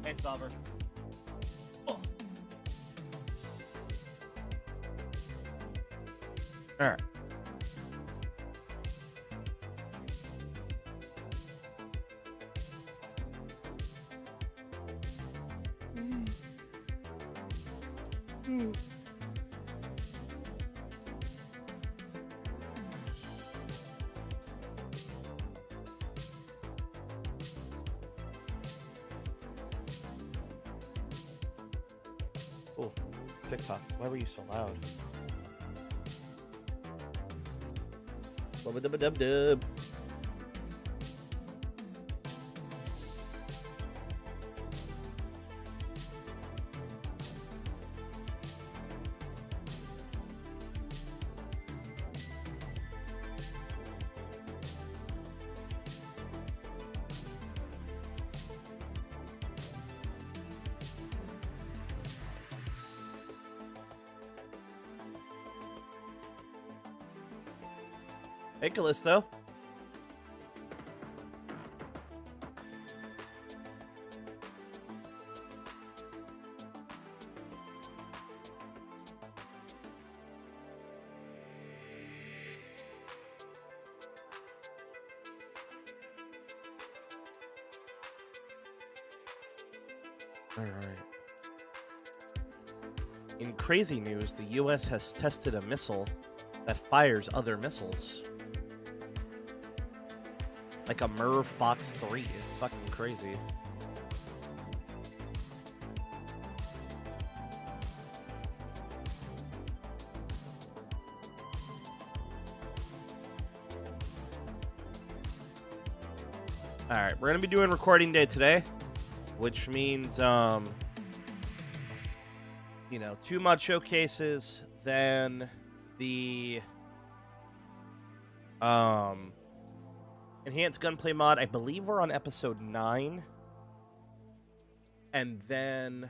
Hey, Solver. Oh. All right. Oh, TikTok. Why were you so loud? Dub. Hey, Callisto. All right. In crazy news, the U.S. has tested a missile that fires other missiles. Like a Merv Fox 3. It's fucking crazy. Alright, we're gonna be doing recording day today, which means, you know, 2 mod showcases, then the, Enhanced Gunplay Mod. I believe we're on episode 9. And then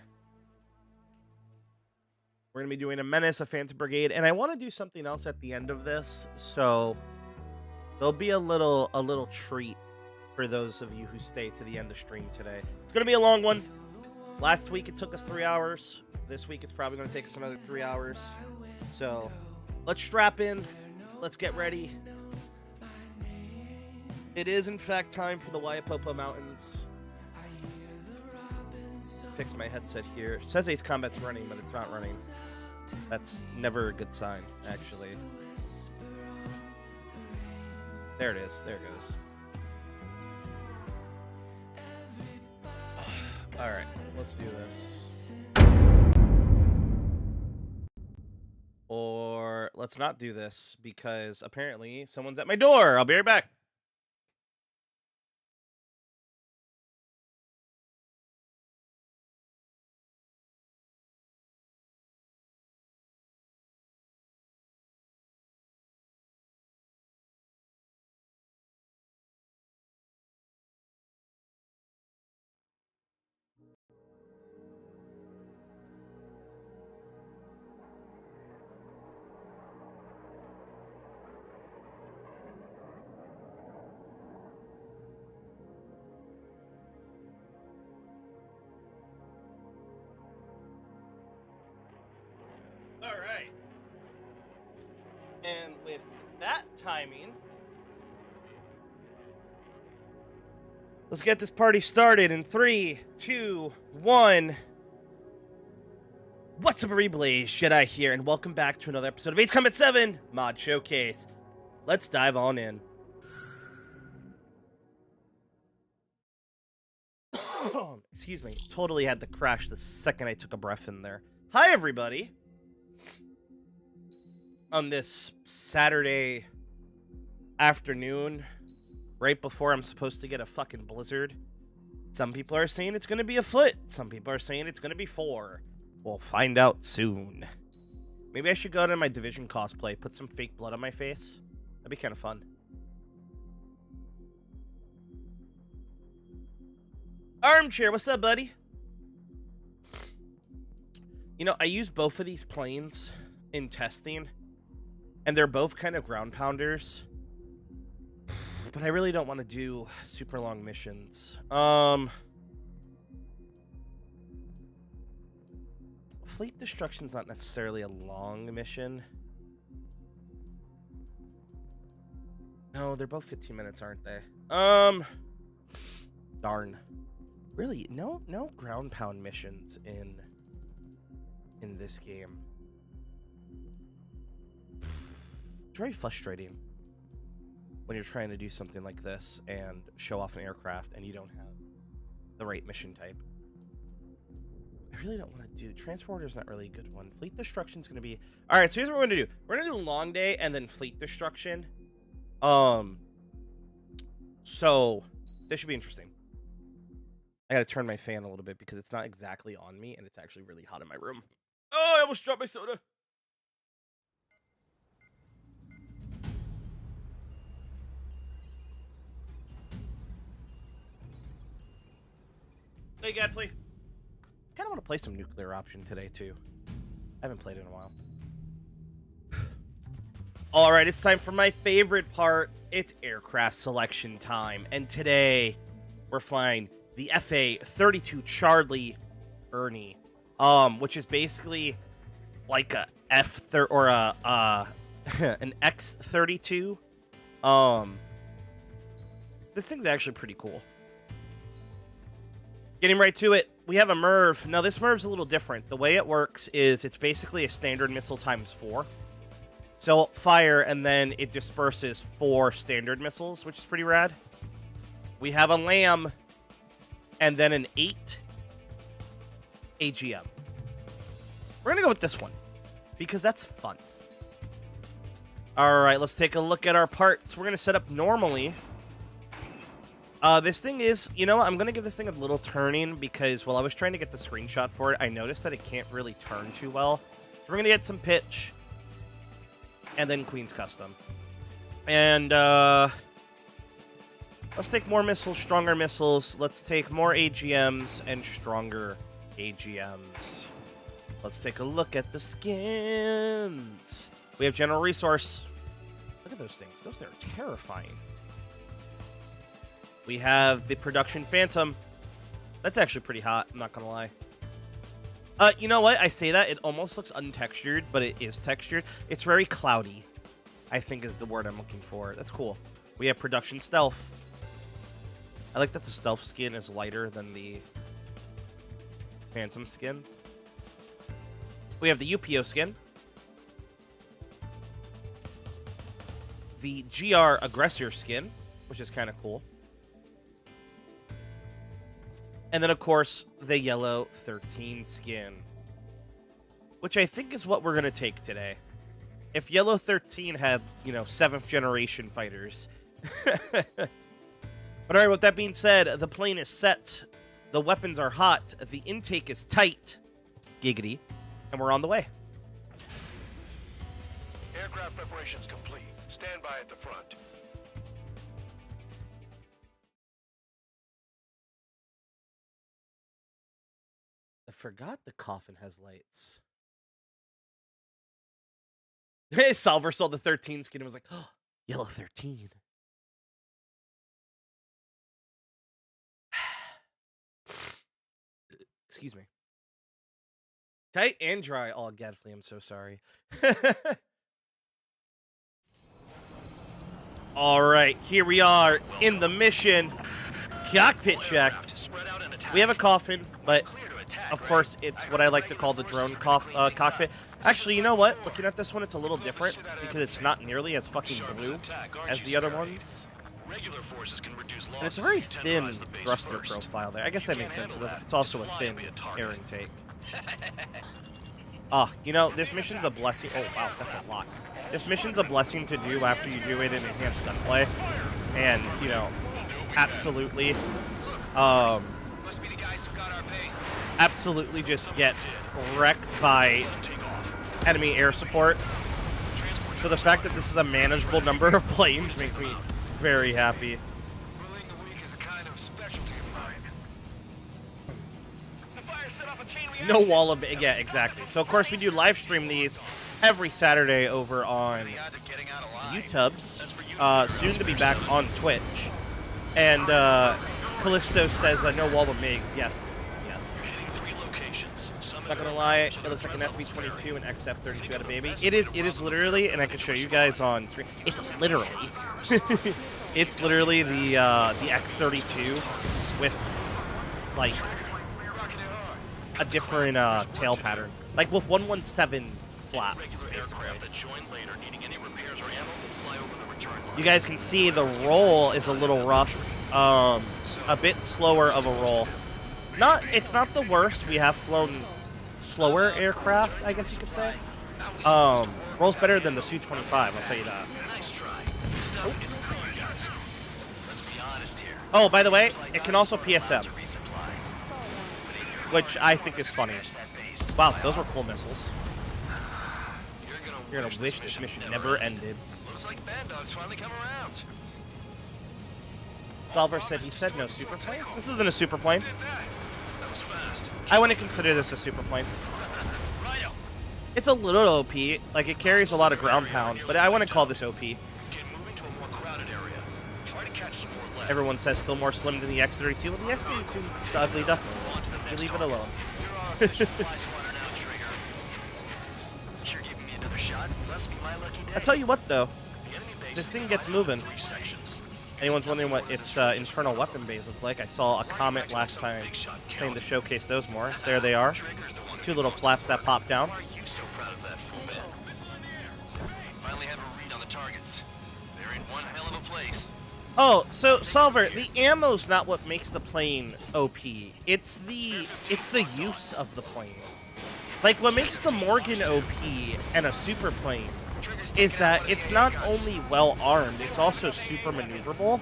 we're going to be doing a MENACE, a Phantom Brigade. And I want to do something else at the end of this. So there'll be a little treat for those of you who stay to the end of stream today. It's going to be a long one. Last week it took us 3 hours. This week it's probably going to take us another 3 hours. So let's strap in. Let's get ready. It is, in fact, time for the Wayapopo Mountains. Fix my headset here. It says Ace Combat's running, but it's not running. That's never a good sign, actually. There it is. There it goes. Alright, let's do this. Or let's not do this, because apparently someone's at my door. I'll be right back. Alright. And with that timing, let's get this party started in 3, 2, 1. What's up, Reblaze? Jedi here, and welcome back to another episode of Ace Combat 7 Mod Showcase. Let's dive on in. Excuse me. Totally had to crash the second I took a breath in there. Hi, everybody. On this Saturday afternoon, right before I'm supposed to get a fucking blizzard. Some people are saying it's going to be a foot. Some people are saying it's going to be 4. We'll find out soon. Maybe I should go to my Division cosplay, put some fake blood on my face. That'd be kind of fun. Armchair, what's up, buddy? You know, I use both of these planes in testing, and they're both kind of ground pounders. But I really don't want to do super long missions. Fleet destruction's not necessarily a long mission. No, they're both 15 minutes, aren't they? Darn. Really, no ground pound missions in this game. It's very frustrating when you're trying to do something like this and show off an aircraft and you don't have the right mission type. I really don't want to do... Transporter's not really a good one. Fleet destruction's going to be... Alright, so here's what we're going to do. We're going to do long day and then fleet destruction. So, this should be interesting. I gotta turn my fan a little bit because it's not exactly on me and it's actually really hot in my room. Oh, I almost dropped my soda. Hey, Gadfly. I kind of want to play some nuclear option today, too. I haven't played it in a while. Alright, it's time for my favorite part. It's aircraft selection time. And today, we're flying the FA-32 Charlie Ernie, which is basically like a F-30 or an X-32. This thing's actually pretty cool. Getting right to it, we have a MIRV. Now, this MIRV's a little different. The way it works is it's basically a standard missile times 4. So, fire, and then it disperses 4 standard missiles, which is pretty rad. We have a LAM, and then an 8 AGM. We're going to go with this one, because that's fun. Alright, let's take a look at our parts. We're going to set up normally. This thing is, you know what, I'm going to give this thing a little turning, because while I was trying to get the screenshot for it, I noticed that it can't really turn too well. So we're going to get some pitch, and then Queen's Custom. And, let's take more missiles, stronger missiles. Let's take more AGMs and stronger AGMs. Let's take a look at the skins. We have General Resource. Look at those things. Those are terrifying. We have the Production Phantom. That's actually pretty hot, I'm not going to lie. You know what? I say that. It almost looks untextured, but it is textured. It's very cloudy, I think is the word I'm looking for. That's cool. We have Production Stealth. I like that the Stealth skin is lighter than the Phantom skin. We have the UPO skin. The GR Aggressor skin, which is kind of cool. And then, of course, the Yellow 13 skin, which I think is what we're going to take today. If Yellow 13 had, 7th generation fighters. But alright, with that being said, the plane is set, the weapons are hot, the intake is tight, giggity, and we're on the way. Aircraft preparations complete. Stand by at the front. I forgot the coffin has lights. Hey, Salver saw the 13 skin and was like, oh, Yellow 13. Excuse me. Tight and dry. Oh, Gadfly, I'm so sorry. All right, here we are in the mission. Cockpit check. We have a coffin, but of course, it's what I like to call the drone cockpit. Actually, you know what? Looking at this one, it's a little different because it's not nearly as fucking blue as the other ones. And it's a very thin thruster profile there. I guess that makes sense. It's also a thin air intake. Ah, this mission's a blessing. Oh, wow, that's a lot. This mission's a blessing to do after you do it in Enhanced Gunplay. And, you know, absolutely, absolutely just get wrecked by enemy air support. So the fact that this is a manageable number of planes makes me very happy. No wall of... Yeah, exactly. So, of course, we do live stream these every Saturday over on YouTubes. Soon to be back on Twitch. And Callisto says, no wall of MiGs. Yes, yes. Not gonna lie, it looks like an FB-22 and XF-32 at a baby. It is literally, and I can show you guys on screen. It's literally, it's literally the X-32 with like a different tail pattern, like with 117 flaps, basically. You guys can see the roll is a little rough, a bit slower of a roll. It's not the worst. We have flown slower aircraft, I guess you could say. Rolls better than the Su-25, I'll tell you that. Oh, by the way, it can also PSM, which I think is funny. Wow, those were cool missiles. You're gonna wish this mission never ended. Looks like Bandog's finally come around. Solver said he said no super planes. This isn't a super plane. I wouldn't consider this a super plane. It's a little OP. Like, it carries a lot of ground pound, but I wouldn't call this OP. Everyone says still more slim than the X-32. Well, the X-32 is the ugly duckling. You leave it alone. I tell you what, though. This thing gets moving. Anyone's wondering what its internal weapon bays look like, I saw a comment last time saying to showcase those more. There they are. Two little flaps that pop down. Finally have a read on the targets. They're in one hell of a place. Oh, so Solver, the ammo's not what makes the plane OP. It's the use of the plane. Like, what makes the Morgan OP and a super plane is that it's not only well armed, it's also super maneuverable.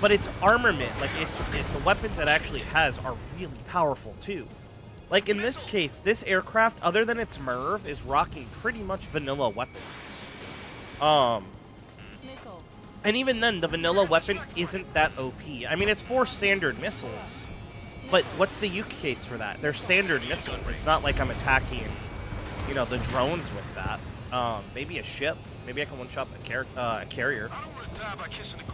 But its armament, like the weapons it actually has, are really powerful too. Like in this case, this aircraft, other than its MIRV, is rocking pretty much vanilla weapons. And even then, the vanilla weapon isn't that OP. I mean, it's 4 standard missiles, but what's the use case for that? They're standard missiles. It's not like I'm attacking, you know, the drones with that. Maybe a ship. Maybe I can one-shot a carrier.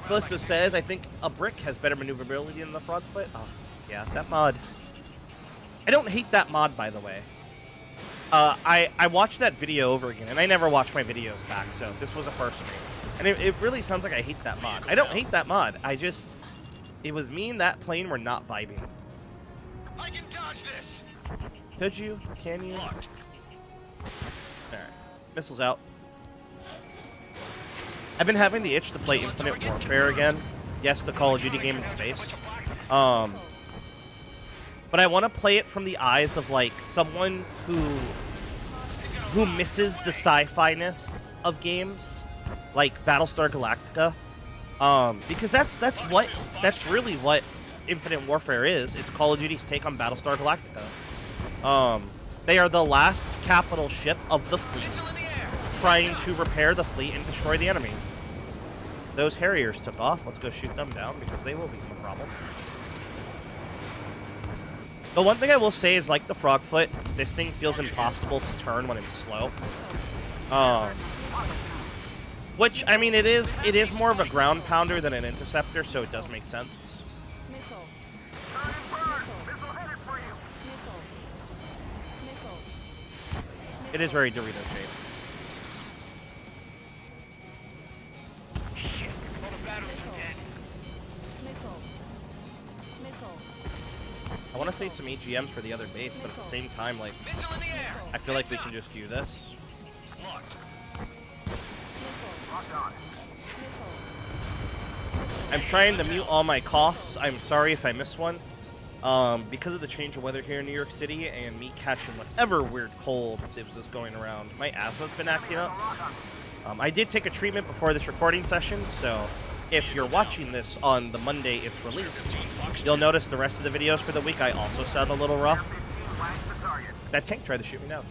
Callisto says, I think a brick has better maneuverability than the frog foot. Oh, yeah, that mod. I don't hate that mod, by the way. I watched that video over again, and I never watch my videos back, so this was a first for me. And it really sounds like I hate that mod. I don't hate that mod. It was me and that plane were not vibing. I can dodge this. Could you? Can you? Alright. Missiles out. I've been having the itch to play Infinite Warfare again. Yes, the Call of Duty game in space. But I want to play it from the eyes of, like, someone who misses the sci-fi-ness of games, like Battlestar Galactica. Because that's really what Infinite Warfare is. It's Call of Duty's take on Battlestar Galactica. They are the last capital ship of the fleet, trying to repair the fleet and destroy the enemy. Those Harriers took off. Let's go shoot them down because they will become a problem. The one thing I will say is, like the Frogfoot, this thing feels impossible to turn when it's slow. Which, I mean, it is more of a ground pounder than an interceptor, so it does make sense. It is very Dorito shaped. I want to say some EGMs for the other base, but at the same time, like, I feel like we can just do this. I'm trying to mute all my coughs. I'm sorry if I miss one. Because of the change of weather here in New York City and me catching whatever weird cold that was just going around, my asthma's been acting up. I did take a treatment before this recording session, so if you're watching this on the Monday it's released, you'll notice the rest of the videos for the week I also sound a little rough. That tank tried to shoot me down.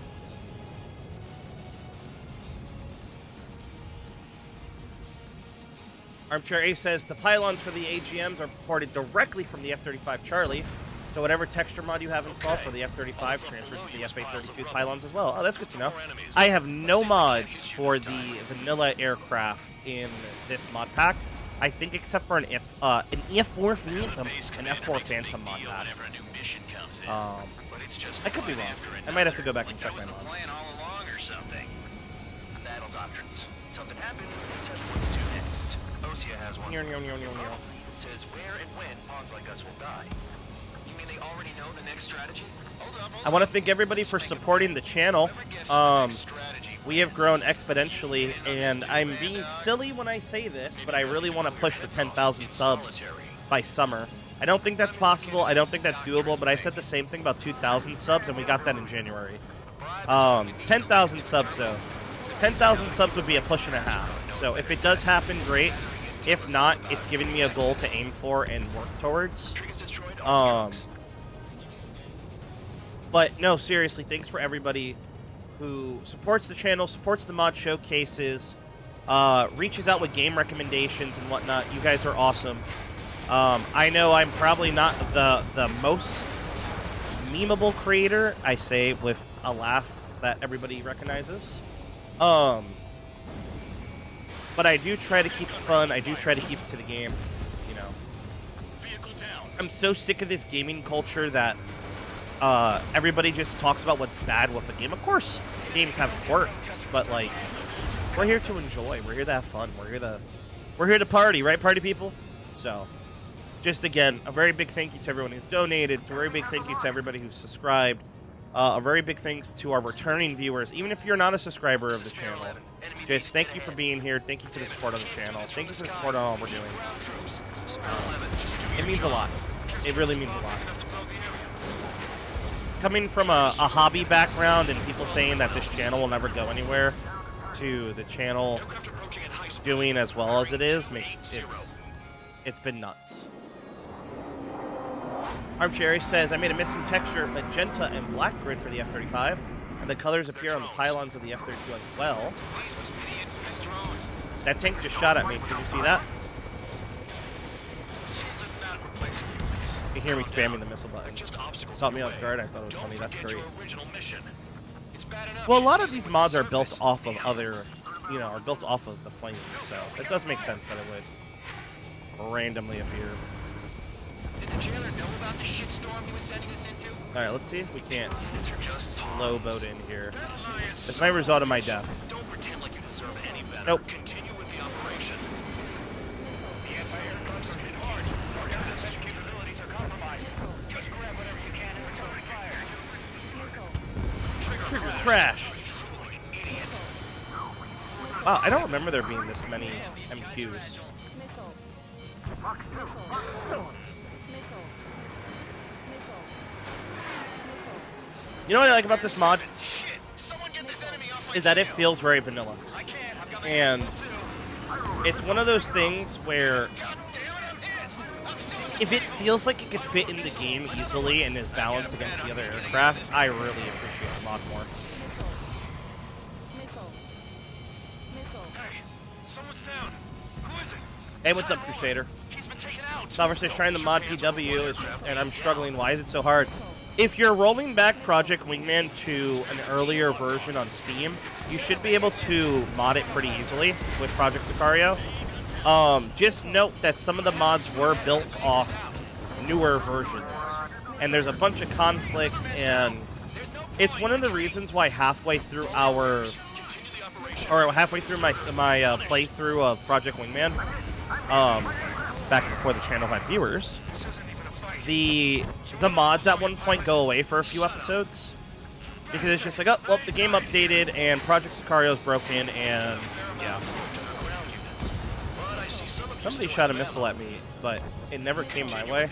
Armchair Ace says the pylons for the AGMs are ported directly from the F-35 Charlie, so whatever texture mod you have installed for the F-35 transfers to the F-A-32 pylons as well. Oh, that's good to know. I have no mods for the vanilla aircraft in this mod pack. I think except for an F4 Phantom, an F4 Phantom mod pack. I could be wrong. I might have to go back and check my mods. Battle doctrines. Something happens, tell you what to do next. Osia has one. Says where and when pawns like us will die. You mean they already know the next strategy? Hold up. I want to thank everybody for supporting the channel. We have grown exponentially, and I'm being silly when I say this, but I really want to push for 10,000 subs by summer. I don't think that's possible. I don't think that's doable, but I said the same thing about 2,000 subs, and we got that in January. 10,000 subs, though. 10,000 subs would be a push and a half. So if it does happen, great. If not, it's giving me a goal to aim for and work towards. But no, seriously, thanks for everybody who supports the channel, supports the mod showcases, reaches out with game recommendations and whatnot. You guys are awesome. I know I'm probably not the most memeable creator, I say with a laugh that everybody recognizes. But I do try to keep it fun. I do try to keep it to the game, you know. I'm so sick of this gaming culture that everybody just talks about what's bad with a game. Of course, games have quirks, but like, we're here to enjoy. We're here to have fun. We're here to party, right, party people? So, just again, a very big thank you to everyone who's donated. A very big thank you to everybody who's subscribed. A very big thanks to our returning viewers, even if you're not a subscriber of the channel. Just thank you for being here. Thank you for the support on the channel. Thank you for the support on all we're doing. It means a lot. It really means a lot. Coming from a hobby background and people saying that this channel will never go anywhere, to the channel doing as well as it is, it's been nuts. Armchair says, I made a missing texture, magenta and black grid for the F-35, and the colors appear on the pylons of the F-32 as well. That tank just shot at me. Did you see that? You can hear me spamming the missile button. Caught me off guard. I thought it was funny. That's great. Well, a lot of these mods are built off of other, you know, are built off of the planes, so it does make sense that it would randomly appear. Did the jailer know about the shitstorm he was sending us into? Alright, let's see if we can't slow boat in here. This might result in my death. Don't pretend like you deserve any better. Nope. Continue with the operation. Trigger crashed. Wow, I don't remember there being this many MQs. You know what I like about this mod? Is that it feels very vanilla. And it's one of those things where if it feels like it could fit in the game easily and is balanced against the other aircraft, I really appreciate the mod more. Hey, someone's down. Who is it? Hey, what's up, Crusader? He's been taken out. Salver says trying the mod PW and I'm struggling. Why is it so hard? If you're rolling back Project Wingman to an earlier version on Steam, you should be able to mod it pretty easily with Project Sicario. Just note that some of the mods were built off newer versions, and there's a bunch of conflicts, and it's one of the reasons why halfway through my playthrough of Project Wingman, back before the channel had viewers, the mods at one point go away for a few episodes because it's just like, oh, well, the game updated and Project Sicario's broken, and yeah. Somebody shot a missile at me, but it never came my way.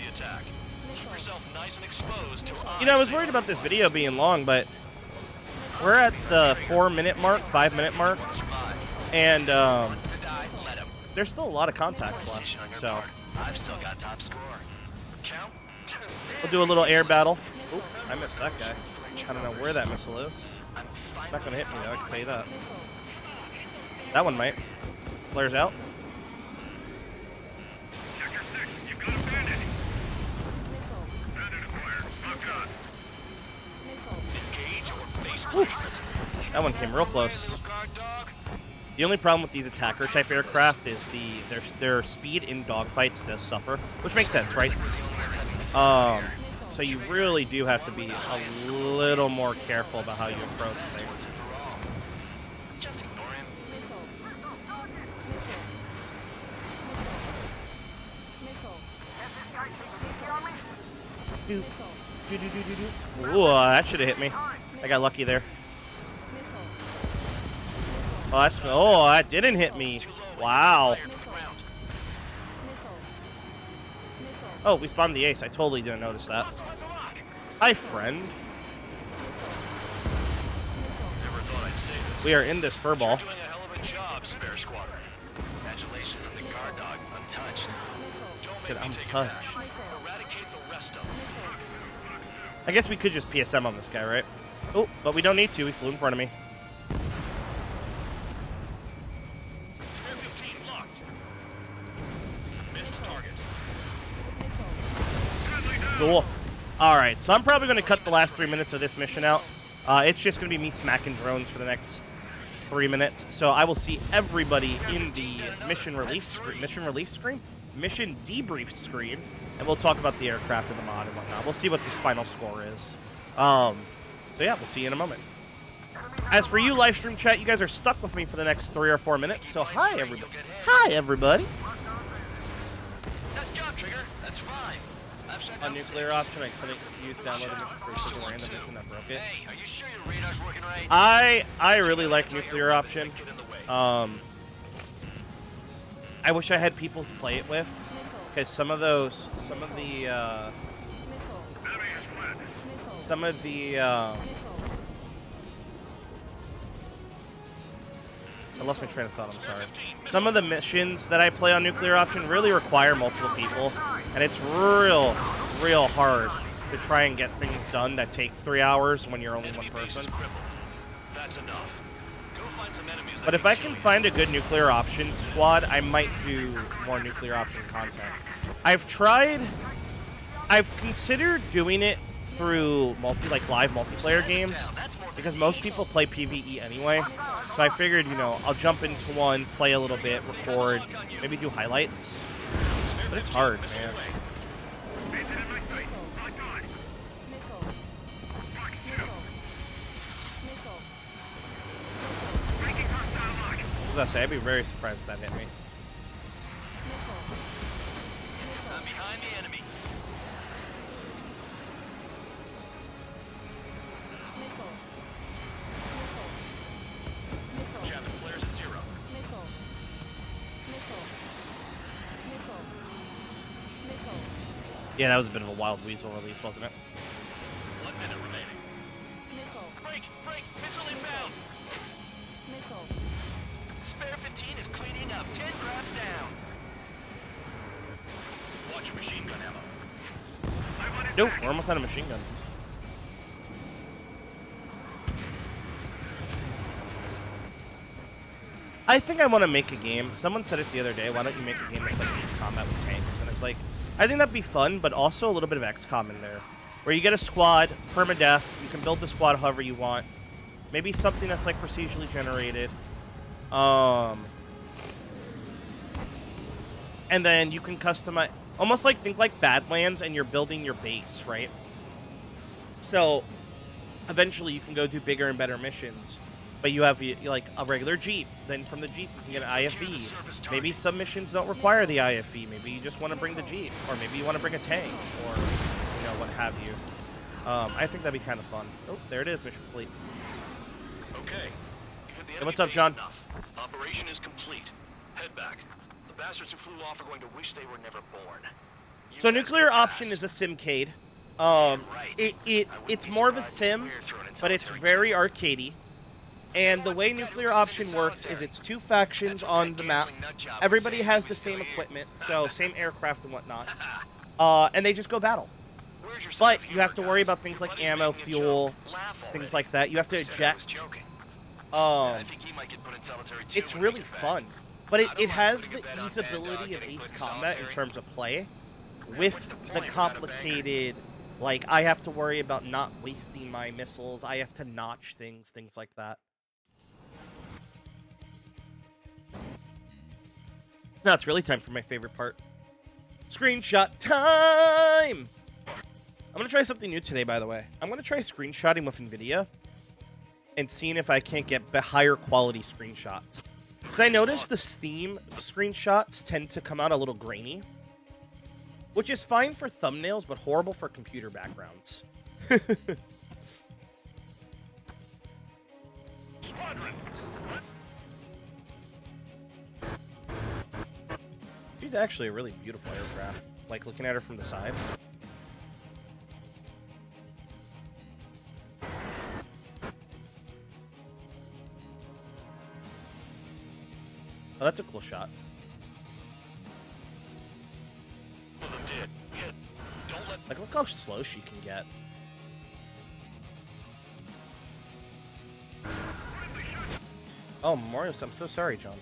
You know, I was worried about this video being long, but we're at the 4-minute mark, 5-minute mark. And Wants to die, let him. there's still a lot of contacts left, Decision on your so part. I've still got top score. Count. we'll do a little air battle. Oop, I missed that guy. I don't know where that missile is. I'm It's not gonna hit me though, I can tell you that. That one might. Flares out. Sector 6, you've got a bandit. Bandit acquired. Locked on. engage or face Woo. punishment. That one came real close. Guard dog. The only problem with these attacker type aircraft is their speed in dogfights does suffer, which makes sense, right? So you really do have to be a little more careful about how you approach things. Just ignore him. Do, do, do, do, do, do. Ooh, that should have hit me. I got lucky there. Oh, that didn't hit me. Wow. Oh, we spawned the ace. I totally didn't notice that. Hi, friend. Never thought I'd say this. We are in this furball. You're doing a hell of a job, spare squadron. Congratulations on the guard dog, untouched. Don't Said make me I'm take it touched. back. Eradicate the rest of them. I guess we could just PSM on this guy, right? Oh, but we don't need to. He flew in front of me. Spare 15 locked. Missed target. Cool. All right, so I'm probably going to cut the last 3 minutes of this mission out. It's just going to be me smacking drones for the next 3 minutes. So I will see everybody in the mission debrief screen, and we'll talk about the aircraft and the mod and whatnot. We'll see what this final score is. So yeah, we'll see you in a moment. As for you, live stream chat, you guys are stuck with me for the next 3 or 4 minutes. So hi, everybody. Hi, everybody. That's job trigger. That's fine. I've shut A down nuclear 6. option, I couldn't use downloaded mission for a random mission that broke it. Hey, are you sure your radar's working right? I really like nuclear option. Get in the way. I wish I had people to play it with, because some of the I lost my train of thought, I'm sorry. Some of the missions that I play on nuclear option really require multiple people, and it's real hard to try and get things done that take 3 hours when you're only one person. That's enough. Go find some enemies that But if I can find a good nuclear option squad, I might do more nuclear option content. I've considered doing it through live multiplayer games, because most people play PvE anyway. So I figured, I'll jump into one, play a little bit, record, maybe do highlights. But it's hard, man. What was I say? I'd be very surprised if that hit me. I'm behind the enemy. Chaff and flares at 0. Yeah, that was a bit of a wild weasel release, wasn't it? 1 minute remaining. Break! Missile inbound! Spare 15 is cleaning up. 10 grabs down. Watch your machine gun ammo. Nope, we're almost out of machine gun. I think I want to make a game. Someone said it the other day, why don't you make a game that's like Ace Combat with tanks? And it's like, I think that'd be fun, but also a little bit of XCOM in there. Where you get a squad, permadeath, you can build the squad however you want. Maybe something that's like procedurally generated. And then you can customize, almost like think like Badlands, and you're building your base, right? So eventually you can go do bigger and better missions. But you have like a regular Jeep. Then from the Jeep you can get an IFE. Maybe some missions don't require the IFE. Maybe you just want to bring the Jeep, or maybe you want to bring a tank, or what have you. I think that'd be kind of fun. Oh, there it is, mission complete. Okay. Hey, what's up, John? Enough. Operation is complete. Head back. The bastards who flew off are going to wish they were never born. You So guys nuclear can option pass. is a simcade. Right. It's more of a sim, but it's very arcadey. And the way nuclear option works is it's 2 factions on the map. Everybody has the same equipment, so same aircraft and whatnot. And they just go battle. But you have to worry about things like ammo, fuel, things like that. You have to eject. It's really fun. But it has the easeability of Ace Combat in terms of play, with the complicated, like, I have to worry about not wasting my missiles, I have to notch things like that. Now it's really time for my favorite part. Screenshot time! I'm going to try something new today, by the way. I'm going to try screenshotting with NVIDIA and seeing if I can't get higher quality screenshots. Because I noticed the Steam screenshots tend to come out a little grainy, which is fine for thumbnails, but horrible for computer backgrounds. She's actually a really beautiful aircraft, like looking at her from the side. Oh, that's a cool shot. Like, look how slow she can get. Oh, Memorial, I'm so sorry, John.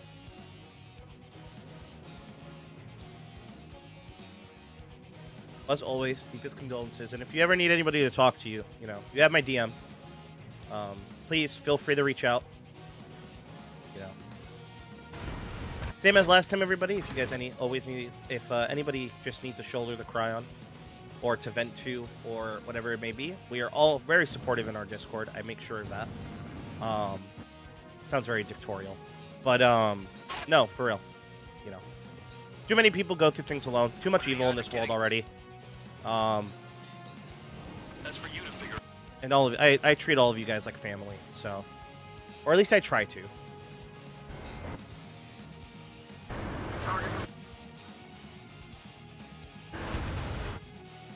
As always, deepest condolences. And if you ever need anybody to talk to you, you know, you have my DM. Please feel free to reach out. You know. Same as last time, everybody. If you guys if anybody just needs a shoulder to cry on, or to vent to, or whatever it may be, we are all very supportive in our Discord. I make sure of that. Sounds very dictatorial, but no, for real. You know, too many people go through things alone. Too much evil in this world already. That's for you to figure. And all of I treat all of you guys like family, so, or at least I try to.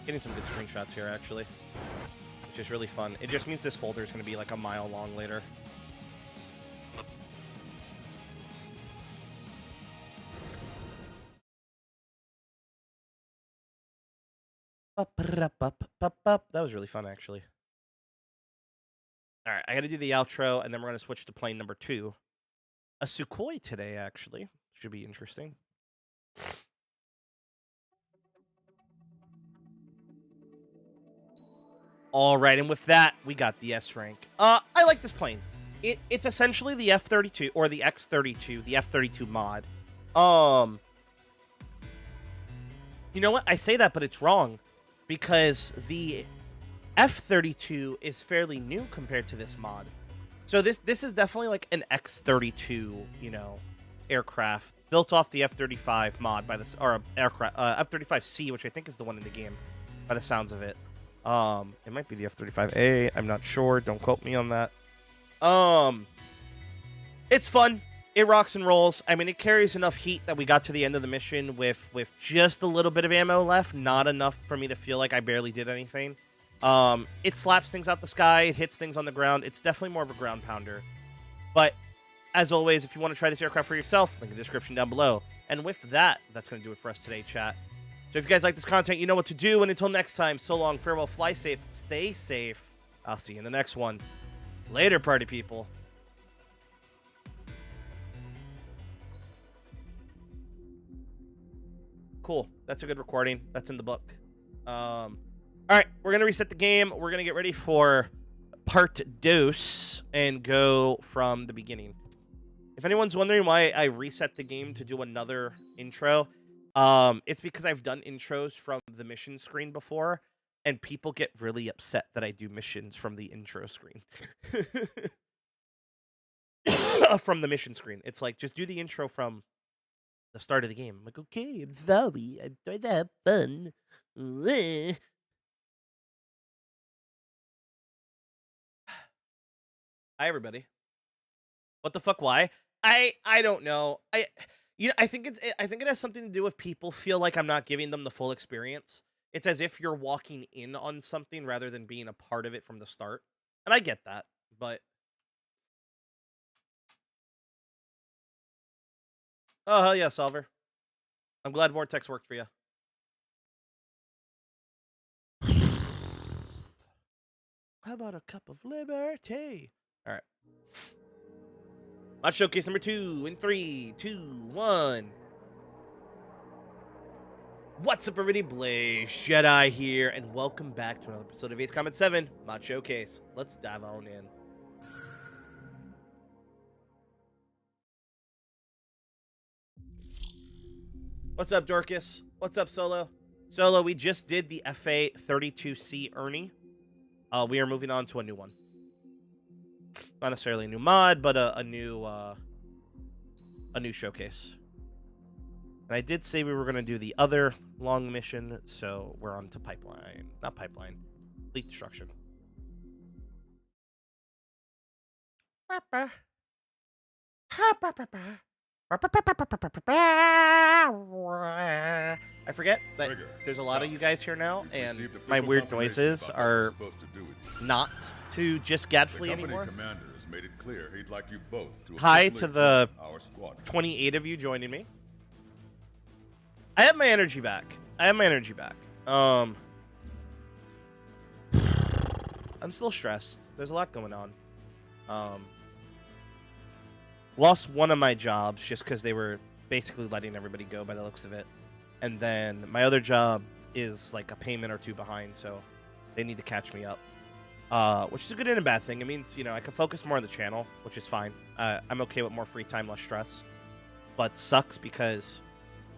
Getting some good screenshots here, actually, which is really fun. It just means this folder is going to be like a mile long later. That was really fun, actually. All right, I got to do the outro, and then we're going to switch to plane number 2. A Sukhoi today, actually. Should be interesting. All right, and with that, we got the S rank. I like this plane. It's essentially the F-32, or the X-32, the F-32 mod. You know what? I say that, but it's wrong. Because the F-32 is fairly new compared to this mod. So this is definitely like an X-32, you know, aircraft built off the F-35 mod by this, or aircraft F-35C, which I think is the one in the game, by the sounds of it. It might be the F-35A. I'm not sure. Don't quote me on that. It's fun. It rocks and rolls. I mean, it carries enough heat that we got to the end of the mission with just a little bit of ammo left. Not enough for me to feel like I barely did anything. It slaps things out the sky. It hits things on the ground. It's definitely more of a ground pounder. But, as always, if you want to try this aircraft for yourself, link in the description down below. And with that, that's going to do it for us today, chat. So if you guys like this content, you know what to do. And until next time, so long, farewell, fly safe, stay safe. I'll see you in the next one. Later, party people. Cool. That's a good recording. That's in the book. All right, we're going to reset the game. We're going to get ready for part dos and go from the beginning. If anyone's wondering why I reset the game to do another intro, it's because I've done intros from the mission screen before, and people get really upset that I do missions from the intro screen. From the mission screen. It's like, just do the intro from the start of the game. I'm like, okay, I'm sorry. I'm trying to have fun. Hi, everybody. What the fuck? Why? I don't know. I think it has something to do with people feel like I'm not giving them the full experience. It's as if you're walking in on something rather than being a part of it from the start. And I get that, but Oh, hell yeah, Solver. I'm glad Vortex worked for you. How about a cup of liberty? All right. Mod Showcase number 2 in 3, 2, 1. What's up, everybody? Blaze Jedi here, and welcome back to another episode of Ace Combat 7 Mod Showcase. Let's dive on in. What's up, Dorcas? What's up, Solo? Solo, we just did the FA32C Ernie. We are moving on to a new one. Not necessarily a new mod, but a new showcase. And I did say we were going to do the other long mission, so we're on to pipeline. Not pipeline. Fleet destruction. I forget that there's a lot of you guys here now, and my weird noises are not to just Gadfly anymore. Hi to the 28 of you joining me. I have my energy back. I'm still stressed. There's a lot going on. Lost one of my jobs just because they were basically letting everybody go by the looks of it. And then my other job is like a payment or two behind, so they need to catch me up. Which is a good and a bad thing. It means, you know, I can focus more on the channel, which is fine. I'm okay with more free time, less stress. But sucks because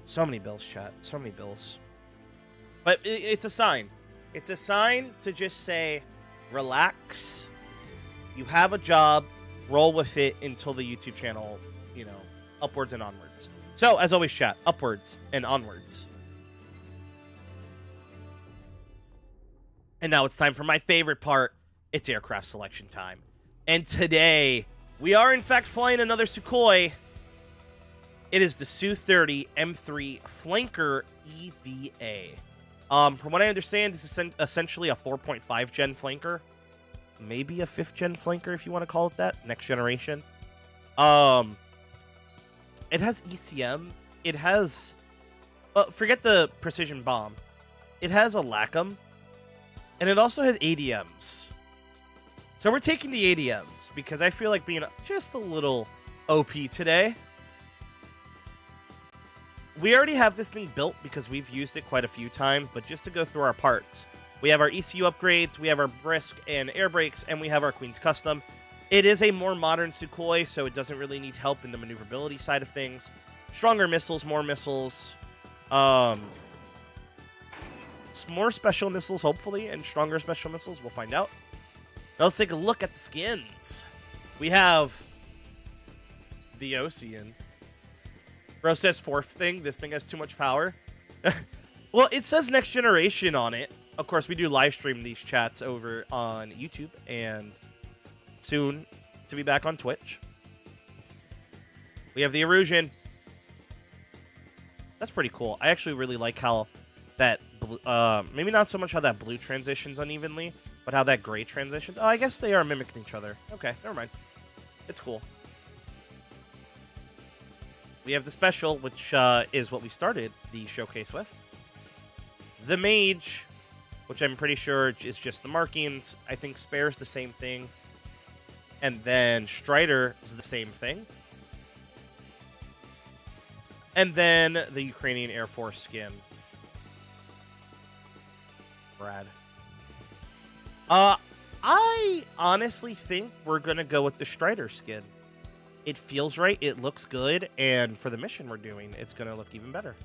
so many bills, chat. So many bills. But it's a sign. It's a sign to just say, relax. You have a job. Roll with it until the YouTube channel, you know, upwards and onwards. So, as always, chat, upwards and onwards. And now it's time for my favorite part. It's aircraft selection time. And today, we are in fact flying another Sukhoi. It is the Su-30 M3 Flanker EVA. From what I understand, this is essentially a 4.5 gen flanker. Maybe a 5th gen flanker, if you want to call it that. Next generation. It has ECM. It has... forget the precision bomb. It has a LACM. And it also has ADMs. So we're taking the ADMs, because I feel like being just a little OP today. We already have this thing built because we've used it quite a few times, but just to go through our parts. We have our ECU upgrades, we have our brisk and air brakes, and we have our Queen's Custom. It is a more modern Sukhoi, so it doesn't really need help in the maneuverability side of things. Stronger missiles, more missiles. More special missiles, hopefully, and stronger special missiles. We'll find out. Now let's take a look at the skins. We have the Ocean. Bro says fourth thing. This thing has too much power. Well, it says next generation on it. Of course, we do live stream these chats over on YouTube, and soon to be back on Twitch. We have the Erusian. That's pretty cool. I actually really like how that blue, maybe not so much how that blue transitions unevenly, but how that gray transitions. Oh, I guess they are mimicking each other. Okay, never mind. It's cool. We have the special, which is what we started the showcase with. The Mage, which I'm pretty sure is just the markings. I think Spare's the same thing. And then Strider is the same thing. And then the Ukrainian Air Force skin. Brad. I honestly think we're going to go with the Strider skin. It feels right, it looks good, and for the mission we're doing, it's going to look even better.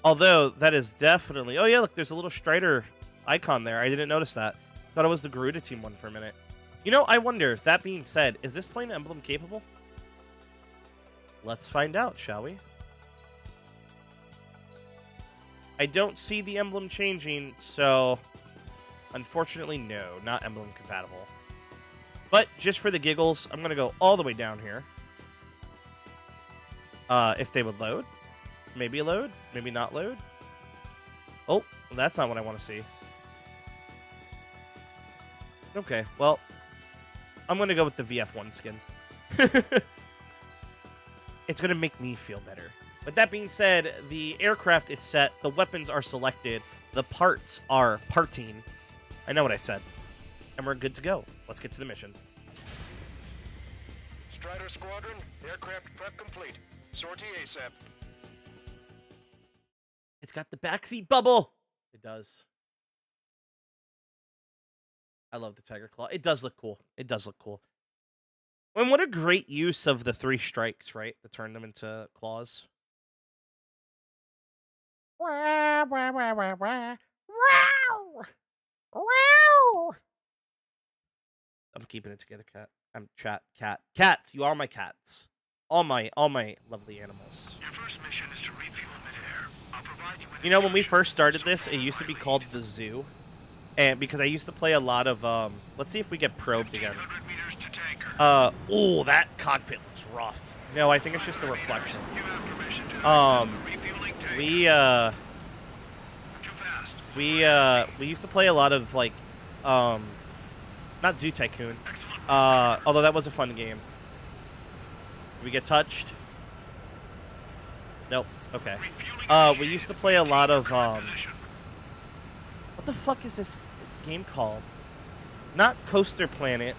Although, that is definitely... Oh yeah, look, there's a little Strider icon there. I didn't notice that. Thought it was the Garuda team one for a minute. You know, I wonder, that being said, is this plane emblem capable? Let's find out, shall we? I don't see the emblem changing, so... Unfortunately, no, not emblem compatible. But, just for the giggles, I'm going to go all the way down here. If they would load. Maybe load, maybe not load. Oh, that's not what I want to see. Okay, well, I'm going to go with the VF1 skin. it's going to make me feel better. With that being said, the aircraft is set, the weapons are selected, the parts are parting. I know what I said. And we're good to go. Let's get to the mission. Strider Squadron, aircraft prep complete. Sortie ASAP. It's got the backseat bubble. It does. I love the Tiger Claw. It does look cool. It does look cool. And what a great use of the 3 strikes, right? To turn them into claws. I'm keeping it together, cat. I'm cat. Cats, you are my cats. All my lovely animals. Your first mission is to refuel midair. I'll provide you with You know, when we first started this, it used to be called the Zoo. And because I used to play a lot of let's see if we get probed again. 100 meters to tanker. Oh, that cockpit looks rough. No, I think it's just the reflection. You have permission to refueling tanker. Too fast. We used to play a lot of like not Zoo Tycoon. Excellent. Although that was a fun game. Did we get touched? Nope. Okay. Refueling We used to play a lot of position. what the fuck is this game called? Not Coaster Planet.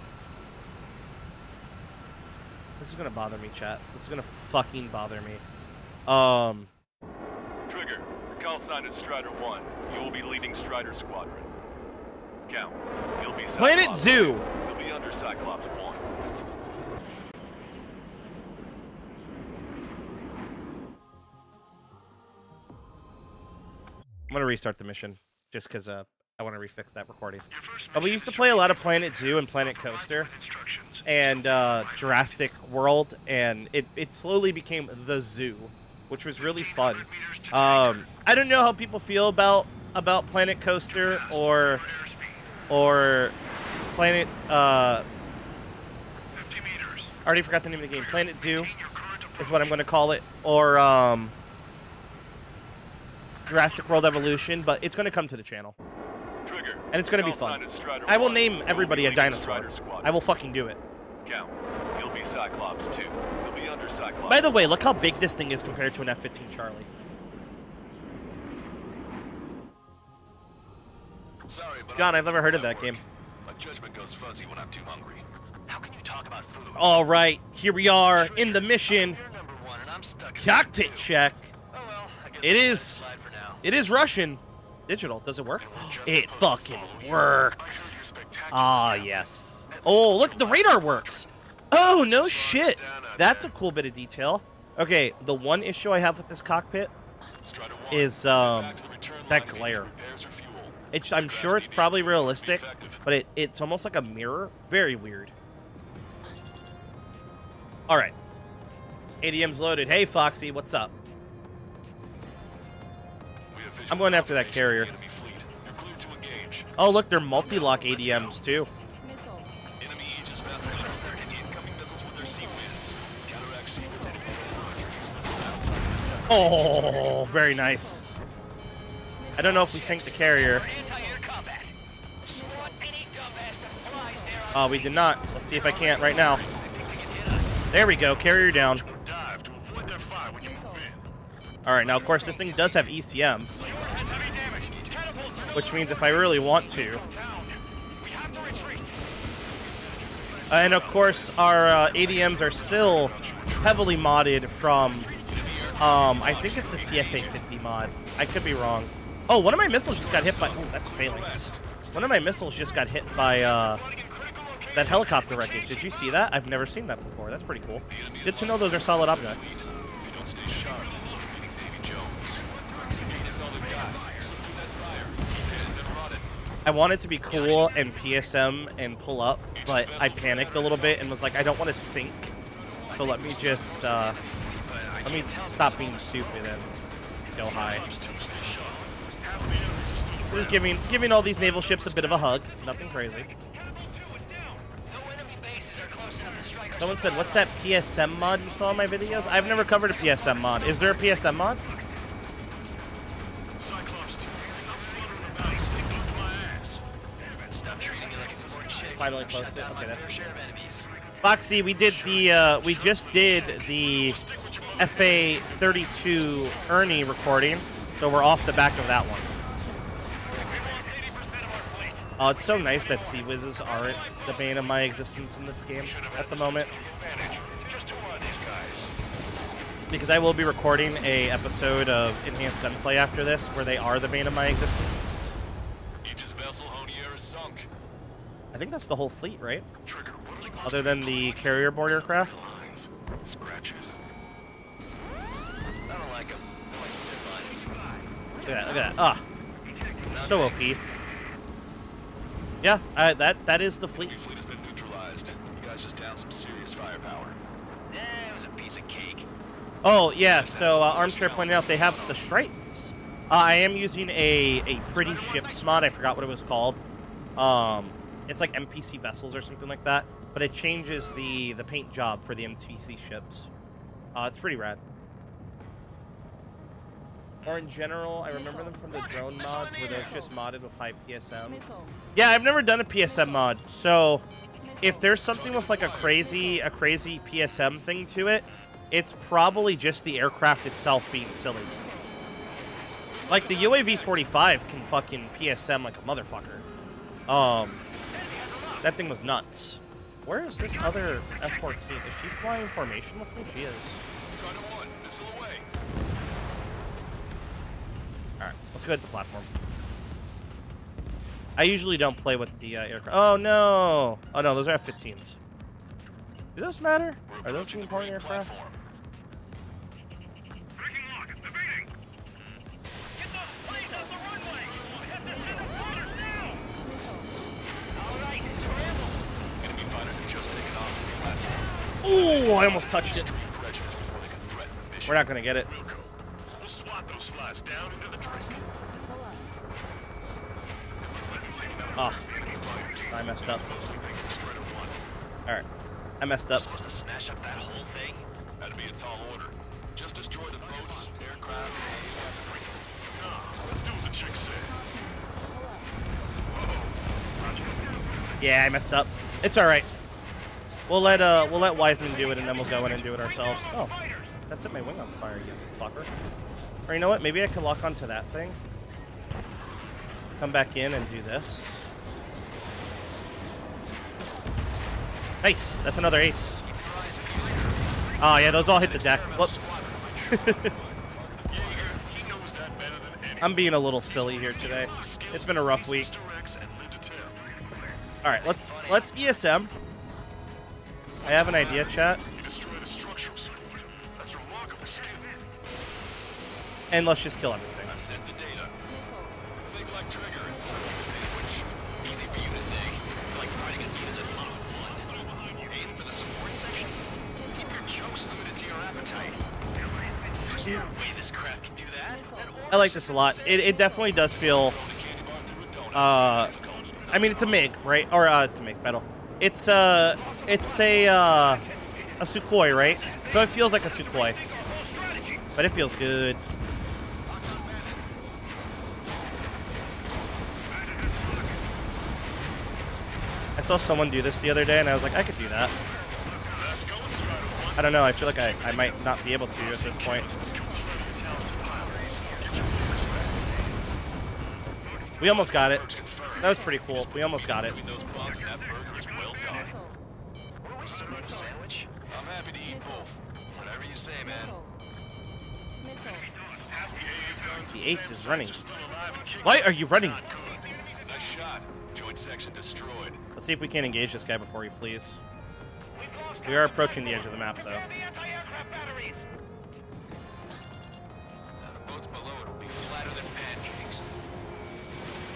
This is gonna bother me, chat. This is gonna fucking bother me. Trigger, your call sign is Strider 1. You will be leading Strider Squadron. Count. You'll be Planet Cyclops. Zoo. You'll be under Cyclops 1. I'm gonna restart the mission just because I want to refix that recording. Your first But we mission used to is play a lot of refuel Planet Zoo and Planet tanker. Coaster Provide instructions. and Jurassic World, and it slowly became the Zoo, which was really fun. 100 meters to tanker. I don't know how people feel about Planet Coaster or Planet 50 meters. I already forgot the name of the game. Planet Zoo Maintain your current is what I'm going to call it, or Jurassic World Evolution, but it's going to come to the channel, Trigger. and it's going to be call fun. sign is Strider I will 1. name You will everybody be a leading dinosaur. Strider Squadron. I will fucking do it. Count. You'll be Cyclops 2. You'll be under Cyclops. By the way, look how big this thing is compared to an F-15 Charlie. Sorry, but John, I'm I've never heard of at that game. work. My judgment goes fuzzy when I'm too hungry. How can you talk about food? All right, here we are in the mission. You're number 1 and I'm stuck in Cockpit number 2. check. Oh well, I guess It we'll is. slide for now. It is Russian. Digital. Does it work? It fucking works. Ah, yes. Oh, look, the radar works. Oh, no shit. That's a cool bit of detail. Okay, the one issue I have with this cockpit Strider 1, is back to the return that line to glare. get repairs or fuel. I'm sure it's probably realistic, Effective. but it's almost like a mirror. Very weird. All right. ADM's loaded. Hey, Foxy, what's up? We have visual I'm going after that confirmation carrier. of the enemy fleet. You're cleared to engage. Oh, look, they're multi-lock ADMs, too. Enemy Aegis vessel intercepting incoming missiles with their Sea-Wiz. Counteract Sea-Wiz enemy launcher. Use missiles outside the sector. Oh, very nice. I don't know if we sank the carrier. Anti-air combat. Swat any dumbass that flies there. Oh, we did not. Let's see if I can't right now. There we go. Carrier down. Dive to avoid their fire when you move in. All right, now, of course, this thing does have ECM, Has heavy damage. Catapults are no which means if I really want to. down. We have to retreat. And, of course, our ADMs are still heavily modded from, I think it's the CFA 50 mod. I could be wrong. Oh, one of my missiles just got hit by... Oh, that's phalanx. One of my missiles just got hit by, that helicopter wreckage. Did you see that? I've never seen that before. That's pretty cool. Good to know those are solid objects. If you don't stay sharp, you'll be meeting Davy Jones. The gate is all they've got. Slip through that fire. Hit it and run it. I wanted to be cool and PSM and pull up, but I panicked a little bit and was like, I don't want to sink. So let me just, let me stop being stupid and go high. Just giving all these naval ships a bit of a hug. Nothing crazy. No enemy bases are close enough to strike us. Someone said, what's that PSM mod you saw in my videos? I've never covered a PSM mod. Is there a PSM mod? Cyclops 2. Stop fluttering about. Stay glued to my ass. Damn it, stop treating me like an important shit. Finally Shut posted. down my Okay, that's fair share of enemies. Foxy, we did the, we just did the Stick with FA-32 Ernie recording, so we're off the back of that one. Oh, it's so nice that Sea Whizzes aren't the bane of my existence in this game at the moment. Because I will be recording a episode of Enhanced Gunplay after this, where they are the bane of my existence. Aegis vessel Honier is sunk. I think that's the whole fleet, right? Other than the carrier board aircraft. Scratches. I don't like them. I like sit lines. Look at that, look at that. Ah. So OP. Yeah, that is the fleet. Your fleet has been neutralized. You guys just down some serious firepower. Yeah, it was a piece of cake. Oh, yeah, so Armchair pointed out they have the stripes. I am using a pretty ships mod. I forgot what it was called. It's like NPC vessels or something like that. But it changes the paint job for the NPC ships. It's pretty rad. Or in general, I remember them from the drone mods where those just modded with high PSM. Yeah, I've never done a PSM mod, so if there's something with like a crazy PSM thing to it, it's probably just the aircraft itself being silly. Like the UAV-45 can fucking PSM like a motherfucker. That thing was nuts. Where is this other F-14? Is she flying formation with me? She is. Strider 1, missile away. Alright, let's go hit the platform. I usually don't play with the aircraft. Oh, no! Oh, no, those are F-15s. Do those matter? Are those the important aircraft? Breaking lock. Evading. Get the planes off the runway. Have to send them orders now. All right, scramble. Enemy fighters have just taken off from the platform. Ooh, I almost touched it. Extreme prejudice before they can threaten the mission. We're not gonna get it. We'll swat those flies down into the drink. Looks like we've taken out Ah, enemy fighters. I messed up. Closely things to Strider 1. Alright, I messed up. Supposed to smash up that whole thing? That'd be a tall order. Just destroy the boats, aircraft, and weaponry. Nah, let's do what the chick said. Whoa. Roger. Yeah, I messed up. It's alright. We'll let Wiseman do it and then we'll go in and do it ourselves. Oh, that set my wing on fire, you fucker. Or you know what? Maybe I can lock onto that thing. Come back in and do this. Nice! That's another ace. Oh yeah, those all hit the deck. Whoops. I'm being a little silly here today. It's been a rough week. Alright, let's ESM. I have an idea, chat. And let's just kill everything. I've sent the data. Big like trigger and circle sandwich. Easy for you to say. It's like fighting a needle in pot of blood. Aim for the support section. Keep your jokes limited to your appetite. There's no way this craft can do that. I like this a lot. It definitely does feel. I mean, it's a MiG, right? Or it's a MiG battle. It's a Sukhoi, right? So it feels like a Sukhoi, but it feels good. I saw someone do this the other day, and I was like, I could do that. I don't know. I feel like I might not be able to at this point. We almost got it. That was pretty cool. We almost got it. Those bombs and that burger is well done. What are we serving a sandwich? I'm happy to eat both. Whatever you say, man. The ace is running. Why are you running? Nice shot. Joint section destroyed. Let's see if we can engage this guy before he flees. We are approaching the edge of the map, though. The boats below it will be flatter than pancakes.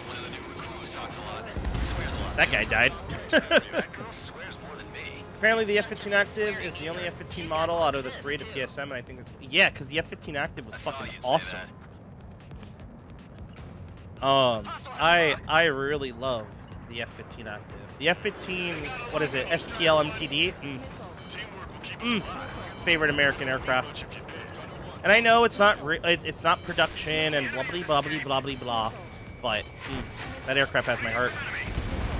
One of the new recruits talks a lot. Swears a lot. That guy died. That girl swears more than me. Apparently the F-15 Active is the only F-15 model out of the 3 to PSM, and I think that's... Yeah, because the F-15 Active was fucking awesome. I really love the F-15 Active. The F-15, what is it? STL MTD? Favorite American aircraft. And I know it's not it's not production and blah blah blah blah blah blah, but that aircraft has my heart.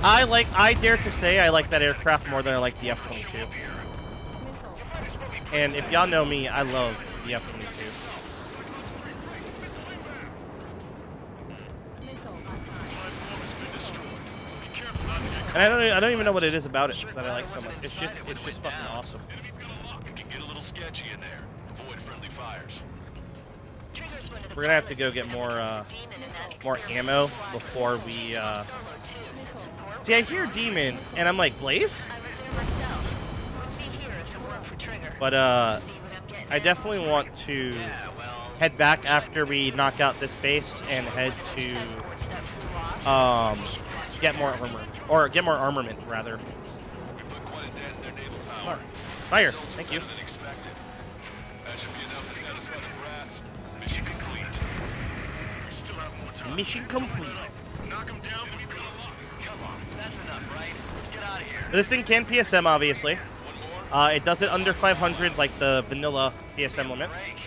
I dare to say I like that aircraft more than I like the F-22. And if y'all know me, I love the F-22. And I don't even know what it is about it that I like so much. It's just fucking awesome. It can get a little sketchy in there. Avoid friendly fires. We're gonna have to go get more ammo before we. See, I hear Demon, and I'm like, Blaze? But I definitely want to head back after we knock out this base and head to get more armor, or get more armament rather. We put quite a dent in their naval power. Fire! Results are Thank you. better than expected. That should be enough to satisfy the brass. Mission complete. We still have more time. Mission complete. Knock him down, but he's gonna lock. Come on, that's enough, right? Let's get out of here. This thing can PSM, obviously. One more. It does it under 500, like the vanilla PSM limit. Break.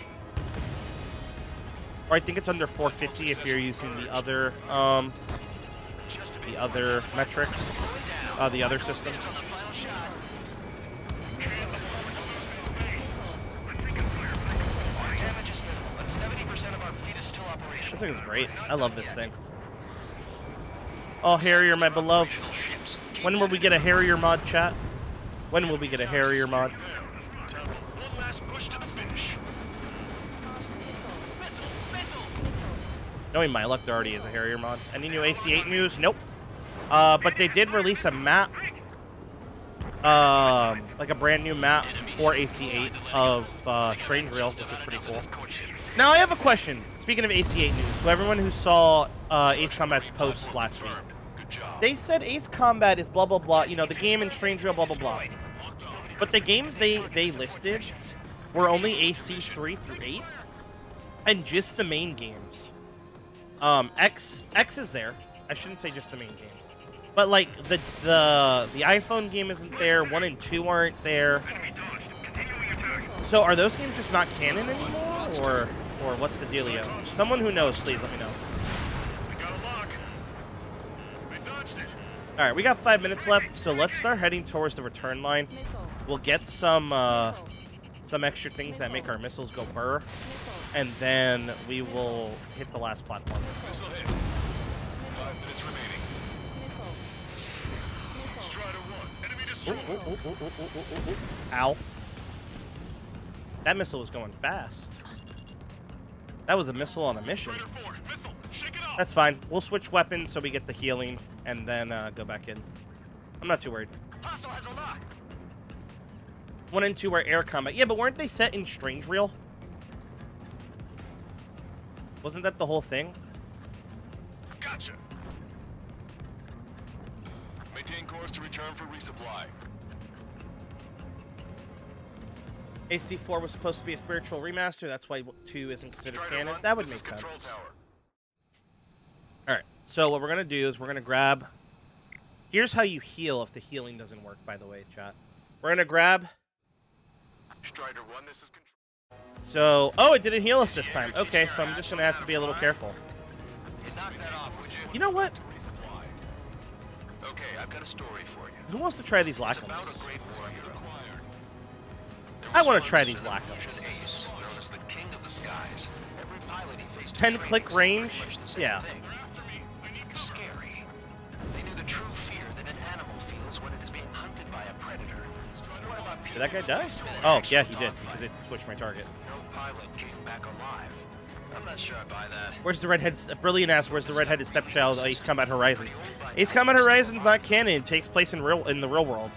Or I think it's under 450 if you're using the other metric, the other system. Final shot. Our damage is minimal, but 70% of our fleet is still operational. This thing is great. I love this thing. Oh, Harrier, my beloved. When will we get a Harrier mod, chat? When will we get a Harrier mod? Time for one last push to the finish. Missile, missile. Knowing my luck, there already is a Harrier mod. Any new AC-8 news? Nope. But they did release a map, like a brand new map for AC-8 of Strange Reel, which is pretty cool. Now, I have a question. Speaking of AC-8 news, so everyone who saw Ace Combat's post last week, Good job. they said Ace Combat is blah, blah, blah, you know, the game in Strange Reel, blah, blah, blah. But the games they listed were only AC 3 through 8, and just the main games. X is there. I shouldn't say just the main games. But like the iPhone game isn't there, 1 and 2 aren't there. So are those games just not canon anymore? Or what's the dealio? Someone who knows, please let me know. We got a lock. They dodged it. Alright, we got 5 minutes left, so let's start heading towards the return line. We'll get some extra things that make our missiles go burr, and then we will hit the last platform. Missile hit. 5 minutes remaining. Strider 1. Enemy Ooh, destroyed. ooh. Ow. That missile was going fast. That was a missile on a mission. Strider 4. Missile. Shake it off. That's fine. We'll switch weapons so we get the healing, and then go back in. I'm not too worried. Hostile has a lock. 1 and 2 are air combat. Yeah, but weren't they set in Strange Reel? Wasn't that the whole thing? Gotcha. Maintain course to return for resupply. AC4 was supposed to be a spiritual remaster. That's why 2 isn't considered Strider canon. 1, That would this is make control sense. tower. All right. So what we're going to do is we're going to grab... Here's how you heal if the healing doesn't work, by the way, chat. We're going to grab... Strider 1. This is control. So... Oh, it didn't heal us this time. Okay, so I'm just going to have to be a little careful. Hey, knock that off, would you? You know what? Resupply. Okay, I've got a story for you. Who wants to try these It's about a Lacums? great war hero. There I was wanna once try these an Lacums. Ace, known as the King of the Skies. Every pilot he faced 10 in click training range? said much the same Yeah. thing. Scary. They knew the true fear that an animal feels when it is being hunted by a predator. What about Did that guy people die? faced with Oh, actual yeah, he did, dogfights? because it switched my target. No pilot came back alive. I'm not sure I buy that. Where's the redheaded... Brilliant ass, where's the redheaded stepchild Ace Combat Horizon? Ace Combat Horizon's not canon. It takes place in the real world.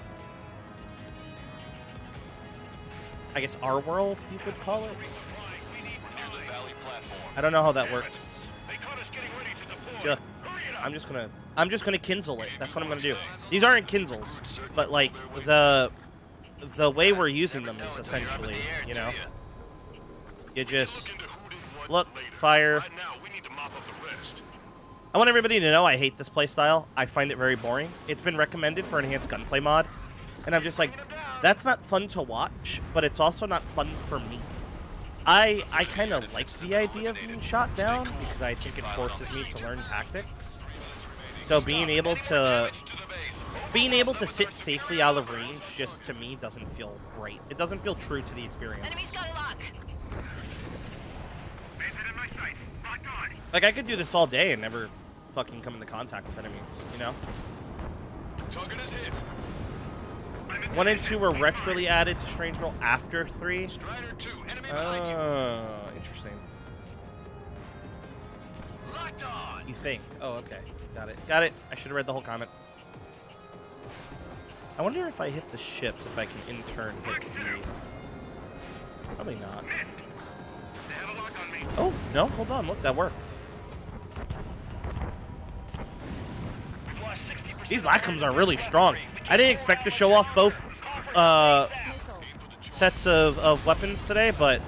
I guess our world, you could call it? We're near the valley platform. I don't know how that works. They caught us getting ready to deploy. Yeah. Hurry it up. I'm just gonna Kinzel it. That's what I'm gonna do. These aren't Kinzels, but like the way we're using them is essentially, you know, you just Into who did what look, later. fire. Right now, we need to mop up the rest. I want everybody to know I hate this playstyle. I find it very boring. It's been recommended for Enhanced Gunplay Mod, and I'm just like, that's not fun to watch, but it's also not fun for me. I kind of like the idea of being shot down because I think it forces me to learn tactics. So being able to sit safely out of range just to me doesn't feel great. It doesn't feel true to the experience. Enemy's got a lock. Like, I could do this all day and never fucking come into contact with enemies, you know? Target is hit. 1 and 2 were retroly added to Strange Roll after 3. Strider 2, enemy behind you. Interesting. Locked on. You think? Oh, okay. Got it. Got it. I should have read the whole comment. I wonder if I hit the ships, if I can in turn hit the... Probably not. They have a lock on me. Oh, no. Hold on. Look, that worked. We've lost 60% These Lacums are really strong. I didn't expect to show off both sets of weapons today, but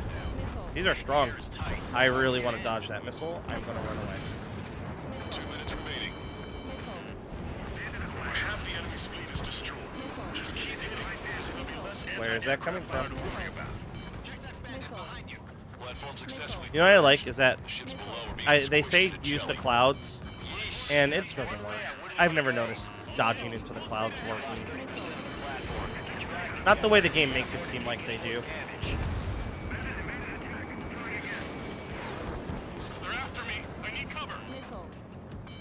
these are strong. I really want to dodge that missile. I'm going to run away. 2 minutes remaining. half the enemy's fleet is destroyed. Just keep hitting so there'll be less Where is that coming anti-aircraft from? to worry about. Check that bandit behind you. Platform successfully. You know what I like is that Ships below are being they scorched say to the use the jelly. clouds, and it doesn't work. I've never noticed dodging into the clouds working. Not the way the game makes it seem like they do. They're after me. I need cover.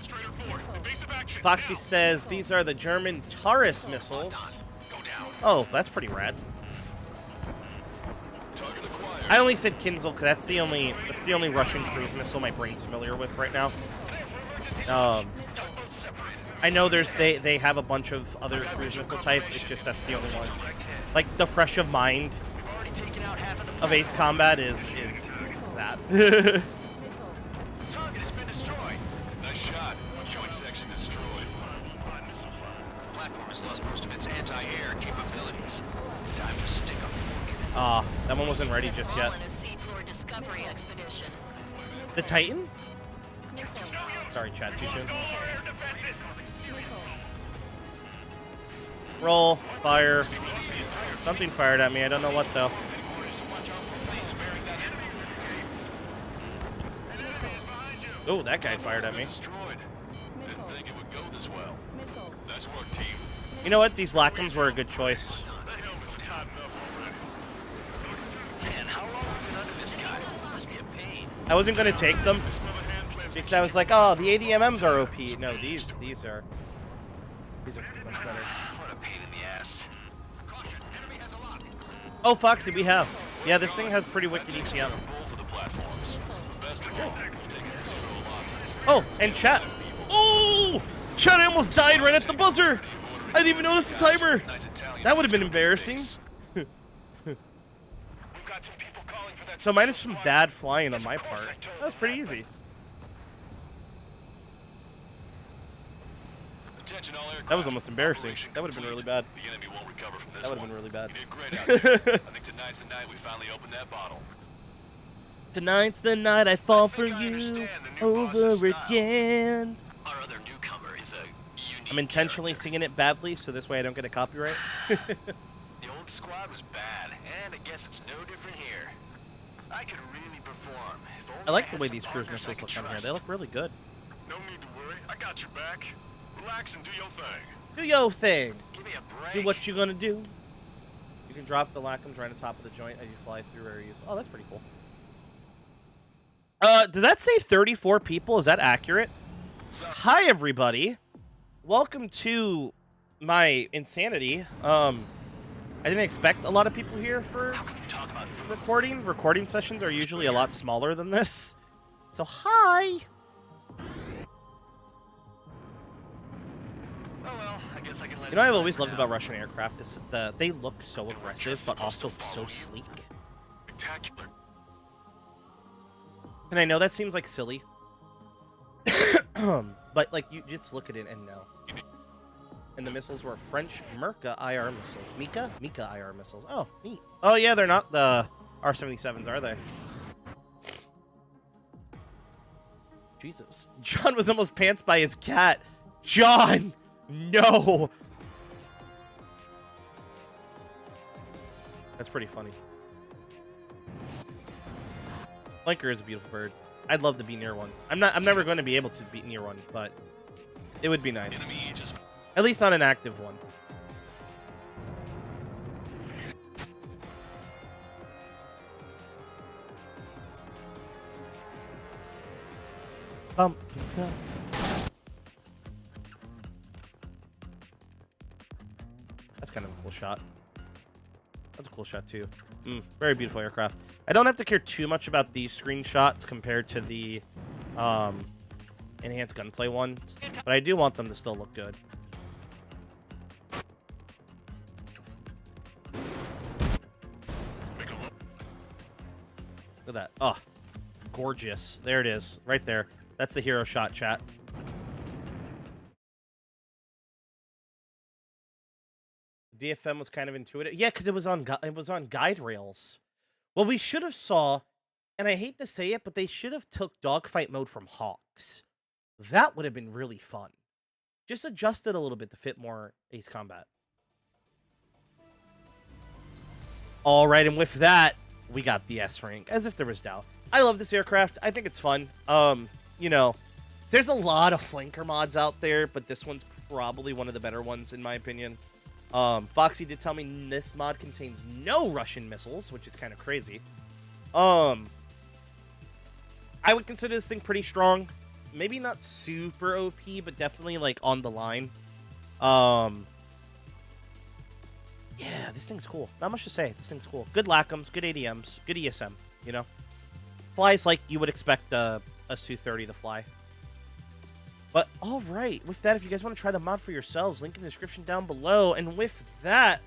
Strider 4, evasive action. Foxy says these are the German Taurus missiles. Go down. Oh, that's pretty rad. Target acquired. I only said Kinzel because that's the only Russian cruise missile my brain's familiar with right now. I know they have a bunch of other cruise missile types. It's just that's the only one. Like the fresh of mind We've already taken out half of the of Ace Combat is that. target has been destroyed. Nice shot. Joint section destroyed. The platform has lost most of its anti-air capabilities. Time to stick a fork in it. Ah, that one wasn't ready just yet. On a seafloor discovery expedition. The Titan? Sorry, chat, too soon. Roll, fire. Something fired at me. I don't know what though. Oh, that guy fired at me. Destroyed. Didn't think it would go this well. Nice work, team. You know what? These Lacums were a good choice. The helmets are tied enough already. Man, how long have we been under this guy? Must be a pain. I wasn't gonna take them This mother hand plans to because I was like, oh, the ADMMs are OP. No, these are pretty much better. What a pain in the ass. Caution, enemy has a lock. Oh, Foxy, we have. Yeah, this thing has pretty wicked ECM. Both of the platforms. Best of all, we've taken 0 losses. Oh, and chat. Oh, chat! I almost died right at the buzzer. I didn't even notice the timer. Nice Italian That would have been bistro embarrassing. base. We've got some people calling for that. So minus some bad flying on my part. That was pretty easy. Attention all aircraft. That was almost embarrassing. Operation That would have been really complete. bad. The enemy won't recover from this That would have one. been really bad. You did great out there. I think tonight's the night we finally opened that bottle. Tonight's the night I fall for I you understand the new boss's over style. again. Our other newcomer is a unique I'm intentionally character. singing it badly, so this way I don't get a copyright. The old squad was bad, and I guess it's no different here. I could really perform. If only I like the had way some these cruise partners I missiles could look on here. trust. They look really good. No need to worry. I got your back. Relax and do your thing. Do your thing. Give me a break. Do what you gonna do. You can drop the Lacums right on top of the joint as you fly through areas. Oh, that's pretty cool. Does that say 34 people? Is that accurate? Hi, everybody. Welcome to my insanity. I didn't expect a lot of people here for How can you talk about food? recording. Recording sessions are usually a lot smaller than this. So, hi. Oh well, I guess I can let You know what I've it always slide loved for now. about Russian aircraft is they look so aggressive, but also so sleek. Spectacular. And I know that seems like silly, but like you just look at it and know. And the missiles were French Merca IR missiles. Mika IR missiles. Oh, neat. Oh yeah, they're not the R-77s, are they? Jesus, John was almost pantsed by his cat. John, no. That's pretty funny. Flanker is a beautiful bird. I'd love to be near one. I'm never going to be able to be near one, but it would be nice. Enemy Aegis. At least not an active one. bump. That's kind of a cool shot. That's a cool shot too. Very beautiful aircraft. I don't have to care too much about these screenshots compared to the enhanced gunplay ones, but I do want them to still look good. Look at that. Oh, gorgeous. There it is. Right there. That's the hero shot, chat. DFM was kind of intuitive. Yeah, because it was on guide rails. Well, we should have saw, and I hate to say it, but they should have took dogfight mode from Hawks. That would have been really fun. Just adjust it a little bit to fit more Ace Combat. All right, and with that, we got the S rank, as if there was doubt. I love this aircraft. I think it's fun. You know, there's a lot of flanker mods out there, but this one's probably one of the better ones, in my opinion. Foxy did tell me this mod contains no Russian missiles, which is kind of crazy. I would consider this thing pretty strong. Maybe not super OP, but definitely, like, on the line. Yeah, this thing's cool. Not much to say. This thing's cool. Good LACMs, good ADMs, good ESM, you know? Flies like you would expect a Su-30 to fly. But, all right. With that, if you guys want to try the mod for yourselves, link in the description down below. And with that,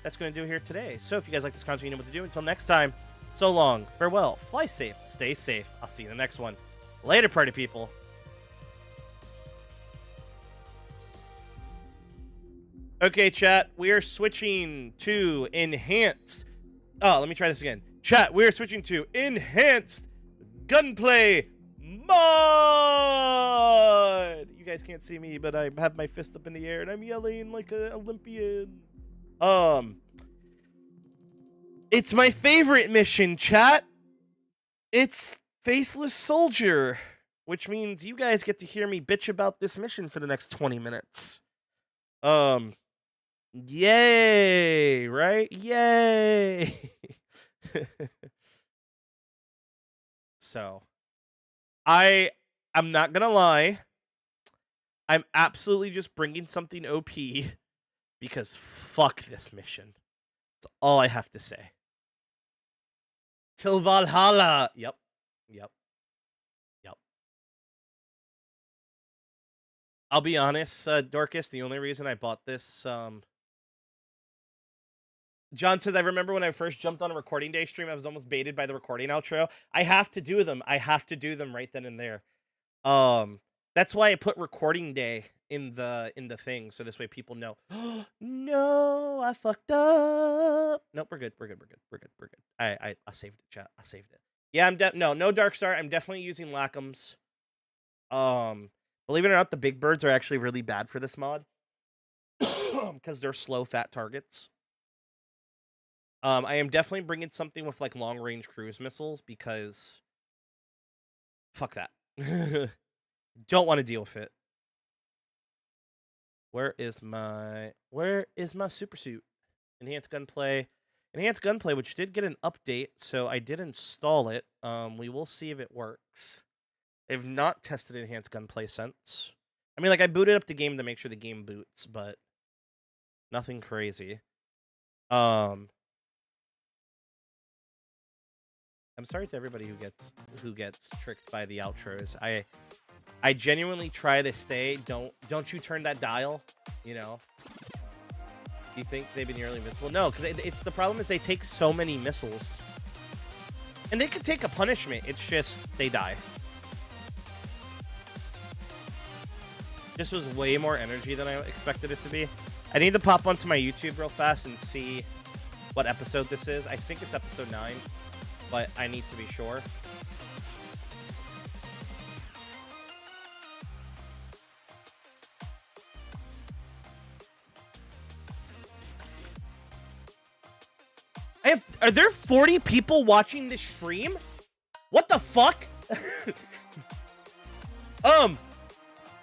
that's going to do it here today. So, if you guys like this content, you know what to do. Until next time, so long, farewell, fly safe, stay safe. I'll see you in the next one. Later, party people. Okay, chat, we are switching to Enhanced. Oh, let me try this again. Chat, we are switching to Enhanced Gunplay Mod. You guys can't see me, but I have my fist up in the air and I'm yelling like an Olympian. It's my favorite mission, chat. It's Faceless Soldier, which means you guys get to hear me bitch about this mission for the next 20 minutes. Yay, right? Yay. So, I'm not gonna lie. I'm absolutely just bringing something OP because fuck this mission. That's all I have to say. Till Valhalla. Yep. I'll be honest, Dorcas, the only reason I bought this, John says, I remember when I first jumped on a recording day stream, I was almost baited by the recording outro. I have to do them. I have to do them right then and there. That's why I put recording day in the thing, so this way people know. No, I fucked up. Nope, we're good. We're good. I saved it, chat. I saved it. Yeah, no Dark Star. I'm definitely using LACMs. Believe it or not, the big birds are actually really bad for this mod because they're slow, fat targets. I am definitely bringing something with, like, long-range cruise missiles because fuck that. Don't want to deal with it. Where is my super suit? Enhanced Gunplay, which did get an update, so I did install it. We will see if it works. I've not tested Enhanced Gunplay since. I mean, like, I booted up the game to make sure the game boots, but nothing crazy. I'm sorry to everybody who gets tricked by the outros. I genuinely try to stay. Don't you turn that dial, you know? Do you think they've been nearly invincible? No, because it's the problem is they take so many missiles. And they could take a punishment. It's just they die. This was way more energy than I expected it to be. I need to pop onto my YouTube real fast and see what episode this is. I think it's episode 9, but I need to be sure. Are there 40 people watching this stream? What the fuck?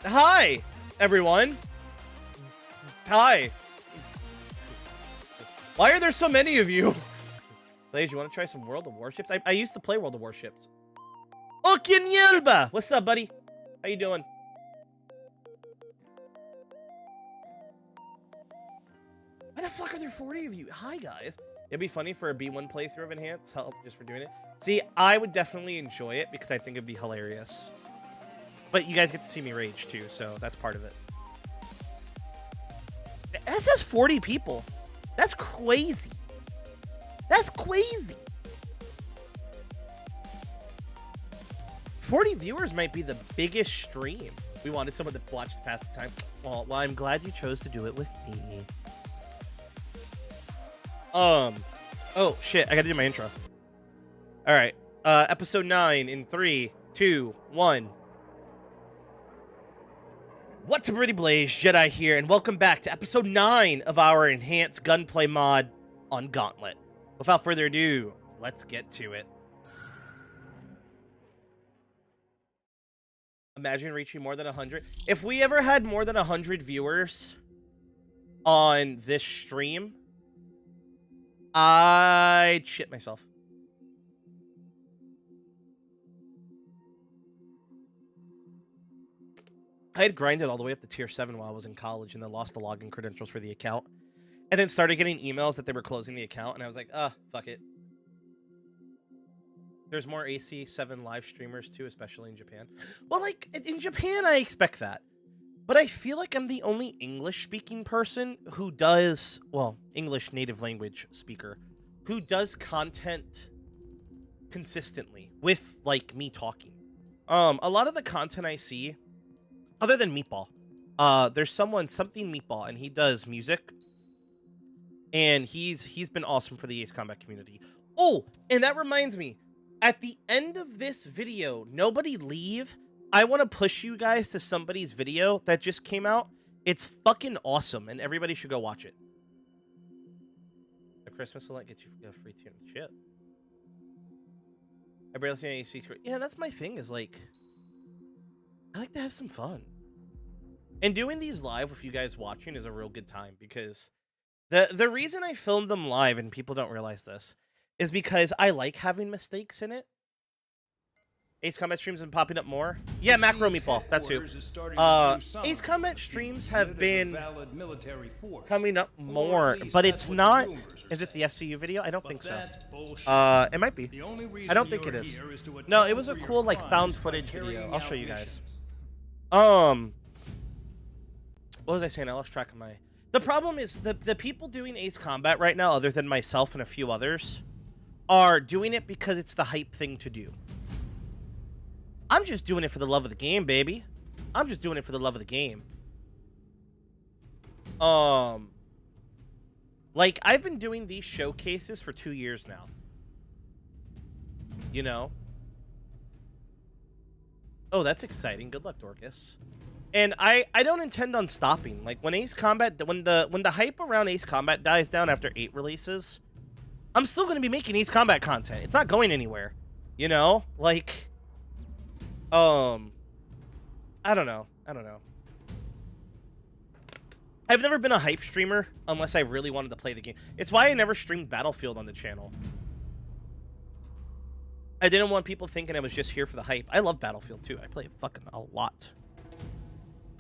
Hi, everyone. Hi. Why are there so many of you? Blaze, you want to try some World of Warships? I used to play World of Warships. Okin Yelba! What's up, buddy? How you doing? Why the fuck are there 40 of you? Hi, guys. It'd be funny for a B1 playthrough of Enhanced, help just for doing it. See, I would definitely enjoy it because I think it'd be hilarious. But you guys get to see me rage too, so that's part of it. That says 40 people. That's crazy. That's crazy. 40 viewers might be the biggest stream. We wanted someone to watch to pass the time. Well, I'm glad you chose to do it with me. Oh shit, I gotta do my intro. Alright, episode 9 in 3, 2, 1. What's up, Pretty Blaze? Jedi here, and welcome back to episode 9 of our Enhanced Gunplay Mod on Gauntlet. Without further ado, let's get to it. Imagine reaching more than 100. If we ever had more than 100 viewers on this stream, I'd shit myself. I had grinded all the way up to tier 7 while I was in college and then lost the login credentials for the account. And then started getting emails that they were closing the account, and I was like, fuck it. There's more AC7 live streamers too, especially in Japan. Well, like, in Japan, I expect that. But I feel like I'm the only English-speaking person who does, well, English native language speaker, who does content consistently with, like, me talking. A lot of the content I see, other than Meatball, there's something Meatball, and he does music. And he's been awesome for the Ace Combat community. Oh, and that reminds me, at the end of this video, nobody leave. I want to push you guys to somebody's video that just came out. It's fucking awesome, and everybody should go watch it. The Christmas select gets you a free tune. Shit. I barely see any secret. Yeah, that's my thing, is like, I like to have some fun. And doing these live with you guys watching is a real good time, because the reason I filmed them live, and people don't realize this, is because I like having mistakes in it. Ace Combat streams have been popping up more. Yeah, Macro Meatball, that's who. Ace Combat streams have been coming up more, but it's not... Is it the FCU video? I don't think so. It might be. I don't think it is. No, it was a cool, like, found footage video. I'll show you guys. What was I saying? I lost track of my... The problem is, the people doing Ace Combat right now, other than myself and a few others, are doing it because it's the hype thing to do. I'm just doing it for the love of the game, baby. I'm just doing it for the love of the game. Like, I've been doing these showcases for 2 years now. You know? Oh, that's exciting. Good luck, Dorcas. And I don't intend on stopping. Like, when Ace Combat, when the hype around Ace Combat dies down after 8 releases, I'm still going to be making Ace Combat content. It's not going anywhere. You know? Like... I don't know. I've never been a hype streamer unless I really wanted to play the game. It's why I never streamed Battlefield on the channel. I didn't want people thinking I was just here for the hype. I love Battlefield too. I play it fucking a lot.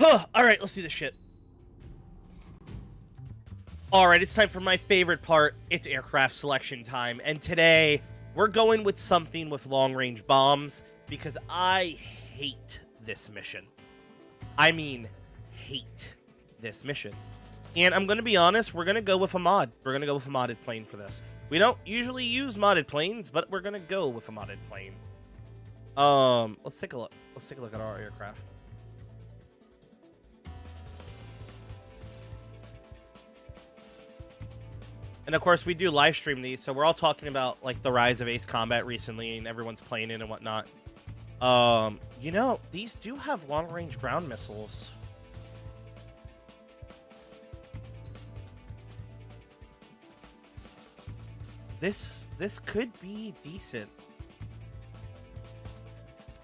Alright, let's do this shit. Alright, it's time for my favorite part. It's aircraft selection time. And today, we're going with something with long-range bombs, because I hate this mission. I mean, hate this mission. And I'm going to be honest, we're going to go with a mod. We're going to go with a modded plane for this. We don't usually use modded planes, but we're going to go with a modded plane. Let's take a look. Let's take a look at our aircraft. And of course, we do live stream these, so we're all talking about like the rise of Ace Combat recently, and everyone's playing it and whatnot. You know, these do have long-range ground missiles. This could be decent.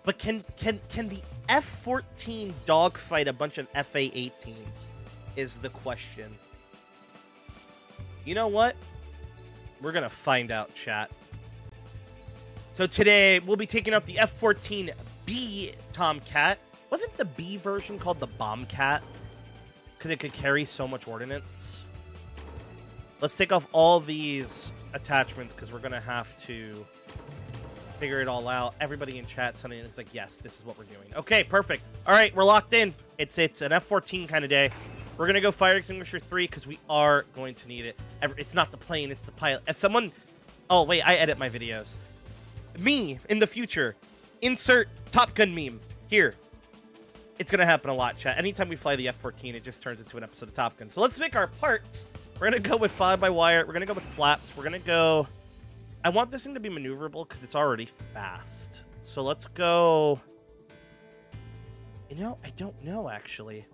But can the F-14 dogfight a bunch of FA-18s is the question. You know what? We're gonna find out, chat. So today, we'll be taking out the F-14B Tomcat. Wasn't the B version called the Bombcat? Because it could carry so much ordnance. Let's take off all these attachments because we're going to have to figure it all out. Everybody in chat suddenly is like, yes, this is what we're doing. Okay, perfect. All right, we're locked in. It's an F-14 kind of day. We're going to go fire extinguisher 3 because we are going to need it. It's not the plane, it's the pilot. As someone... Oh, wait, I edit my videos. Me, in the future, insert Top Gun meme. Here. It's going to happen a lot, chat. Anytime we fly the F-14, it just turns into an episode of Top Gun. So let's make our parts. We're going to go with fly-by-wire. We're going to go with flaps. We're going to go... I want this thing to be maneuverable because it's already fast. So let's go... You know, I don't know, actually.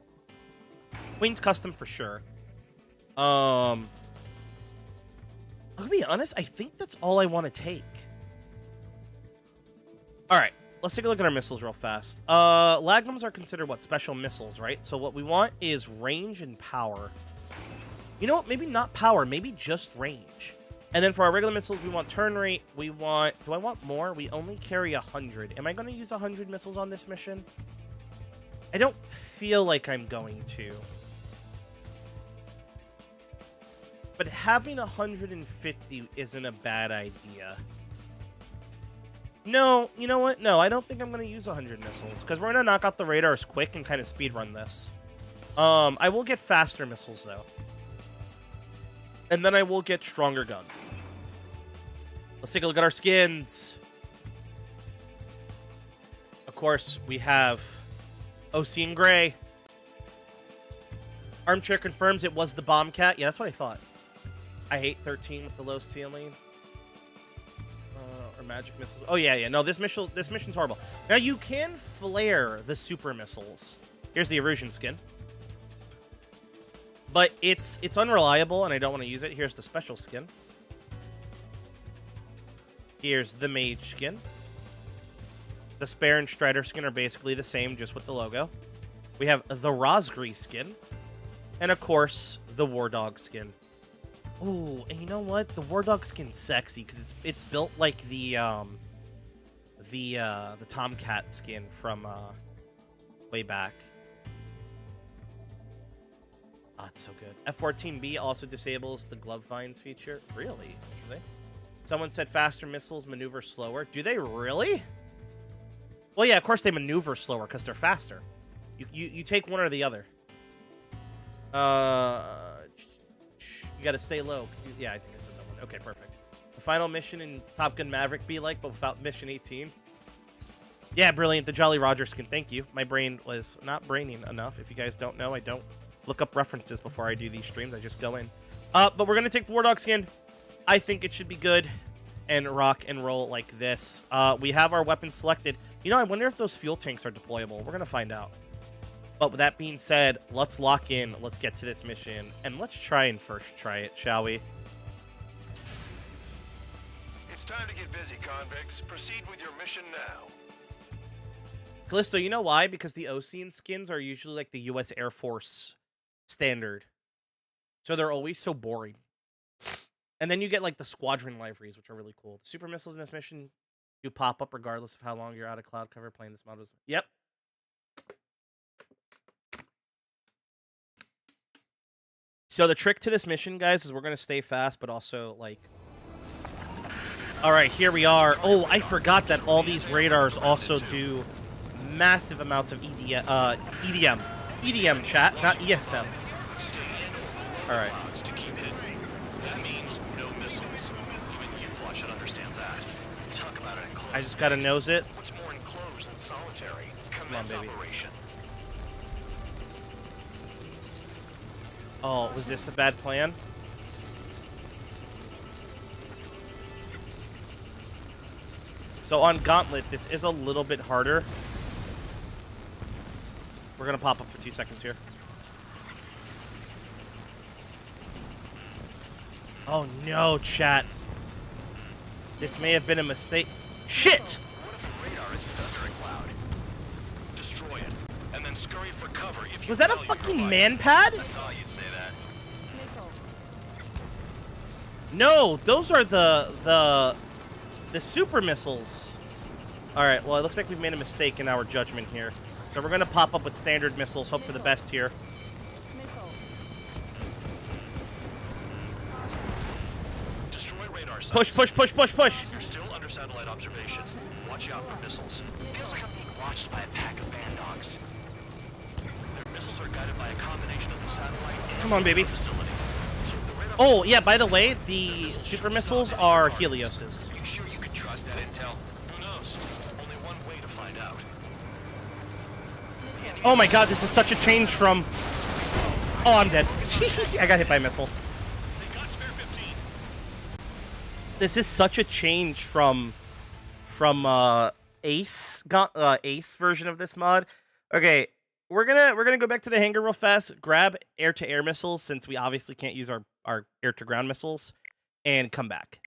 Queen's Custom for sure. I'll be honest, I think that's all I want to take. Alright, let's take a look at our missiles real fast. Lagnums are considered, what, special missiles, right? So what we want is range and power. You know what, maybe not power, maybe just range. And then for our regular missiles, we want turn rate, we want... Do I want more? We only carry 100. Am I going to use 100 missiles on this mission? I don't feel like I'm going to. But having 150 isn't a bad idea. No, you know what? No, I don't think I'm going to use 100 missiles. Because we're going to knock out the radars quick and kind of speedrun this. I will get faster missiles, though. And then I will get stronger gun. Let's take a look at our skins. Of course, we have OC in gray. Armchair confirms it was the Bombcat. Yeah, that's what I thought. I hate 13 with the low ceiling. Or magic missiles. Oh, yeah. No, this mission's horrible. Now, you can flare the super missiles. Here's the Erusian skin. But it's unreliable, and I don't want to use it. Here's the special skin. Here's the mage skin. The Spare and Strider skin are basically the same, just with the logo. We have the Rosgri skin. And, of course, the War Dog skin. Ooh, and you know what? The War Dog skin's sexy, because it's built like the Tomcat skin from way back. Oh, it's so good. F-14B also disables the glove vines feature. Really? Interesting. Someone said faster missiles maneuver slower. Do they really? Well, yeah, of course they maneuver slower because they're faster. You take one or the other. You gotta stay low. Yeah, I think I said that one. Okay, perfect. The final mission in Top Gun Maverick be like, but without Mission 18. Yeah, brilliant. The Jolly Roger skin. Thank you. My brain was not braining enough. If you guys don't know, I don't look up references before I do these streams. I just go in. But we're going to take the War Dog skin. I think it should be good and rock and roll like this. We have our weapons selected. You know, I wonder if those fuel tanks are deployable. We're going to find out. But with that being said, let's lock in. Let's get to this mission. And let's try and first try it, shall we? It's time to get busy, convicts. Proceed with your mission now. Callisto, you know why? Because the Ocean skins are usually like the U.S. Air Force standard. So they're always so boring. And then you get like the squadron liveries, which are really cool. The super missiles in this mission do pop up regardless of how long you're out of cloud cover playing this mod. Yep. So the trick to this mission, guys, is we're going to stay fast, but also, like... Alright, here we are. Oh, I forgot that all these radars also do massive amounts of EDM. EDM, chat, not ESM. Alright. That means no missiles. Even you should understand that. Talk about it enclosed. I just gotta nose it. What's more enclosed than solitary? Commence baby. operation. Oh, was this a bad plan? So on Gauntlet, this is a little bit harder. We're gonna pop up for 2 seconds here. Oh no, chat. This may have been a mistake. Shit! What if the radar is under a cloud? Destroy it, and then scurry for cover if you Was that a value fucking your life. man pad? I thought you'd say that. No, those are the super missiles. All right, well, it looks like we've made a mistake in our judgment here. So we're going to pop up with standard missiles. Hope for the best here. Destroy radar sites. Push, push, push, push, push. You're still under satellite observation. Watch out for missiles. Feels like I'm being watched by a pack of band dogs. Their missiles are guided by a combination of the satellite and Come on, baby. facility. So if the radar Oh, yeah, by the way, the super missiles are Helios's. Are you sure you can trust that intel? Who knows? Only one way to find out. Oh my god, this is such a change from... Oh, I'm dead. I got hit by a missile. They got spare 15. This is such a change from Ace version of this mod. Okay, we're gonna go back to the hangar real fast, grab air-to-air missiles since we obviously can't use our air-to-ground missiles, and come back.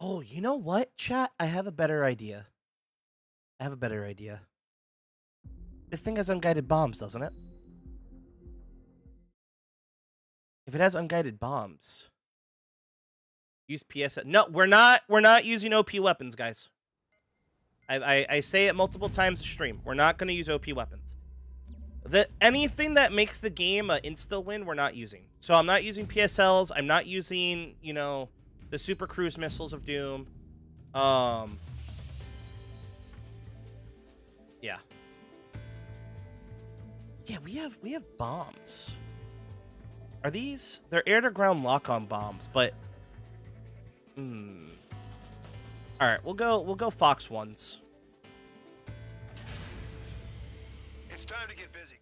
Oh, you know what, chat? I have a better idea. This thing has unguided bombs, doesn't it? If it has unguided bombs, use PS. No, we're not using OP weapons, guys. I say it multiple times a stream. We're not going to use OP weapons. Anything that makes the game an insta win, we're not using. So I'm not using PSLs. I'm not using, you know, the super cruise missiles of Doom. Yeah. Yeah, we have bombs. Are these? They're air-to-ground lock-on bombs, but all right, we'll go Fox ones. It's time to get busy.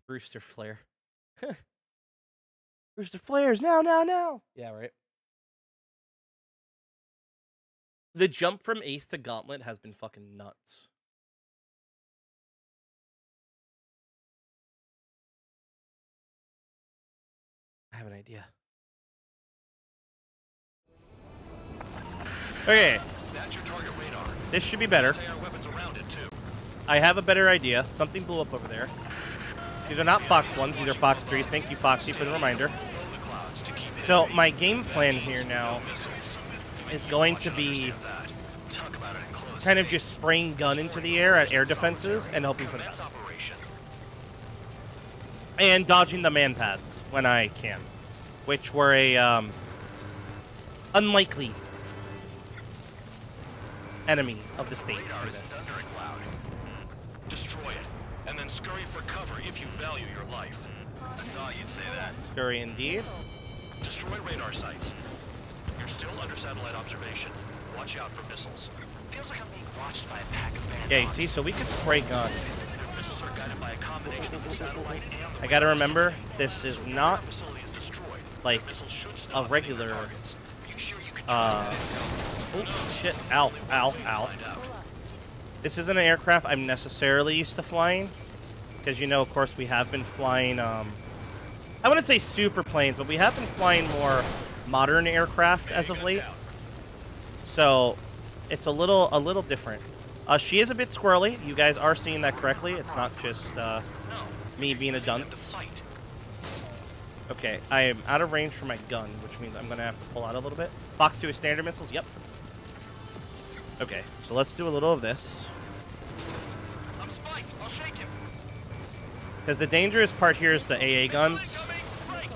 Brewster Flare. Brewster Flares now. Yeah, right. The jump from Ace to Gauntlet has been fucking nuts. I have an idea. Okay. That's your target radar. This should be better. Anti-air weapons around it too. I have a better idea. Something blew up over there. These are not Fox 1s, these are Fox 3s. Thank you, Foxy, for the reminder. So, my game plan here now is going to be kind of just spraying gun into the air at air defenses and hoping for the best. And dodging the man pads when I can, which were a unlikely enemy of the state for this. Destroy it, and then scurry for cover if you value your life. I thought you'd say that. Scurry indeed. Destroy radar sites. You're still under satellite observation. Watch out for missiles. Feels like I'm being watched by a pack of band Yeah, you dogs. see, so we could spray gun. Their missiles are guided by a combination of the satellite and the I gotta remember, this is not facility is destroyed. like Missiles should a stop regular. targets. Are you sure you can trust that intel? Oh shit! Ow! Ow! Ow! This isn't an aircraft I'm necessarily used to flying, because you know, of course, we have been flying. I wouldn't say super planes, but we have been flying more modern aircraft as of late. So it's a little different. She is a bit squirrely. You guys are seeing that correctly. It's not just me being a dunce. Okay, I am out of range for my gun, which means I'm gonna have to pull out a little bit. Fox 2 is standard missiles. Yep. Okay, so let's do a little of this. I'm spiked. I'll shake him. Because the dangerous part here is the AA guns Break.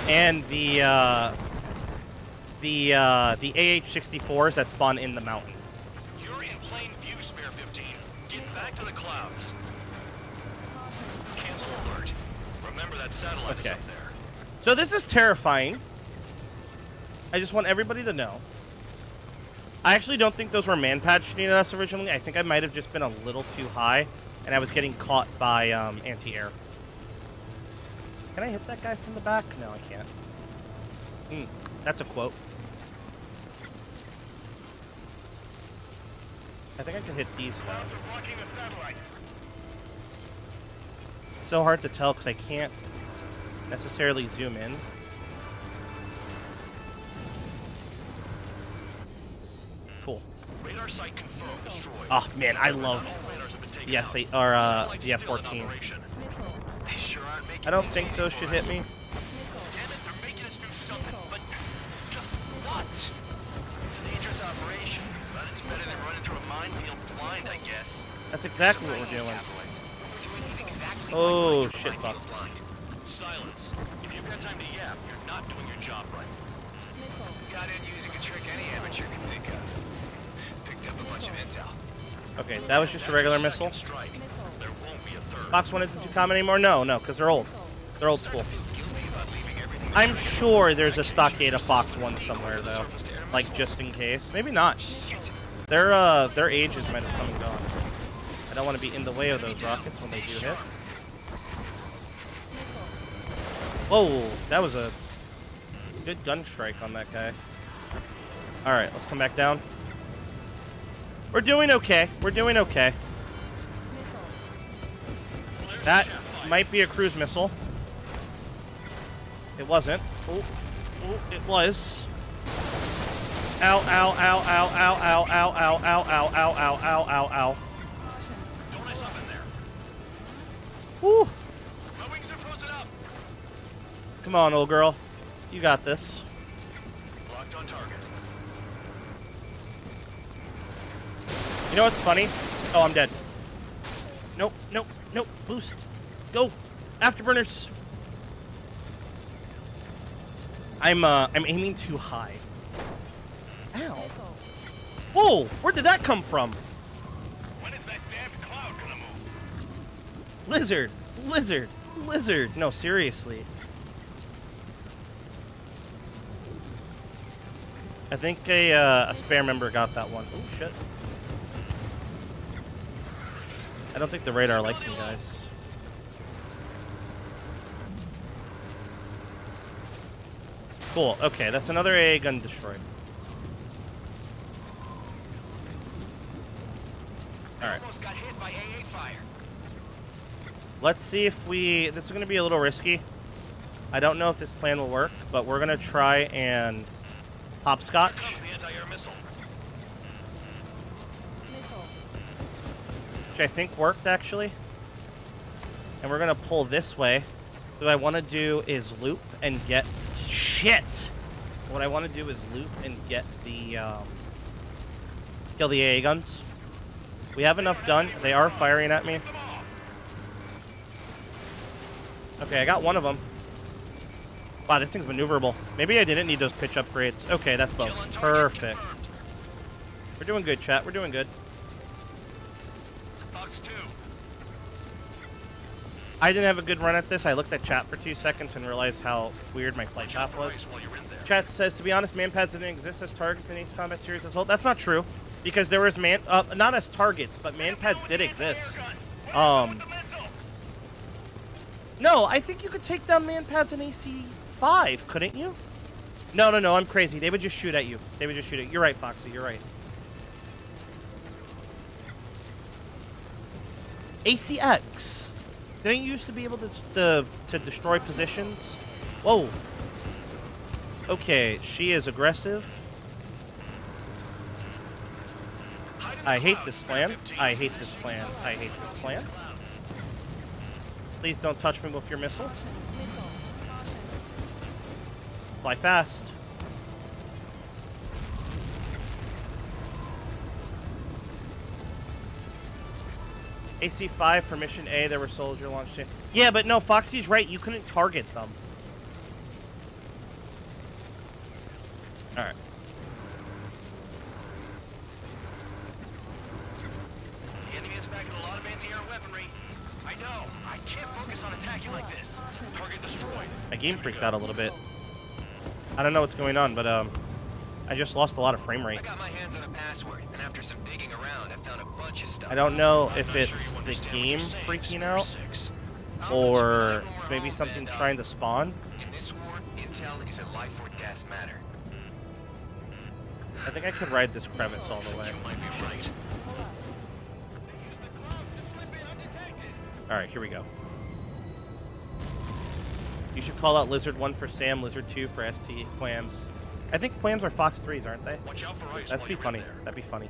and the AH-64s that spawn in the mountain. You're in plain view, Spare 15. Get back to the clouds. Cancel alert. Remember that satellite is Okay. up there. So this is terrifying. I just want everybody to know. I actually don't think those were man-pads shooting at us originally. I think I might have just been a little too high, and I was getting caught by anti-air. Can I hit that guy from the back? No, I can't. That's a quote. I think I can hit these, though. Clouds are blocking the satellite. It's so hard to tell because I can't necessarily zoom in. Cool. Radar site confirmed destroyed. Oh, man, I love Radars have been taken the out. the Satellite's still in F-14. operation. They sure aren't making I don't things think easy those for should us. hit me. Damn it, they're making us do something, but just what? It's a dangerous operation, but it's better than running That's exactly what we're doing. He's exactly Oh, like shit, fuck. blind. Silence. If you've got time to yap, you're not doing your job right. Got in using a trick any amateur can think of. Picked up a bunch of intel. Okay, that was just a regular missile. Strike. There won't be a third. Fox 1 isn't too common anymore? No, because they're old. They're old school. I'm sure there's a stockade of Fox 1 somewhere, though. Like, just in case. Maybe not. Their ages might have come and gone. I don't want to be in the way of those rockets when they do hit. Whoa, that was a good gun strike on that guy. Alright, let's come back down. We're doing okay. We're doing okay. That might be a cruise missile. It wasn't. Oh, it was. Ow, ow, ow, ow, ow, ow, ow, ow, ow, ow, ow, ow, ow, ow, ow. Don't mess up in there. Woo. My wings are frozen up. Come on, old girl. You got this. Locked on target. You know what's funny? Oh, I'm dead. Nope, nope, nope. Boost. Go. Afterburners. I'm aiming too high. Ow. Whoa! Where did that come from? When is that damn cloud gonna move? Lizard. Lizard. Lizard. No, seriously. I think a spare member got that one. Oh, shit. I don't think the radar likes me, guys. Cool. Okay, that's another AA gun destroyed. Alright. Almost got hit by AA fire. Let's see if we... This is going to be a little risky. I don't know if this plan will work, but we're going to try and hopscotch. The anti-air missile. Which I think worked, actually. And we're going to pull this way. What I want to do is loop and get... Shit! What I want to do is loop and get the... kill the AA guns. We have enough gun. They are firing at me. Okay, I got one of them. Wow, this thing's maneuverable. Maybe I didn't need those pitch upgrades. Okay, that's both. Perfect. We're doing good, chat. We're doing good. Fox 2. I didn't have a good run at this. I looked at chat for 2 seconds and realized how weird my flight path was. While you're in there. Chat says, to be honest, manpads didn't exist as targets in Ace Combat Series as a whole. That's not true, because there was not as targets, but manpads did exist. No, I think you could take down manpads in AC5, couldn't you? No, I'm crazy. They would just shoot at you. They would just shoot at you. You're right, Foxy. You're right. ACX. Didn't you used to be able to destroy positions? Whoa. Okay, she is aggressive. I hate this plan. I hate this plan. I hate this plan. Please don't touch me with your missile. Fly fast. AC5 for Mission A, there were soldier launched. Yeah, but no, Foxy's right. You couldn't target them. Alright. The enemy is packing a lot of anti-air weaponry. I know. I can't focus on attacking like this. Target destroyed. My game freaked out a little bit. I don't know what's going on, but I just lost a lot of frame rate. I got my hands on a password, and after some digging around, I found a bunch of stuff. I don't know if it's the game freaking out or maybe something's trying to spawn. In this war, intel is a life or death matter. I think I could ride this crevice all the way. You might be right. Alright, here we go. You should call out Lizard 1 for Sam, Lizard 2 for ST Quams. I think Quams are Fox 3s, aren't they? Watch out for ice. That'd while be you're in funny. there. That'd be funny.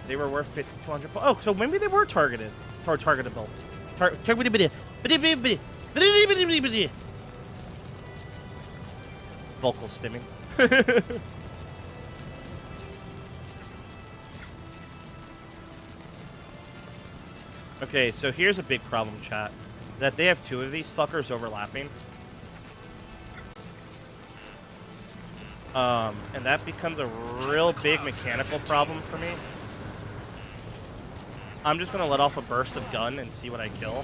They were worth 50, 200. Oh, so maybe they were targeted. Or targetable. Vocal stimming. Okay, so here's a big problem, chat. That they have 2 of these fuckers overlapping. And that becomes a real big mechanical problem for me. I'm just gonna let off a burst of gun and see what I kill.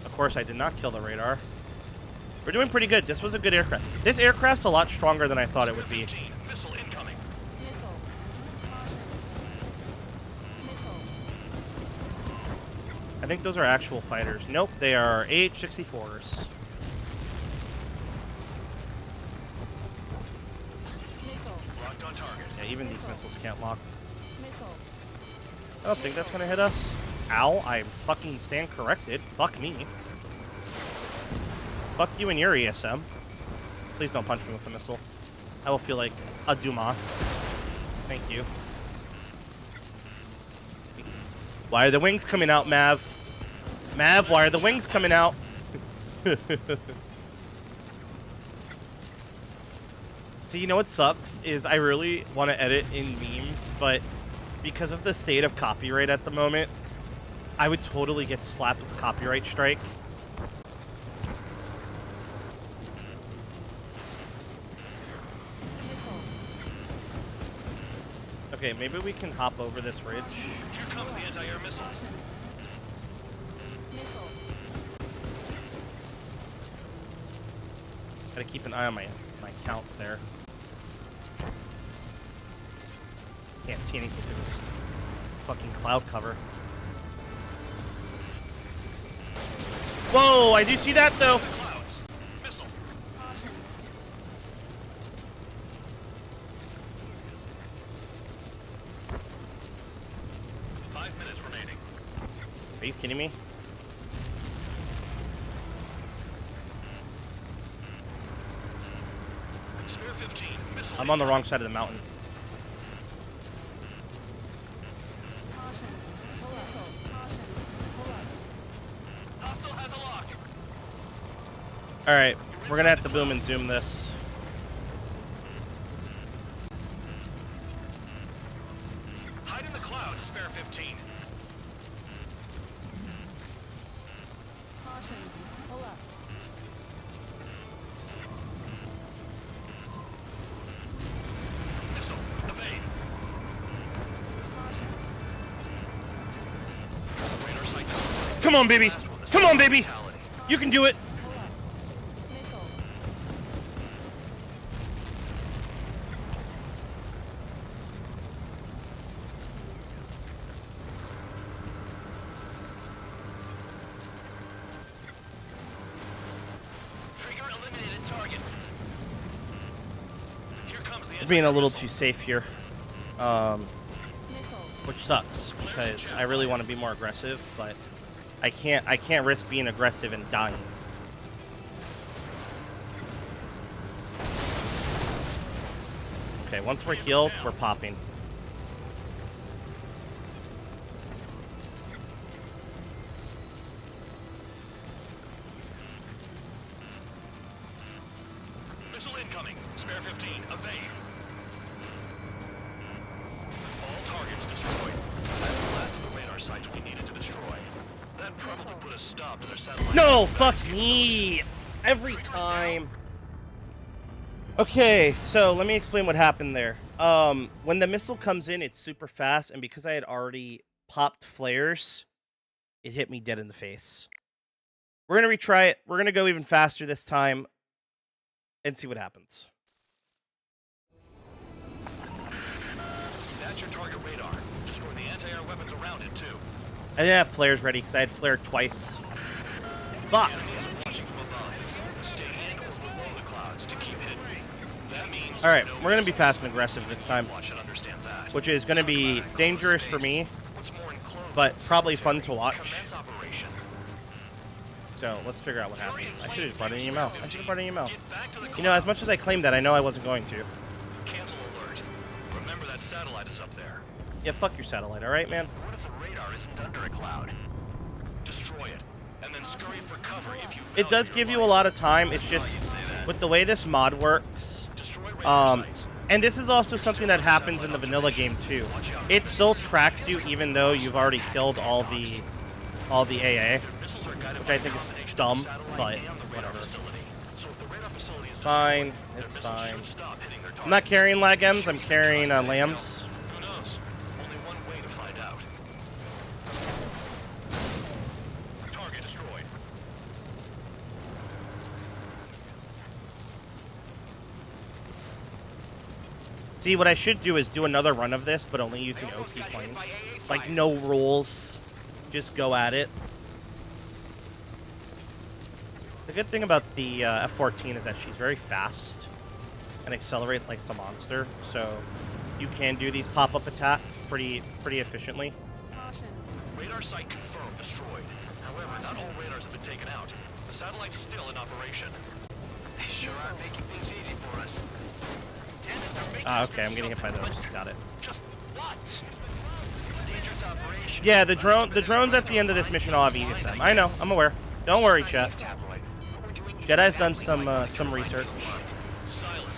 Of course, I did not kill the radar. We're doing pretty good. This was a good aircraft. This aircraft's a lot stronger than I thought it would be. Missile incoming. I think those are actual fighters. Nope, they are AH-64s. Locked on target. Yeah, even these missiles can't lock. I don't think that's gonna hit us. Ow, I fucking stand corrected. Fuck me. Fuck you and your ESM. Please don't punch me with a missile. I will feel like a Dumas. Thank you. Why are the wings coming out, Mav? Mav, why are the wings coming out? So you know what sucks is I really want to edit in memes, but because of the state of copyright at the moment, I would totally get slapped with a copyright strike. Okay, maybe we can hop over this ridge. Here comes the anti-air missile. Gotta keep an eye on my count there. Can't see anything through this fucking cloud cover. Whoa, I do see that though. Clouds. Missile. 5 minutes remaining. Are you kidding me? Spare 15. Missile. I'm on the wrong side of the mountain. Hostile has a lock. Alright, we're gonna have to boom and zoom this. Hide in the clouds. Spare 15. Missile. Evade. Radar site destroyed. Come on, baby! Last one, the Come on, second baby! fatality. You can do it! Trigger eliminated target. Here comes the We're being a little anti-air too safe here. Which sucks, because I really want to be more aggressive, but I can't risk being aggressive and dying. Okay, once we're healed, we're popping. Missile incoming. Spare 15. Evade. All targets destroyed. That's the last of the radar sites we needed to destroy. That probably put a stop to their satellite. No, fuck me! Every time. Okay, so let me explain what happened there. When the missile comes in, it's super fast, and because I had already popped flares, it hit me dead in the face. We're gonna retry it. We're gonna go even faster this time and see what happens. That's your target radar. Destroy the anti-air weapons around it, too. I didn't have flares ready because I had flared twice. Fuck. The enemy is watching from above. Stay in or below the clouds to keep hidden. That means Alright, no we're gonna be missiles. fast and aggressive this time, Watch and understand that. which is gonna be dangerous for me, What's more enclosed but than probably fun solitary. to watch. Commence operation. So let's figure out what happens. I should have brought an email. I should have brought an email. Get back to the You know, as clouds. much as I claimed that, I know I wasn't going to. Cancel alert. Remember that satellite is up there. Yeah, fuck your satellite, alright, man? What if the radar isn't under a cloud? Destroy it. and then scurry for cover if you It does give you a lot of time. It's just with the way this mod works. And this is also something that happens in the vanilla game too. It still tracks you even though you've already killed all the AA, which I think is dumb, but whatever. Fine, it's fine. I'm not carrying lag M's, I'm carrying lambs. Who knows? Only one way to find out. Target destroyed. See, what I should do is do another run of this, but only using OP planes. Like, no rules. Just go at it. The good thing about the F-14 is that she's very fast and accelerate like it's a monster, so you can do these pop-up attacks pretty efficiently. Radar site confirmed destroyed. However, not all radars have been taken out. The satellite's still in operation. They sure are making things easy for us. Okay, I'm getting hit by those. Got it. Just what? It's a dangerous operation. Yeah, the drones at the end of this mission all have ESM. I know, I'm aware. Don't worry, chat. Jedi's done some research.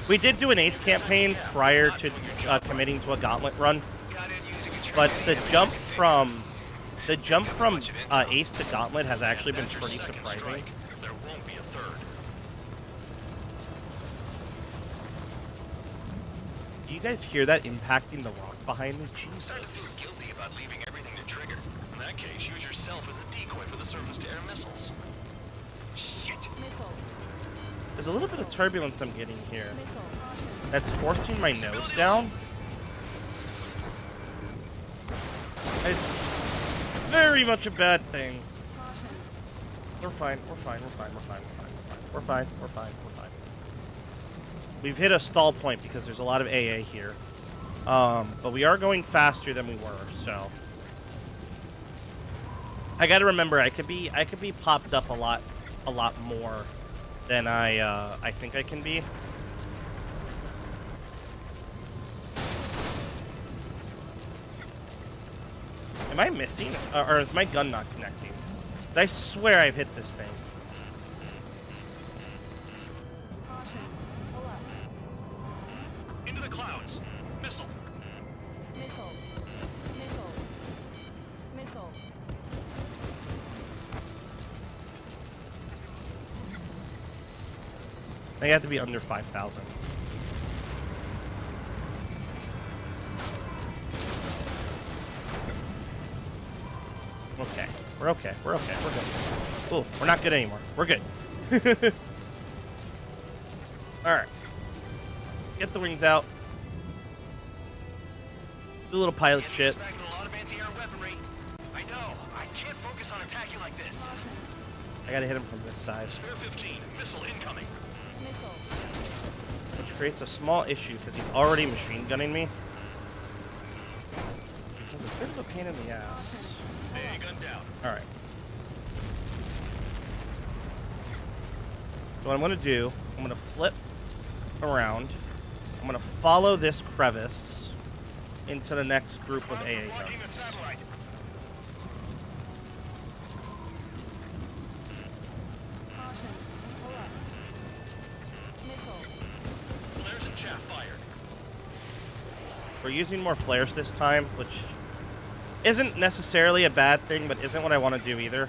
We did do an Ace campaign prior to committing to a Gauntlet run, but the jump from Ace to Gauntlet has actually been pretty surprising. There won't be a third. Do you guys hear that impacting the rock behind me? Jesus. Guilty about leaving everything to trigger. In that case, use yourself as a decoy for the surface-to-air missiles. Shit. There's a little bit of turbulence I'm getting here. That's forcing my nose down. It's very much a bad thing. We're fine. We're fine. We're fine. We're fine. We're fine. We're fine. We're fine. We're fine. We've hit a stall point because there's a lot of AA here. But we are going faster than we were, so I got to remember I could be popped up a lot more than I think I can be. Am I missing? Or is my gun not connecting? I swear I've hit this thing. Into the clouds. Missile. They have to be under 5,000. Okay. We're okay. We're okay. We're good. Ooh, we're not good anymore. We're good. Alright. Get the wings out. Do a little pilot shit. A lot of anti-air weaponry. I know. I can't focus on attacking like this. I gotta hit him from this side. Spare 15. Missile incoming. Which creates a small issue because he's already machine gunning me. Which is a bit of a pain in the ass. AA gun down. Alright. So what I'm going to do, I'm going to flip around. I'm going to follow this crevice into the next group of AA guns. Flares and chaff fired. We're using more flares this time, which isn't necessarily a bad thing, but isn't what I want to do either.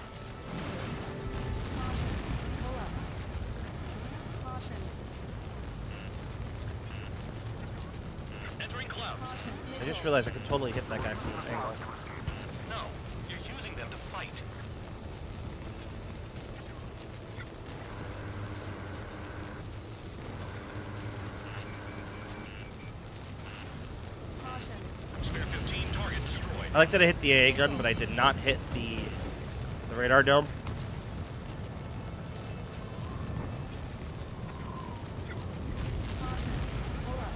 Entering clouds. I just realized I could totally hit that guy from this angle. No, you're using them to fight. Spare 15, target destroyed. I like that I hit the AA gun, but I did not hit the radar dome.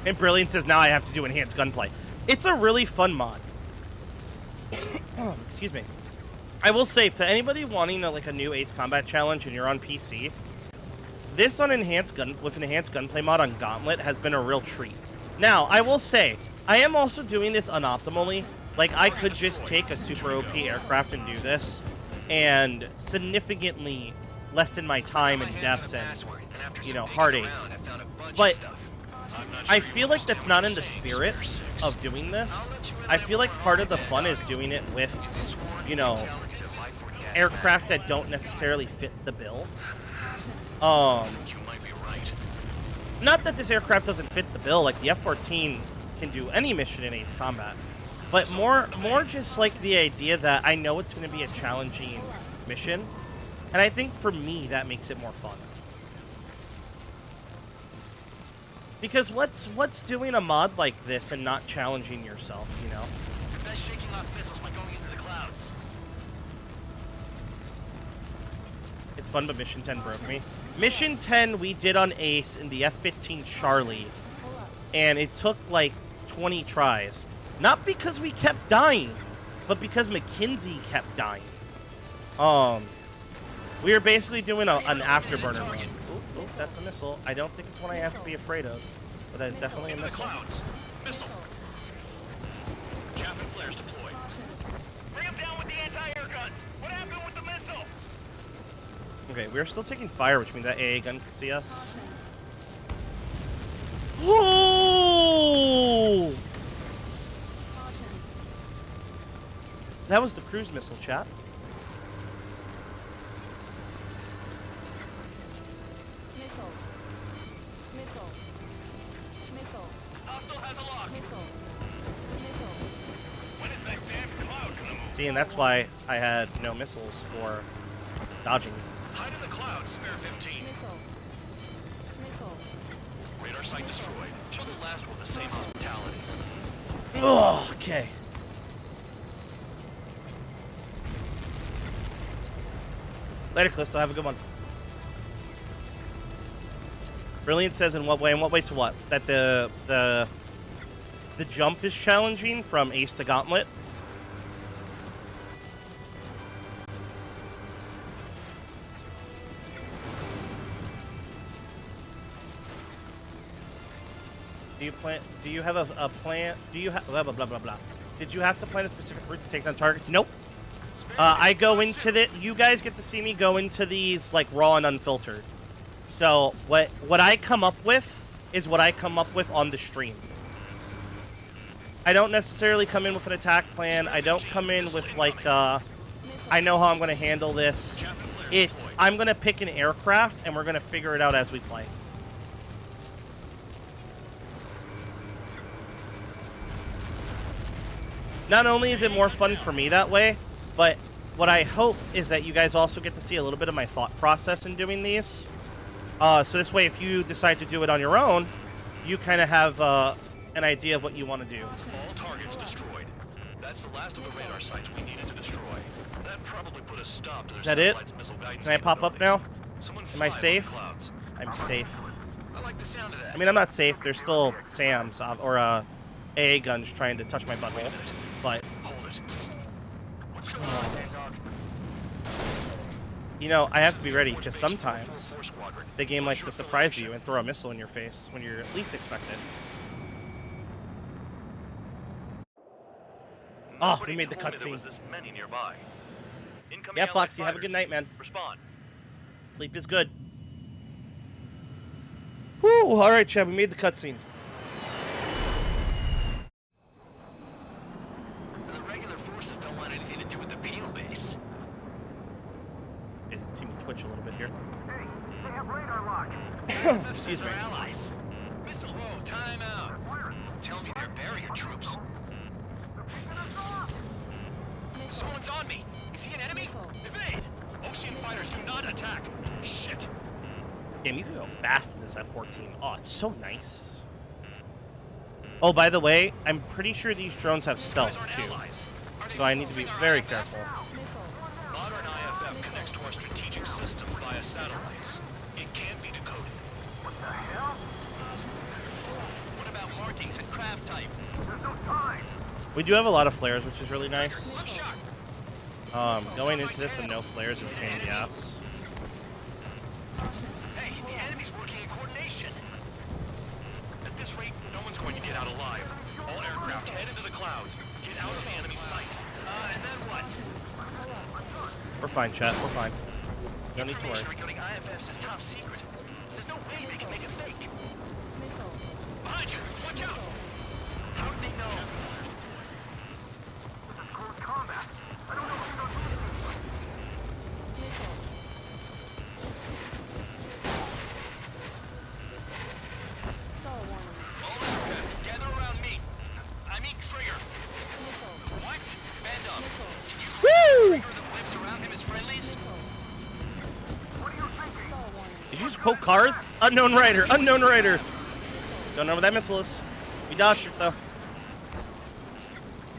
And Brilliant says now I have to do enhanced gunplay. It's a really fun mod. Excuse me. I will say, for anybody wanting a new Ace Combat challenge and you're on PC, this on with enhanced gunplay mod on Gauntlet has been a real treat. Now, I will say, I am also doing this unoptimally. Like, I could just take a super OP aircraft and do this, and significantly lessen my time and deaths and, you know, heartache. But I feel like that's not in the spirit of doing this. I feel like part of the fun is doing it with, you know, aircraft that don't necessarily fit the bill. Not that this aircraft doesn't fit the bill, like the F-14 can do any mission in Ace Combat, but more just like the idea that I know it's going to be a challenging mission, and I think for me that makes it more fun. Because what's doing a mod like this and not challenging yourself, you know? Best shaking off missiles by going into the clouds. It's fun, but Mission 10 broke me. Mission 10 we did on Ace in the F-15 Charlie, and it took like 20 tries. Not because we kept dying, but because Mackenzie kept dying. We were basically doing an afterburner run. Oh, that's a missile. I don't think it's one I have to be afraid of, but that is definitely a missile. Clouds. Missile. Chaff and flares deployed. Bring him down with the anti-air gun. What happened with the missile? Okay, we're still taking fire, which means that AA gun can see us. Whoa! That was the cruise missile, chat. Hostile has a lock. When is that damn cloud gonna move? See, and that's why I had no missiles for dodging. Hide in the clouds, spare 15. Radar site destroyed. Show the last one the same hospitality. Oh, okay. Later, Callisto. Have a good one. Brilliant says in what way? In what way to what? That the jump is challenging from Ace to Gauntlet. Do you have a plan? Do you have blah blah blah blah blah? Did you have to plan a specific route to take down targets? Nope. I go into the. You guys get to see me go into these like raw and unfiltered. So what I come up with is what I come up with on the stream. I don't necessarily come in with an attack plan. I don't come in with like I know how I'm going to handle this. I'm going to pick an aircraft and we're going to figure it out as we play. Not only is it more fun for me that way, but what I hope is that you guys also get to see a little bit of my thought process in doing these. So this way, if you decide to do it on your own, you kind of have an idea of what you want to do. All targets destroyed. That's the last of the radar sites we needed to destroy. That probably put a stop to their Is that it? satellites' missile guidance Can I pop up now? Someone Am I fly safe? above the clouds. I'm safe. I like the sound of that. I mean, I'm not safe. There's still SAMs or AA guns trying to touch my butthole. But, Hold it. What's going on, Bandog? you know, I have to be ready because sometimes Force squadron. the game likes to surprise you and throw a missile in your face when you're least expected. Oh, Nobody we made the told me there cutscene. was this many nearby. Incoming Yeah, Allied Foxy, have a fighters. good night, man. Respond. Sleep is good. Whew, all right, Chad, we made the cutscene. The regular forces don't want anything to do with the penal base. You guys can see me twitch a little bit here. Hey, they have radar lock. Excuse me. They're allies. Missile, whoa, time out. Don't tell me they're barrier troops. Someone's on me. Is he an enemy? Evade! Ocean fighters do not attack. Shit. Damn, you can go fast in this F-14. Oh, it's so nice. Oh, by the way, I'm pretty sure these drones have stealth, too. So I need to be very careful. Modern IFF connects to our strategic system via satellites. It can be decoded. What the hell? What about markings and craft type? There's no time. We do have a lot of flares, which is really nice. One shot. Going into this with no flares is a pain in the ass. Hey, the enemy's working in coordination. At this rate, no one's going to get out alive. All aircraft head into the clouds. Get out of the enemy sight. And then what? We're fine, chat. We're fine. No need to worry. Information regarding IFS is top secret. There's no way they can make it fake. Behind you! Watch out! How did they know? This is close combat. I don't know if you know All aircraft, gather around me. I mean Trigger. What? Band up. Did you Woo! Trigger the flips around him as friendlies? what are you thinking? Did you just quote cars? Unknown rider. Unknown rider. Don't know where that missile is. We dodged it, though.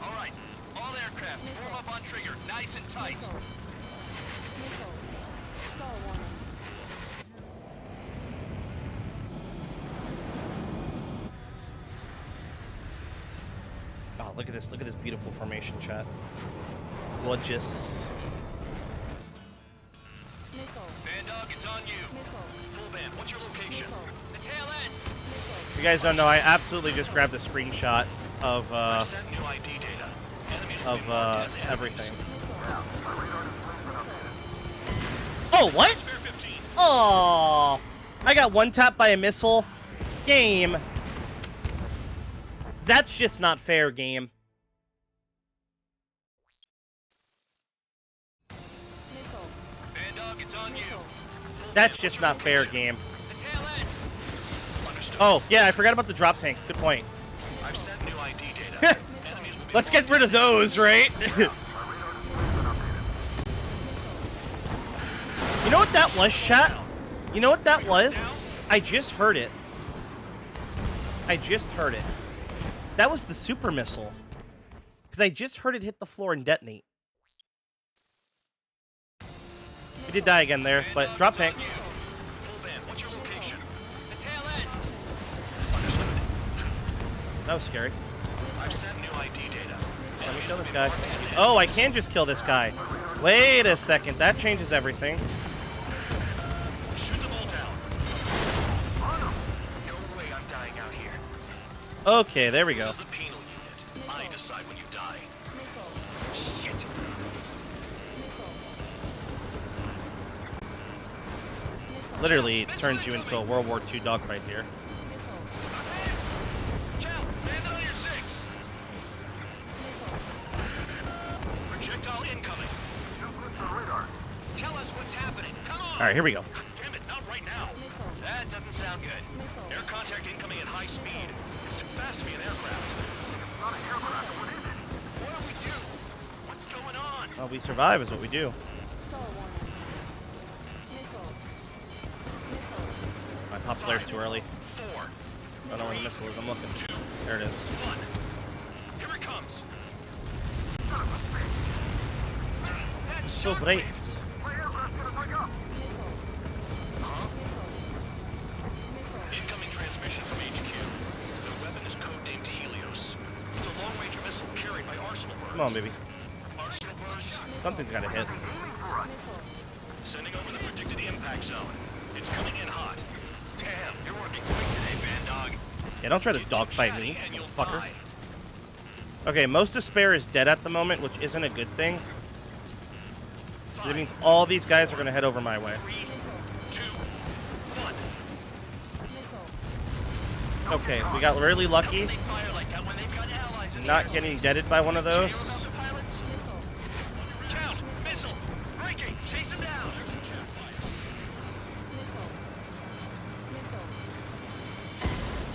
All right. All aircraft, form up on Trigger. Nice and tight. Oh, look at this. Look at this beautiful formation, chat. Gorgeous. Band dog, it's on you. Full band, what's your location? The tail end. If you guys don't know, I absolutely just grabbed a screenshot of Send new ID data. Enemies will be marked as enemies. everything. Oh, what? Spare 15. Oh, I got one tapped by a missile. Game. That's just not fair, game. Band dog, it's on you. That's just not fair, game. The tail end. Understood. Oh, yeah, I forgot about the drop tanks. Good point. I've sent new ID data. Enemies will be Let's get rid of those, right? You know what that was, chat? You know what that was? I just heard it. I just heard it. That was the super missile. Because I just heard it hit the floor and detonate. He did die again there, but drop tanks. Full band, what's your location? The tail end. Understood. That was scary. I've sent new ID data. Let me kill this guy. Oh, I can just kill this guy. Wait a second. That changes everything. Shoot them all down. No way I'm dying out here. Okay, there we go. This is the penal unit. I decide when you die. Shit. Literally turns you into a World War II dogfight here. Chow, land on your six. Projectile incoming. Tell us what's happening. Come on. All right, here we go. Damn it, not right now. That doesn't sound good. Air contact incoming at high speed. It's too fast to be an aircraft. What do we do? What's going on? Well, we survive is what we do. My pop flare's too early. 4. I don't know where the missile is. I'm looking. 2. There it is. 1. Here it comes. So great. Incoming transmission from HQ. The weapon is codenamed Helios. It's a long-range missile carried by arsenal birds. Come on, baby. Arsenal burst. Something's got to hit. Sending over the predicted impact zone. It's coming in hot. Damn, you're working quick today, Band Dog. Yeah, don't try to Get dogfight chatty me, and you'll fucker. die. Okay, most despair is dead at the moment, which isn't a good thing. That means all these guys are going to head over my way. 3, 2, 1. Okay, we got really lucky. They fire like that when they've got allies in the Not air. getting deaded by one of You know those. about the pilots? Count, missile, breaking, chase him down.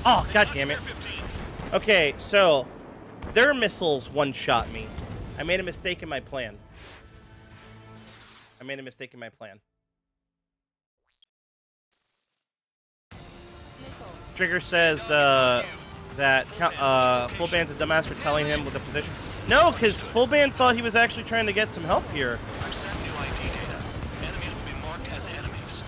Oh, god damn it. 15. Okay, so their missiles one-shot me. I made a mistake in my plan. Trigger says that Full Band's a dumbass for telling him with the position. No, because Full Band thought he was actually trying to get some help here. I've sent new ID data. Enemies will be marked as enemies.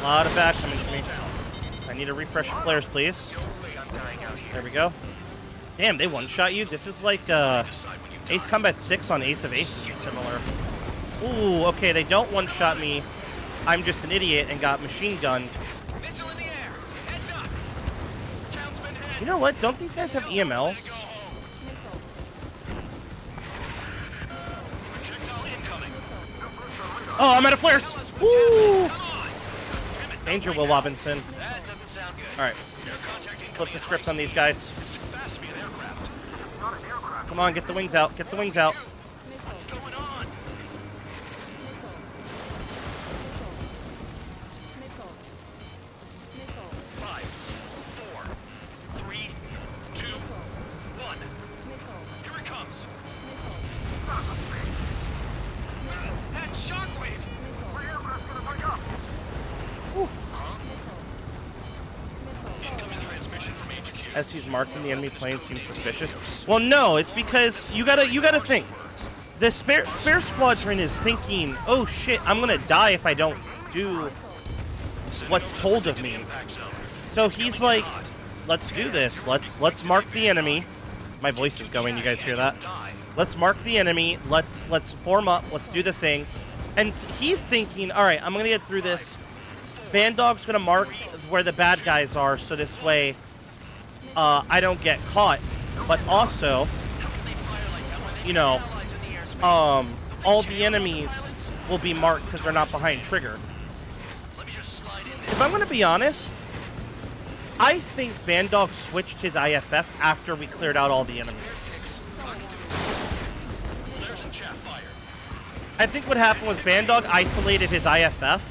A lot of back coming to me. I need a refresh of flares, please. No way I'm dying out here. There we go. Damn, they one-shot you? This is like Decide when you die. Ace Combat 6 on Ace of Aces is similar. Ooh, okay, they don't one-shot me. I'm just an idiot and got machine gunned. Missile in the air. Heads up. Count's been hit. You know what? Don't these guys have EMLs? Oh, I'm out of flares. Woo! Danger, Will Robinson. That doesn't sound good. All right, flip the script on these guys. Come on, get the wings out. Get the wings out. What's going on? Five, four, three, two, one. Here it comes. That shockwave! Incoming transmission from HQ. As he's marked in the enemy plane seems suspicious. Well, no, it's because you gotta think. The spare squadron is thinking, oh shit, I'm gonna die if I don't do what's told of me. So he's like, let's do this. Let's mark the enemy. My voice is going. You guys hear that? Let's mark the enemy. Let's form up. Let's do the thing. And he's thinking, all right, I'm gonna get through this. Bandog's gonna mark where the bad guys are, so this way I don't get caught. But also, you know, all the enemies will be marked because they're not behind trigger. If I'm gonna be honest, I think Bandog switched his IFF after we cleared out all the enemies. I think what happened was Bandog isolated his IFF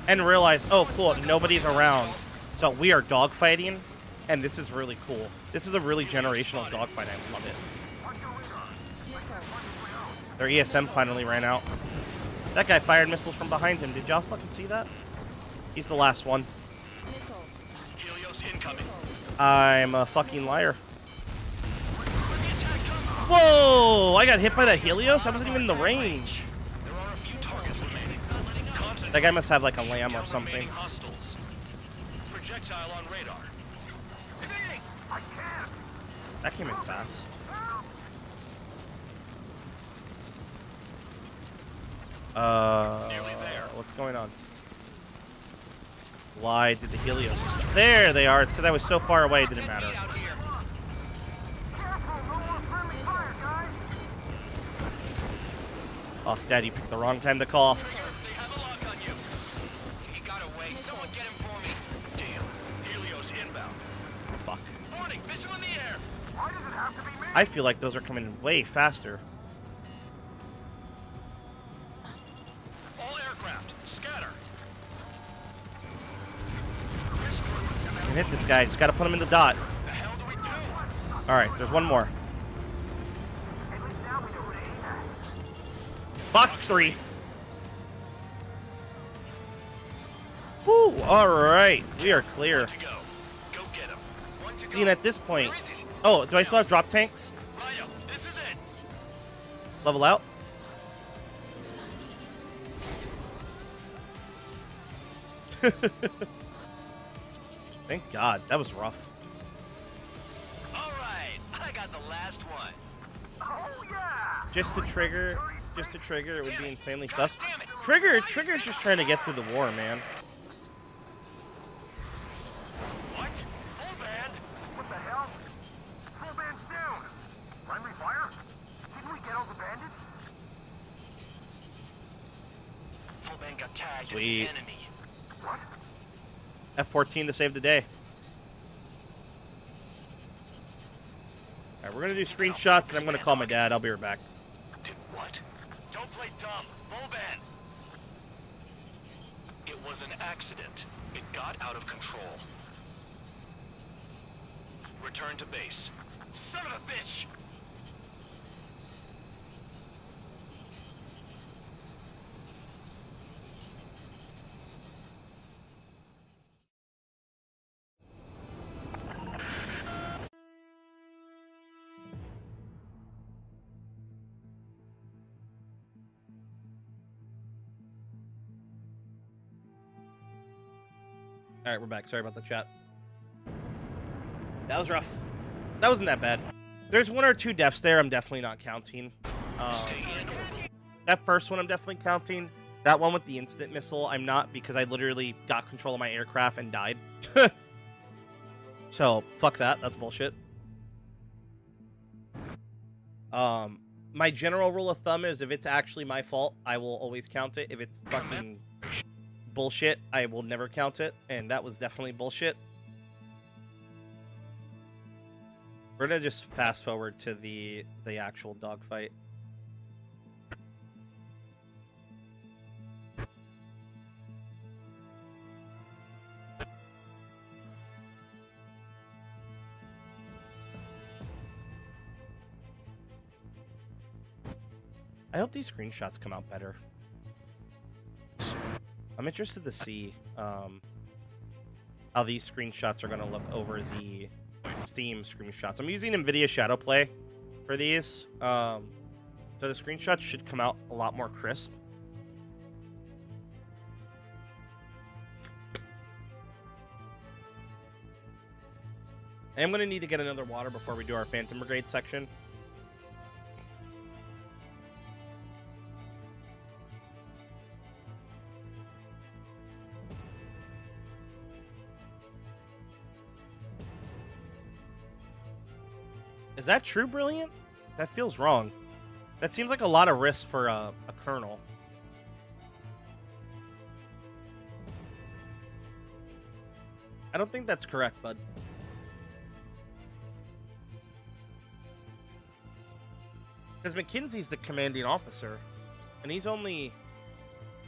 and realized, oh cool, nobody's around, so we are dogfighting, and this is really cool. This is a really generational dogfight. I love it. Their ESM finally ran out. That guy fired missiles from behind him. Did y'all fucking see that? He's the last one. Helios incoming. I'm a fucking liar. Whoa! I got hit by that Helios? I wasn't even in the range. There are a few targets remaining. That guy must have like a lamb or something. Hostiles. Projectile on radar. That came in fast. Nearly there. What's going on? Why did the Helios stop? There they are. It's because I was so far away it didn't matter. Oh, Dad, you picked the wrong time to call. They have a lock on you. He got away. Someone get him for me. Damn. Helios inbound. Fuck. Warning, missile in the air. Why does it have to be me? I feel like those are coming way faster. All aircraft, scatter. I can hit this guy. Just gotta put him in the dot. The hell do we do? Alright, there's one more. Box 3. Woo! Alright, we are clear. To go. Go get him. One to See, and go. at this point... Where is it? Oh, do I still have drop tanks? Ryo, this is it. Level out? Thank God. That was rough. All right, I got the last one. Oh yeah! Just to trigger, it would be insanely God sus. damn it. Trigger's just trying to get through the war, man. What? Full band? What the hell? Full band's down! Friendly fire? Didn't we get all the bandits? Full band got tagged Sweet. as the enemy. What? F-14 to save the day. Alright, we're gonna do screenshots and I'm gonna call my dad. I'll be right back. Did what? Don't play dumb. Full band. It was an accident. It got out of control. Return to base. Son of a bitch. Alright, we're back. Sorry about the chat. That was rough. That wasn't that bad. There's one or two deaths there I'm definitely not counting. Stay in or That first one I'm definitely counting. That one with the instant missile, I'm not, because I literally got control of my aircraft and died. So, fuck that. That's bullshit. My general rule of thumb is if it's actually my fault, I will always count it. If it's fucking bullshit, I will never count it. And that was definitely bullshit. We're gonna just fast forward to the actual dogfight. I hope these screenshots come out better. I'm interested to see how these screenshots are going to look over the Steam screenshots. I'm using NVIDIA Shadowplay for these, so the screenshots should come out a lot more crisp. I am going to need to get another water before we do our Phantom Brigade section. Is that true, Brilliant? That feels wrong. That seems like a lot of risk for a colonel. I don't think that's correct, bud. Because McKinsey's the commanding officer, and he's only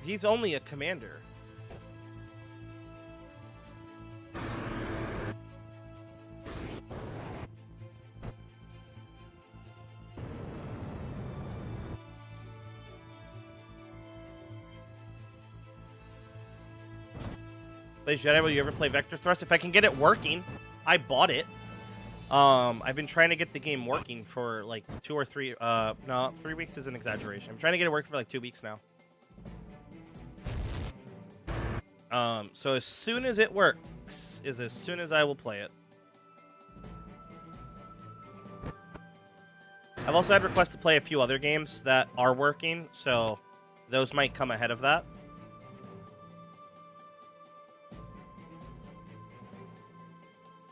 a commander. Play Jedi, will you ever play Vector Thrust? If I can get it working. I bought it. I've been trying to get the game working for like 2 or 3, no, 3 weeks is an exaggeration. I'm trying to get it working for like 2 weeks now. So as soon as it works is as soon as I will play it. I've also had requests to play a few other games that are working, so those might come ahead of that.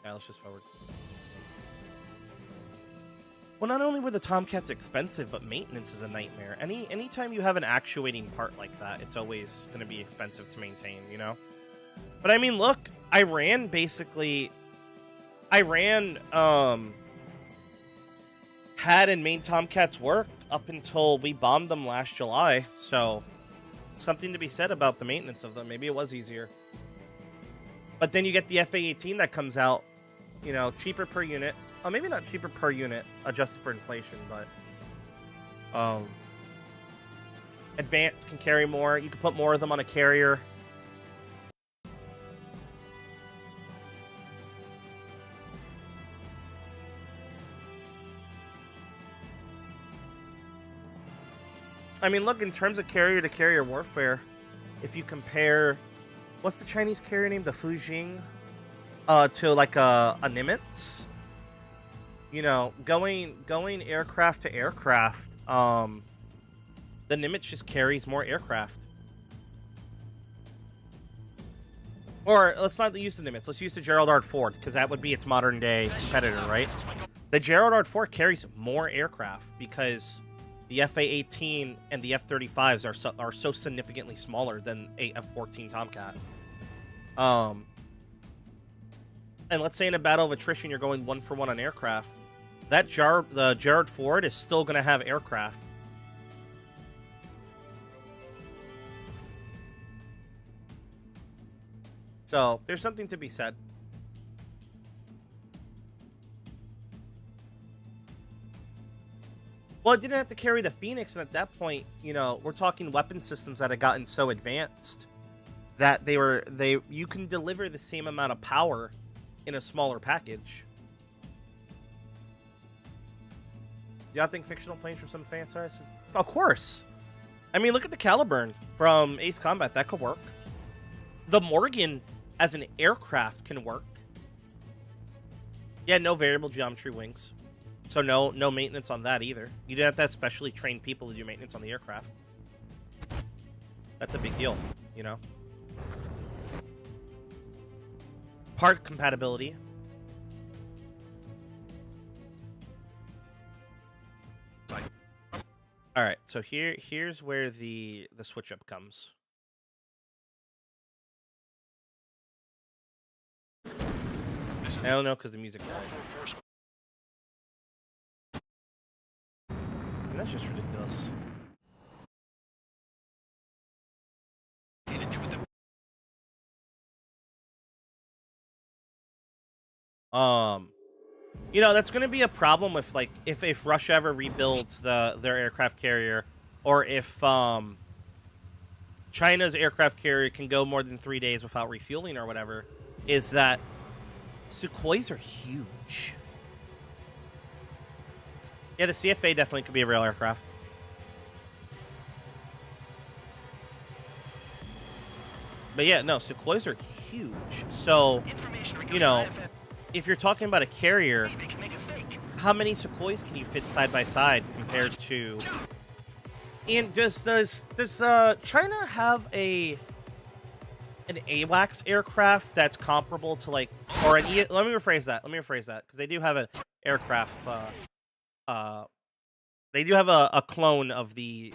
Yeah, let's just forward. Well, not only were the Tomcats expensive, but maintenance is a nightmare. Anytime you have an actuating part like that, it's always going to be expensive to maintain, you know? But I mean, look, Iran had and made Tomcats work up until we bombed them last July, so something to be said about the maintenance of them. Maybe it was easier. But then you get the FA-18 that comes out, you know, cheaper per unit. Oh, maybe not cheaper per unit, adjusted for inflation, but advanced can carry more. You can put more of them on a carrier. I mean, look, in terms of carrier-to-carrier warfare, if you compare, what's the Chinese carrier name? The Fujing, to like a Nimitz. You know, going aircraft to aircraft, the Nimitz just carries more aircraft. Or let's not use the Nimitz. Let's use the Gerald R. Ford, because that would be its modern-day competitor, right? The Gerald R. Ford carries more aircraft because the FA-18 and the F-35s are so significantly smaller than a F-14 Tomcat. And let's say in a battle of attrition you're going 1-for-1 on aircraft, the Gerald Ford is still going to have aircraft. So there's something to be said. Well, it didn't have to carry the Phoenix, and at that point, you know, we're talking weapon systems that had gotten so advanced that you can deliver the same amount of power in a smaller package. Y'all think fictional planes from some fan size? Of course. I mean, look at the Caliburn from Ace Combat. That could work. The Morgan as an aircraft can work. Yeah, no variable geometry wings. So no maintenance on that either. You didn't have to have specially trained people to do maintenance on the aircraft. That's a big deal, you know? Part compatibility. All right, so here's where the switch up comes. I don't know because the music's playing. And that's just ridiculous. You know, that's going to be a problem with, like, if Russia ever rebuilds their aircraft carrier, or if China's aircraft carrier can go more than 3 days without refueling or whatever, is that Sukhois are huge. Yeah, the CFA definitely could be a real aircraft. But yeah, no, Sukhois are huge. So, you know, if you're talking about a carrier, how many Sukhois can you fit side by side compared to? And does China have an AWACS aircraft that's comparable to, like, or an let me rephrase that because they do have an aircraft. They do have a clone of the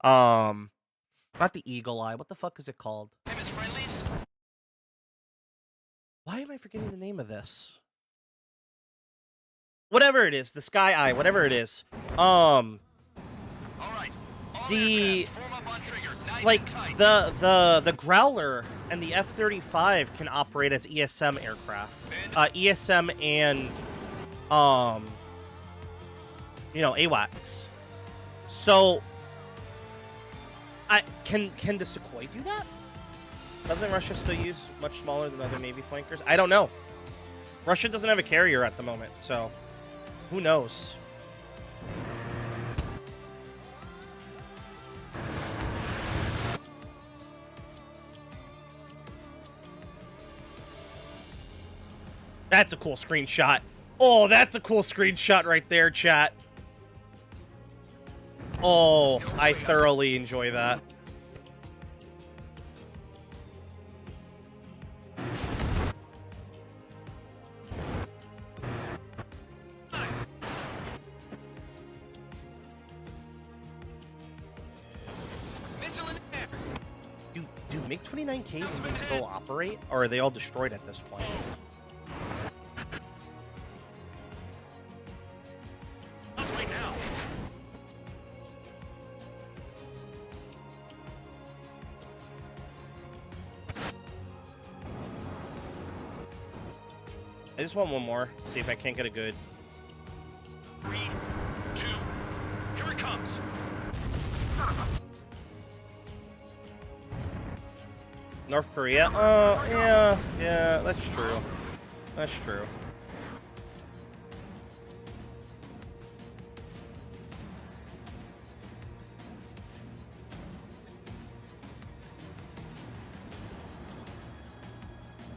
not the Eagle Eye. What the fuck is it called? Why am I forgetting the name of this? Whatever it is, the Sky Eye, whatever it is. The like the Growler and the F-35 can operate as ESM aircraft. ESM and you know, AWACS. So can the Sukhoi do that? Doesn't Russia still use much smaller than other Navy flankers? I don't know. Russia doesn't have a carrier at the moment, so who knows? That's a cool screenshot. Oh, that's a cool screenshot right there, chat. Oh, I thoroughly enjoy that. Do MiG-29Ks even still operate, or are they all destroyed at this point? I just want one more. See if I can't get a good. 3, 2, here it comes. North Korea? Yeah, that's true. That's true.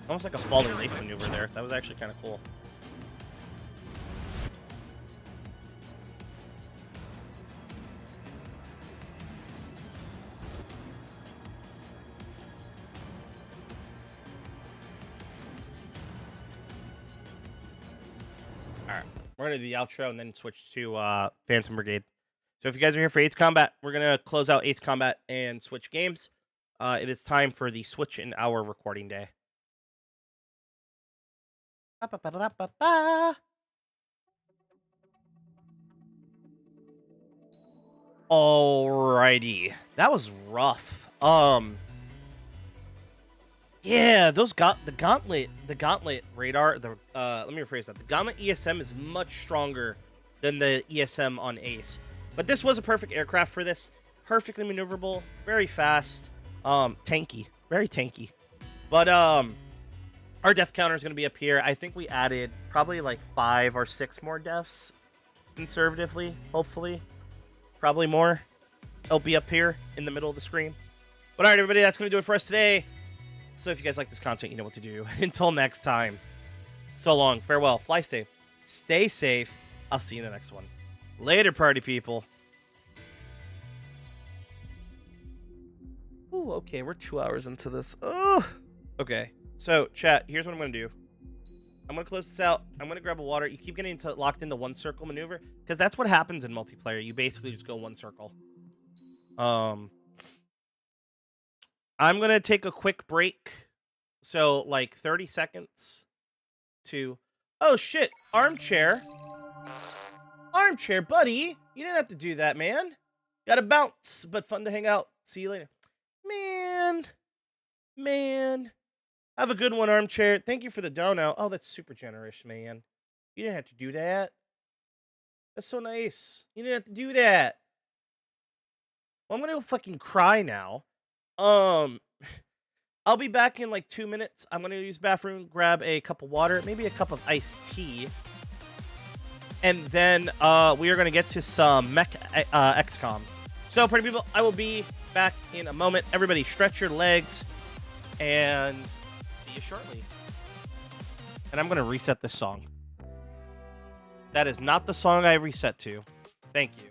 Almost like a falling leaf maneuver there. That was actually kind of cool. Alright, we're going to do the outro and then switch to Phantom Brigade. So if you guys are here for Ace Combat, we're going to close out Ace Combat and switch games. It is time for the switch in our recording day. Alrighty, that was rough. Yeah, those the gauntlet radar. Let me rephrase that. The gauntlet ESM is much stronger than the ESM on Ace, but this was a perfect aircraft for this. Perfectly maneuverable, very fast, tanky, very tanky. But our death counter is going to be up here. I think we added probably like 5 or 6 more deaths, conservatively, hopefully. Probably more. It'll be up here in the middle of the screen. But all right, everybody, that's going to do it for us today. So if you guys like this content, you know what to do. Until next time, so long, farewell, fly safe, stay safe. I'll see you in the next one. Later, party people. Ooh, okay, we're 2 hours into this. Oh, okay. So, chat, here's what I'm going to do. I'm going to close this out. I'm going to grab a water. You keep getting locked into one circle maneuver, because that's what happens in multiplayer. You basically just go one circle. I'm going to take a quick break. So, like, 30 seconds to... Oh, shit. Armchair. Armchair, buddy. You didn't have to do that, man. Gotta bounce, but fun to hang out. See you later. Man. Have a good one, Armchair. Thank you for the dono. Oh, that's super generous, man. You didn't have to do that. That's so nice. You didn't have to do that. Well, I'm gonna go fucking cry now. I'll be back in like 2 minutes. I'm gonna use the bathroom, grab a cup of water, maybe a cup of iced tea. And then we are gonna get to some mech XCOM. So, party people, I will be back in a moment. Everybody stretch your legs and see you shortly. And I'm gonna reset this song. That is not the song I reset to. Thank you.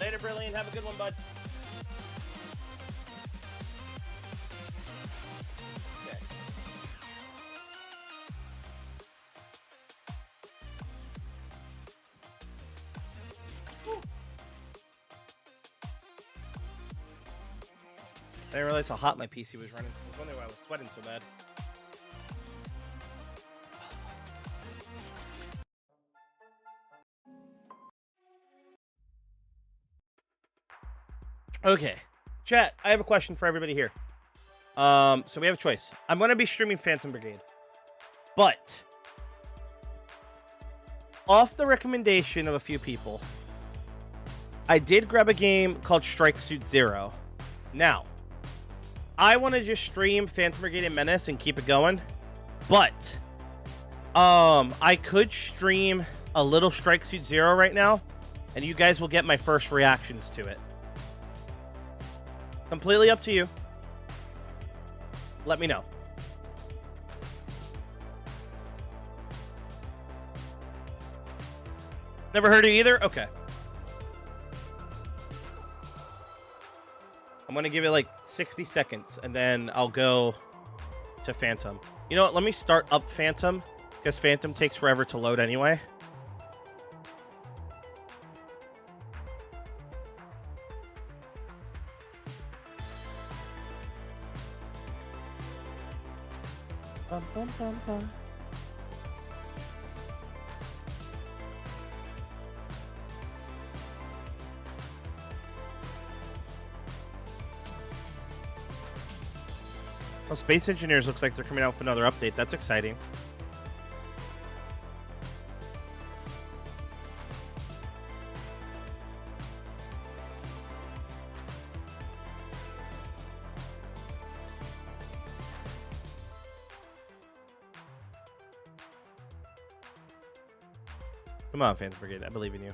Later, Brilliant. Have a good one, bud. Okay. I didn't realize how hot my PC was running. I was wondering why I was sweating so bad. Okay, chat, I have a question for everybody here. So we have a choice. I'm going to be streaming Phantom Brigade. But, off the recommendation of a few people, I did grab a game called Strike Suit Zero. Now, I want to just stream Phantom Brigade and Menace and keep it going. But, I could stream a little Strike Suit Zero right now, and you guys will get my first reactions to it. Completely up to you. Let me know. Never heard of you either? Okay. I'm going to give it like 60 seconds, and then I'll go to Phantom. You know what? Let me start up Phantom, because Phantom takes forever to load anyway. Bum, bum, bum, bum. Well, Space Engineers looks like they're coming out with another update. That's exciting. Come on, Phantom Brigade. I believe in you.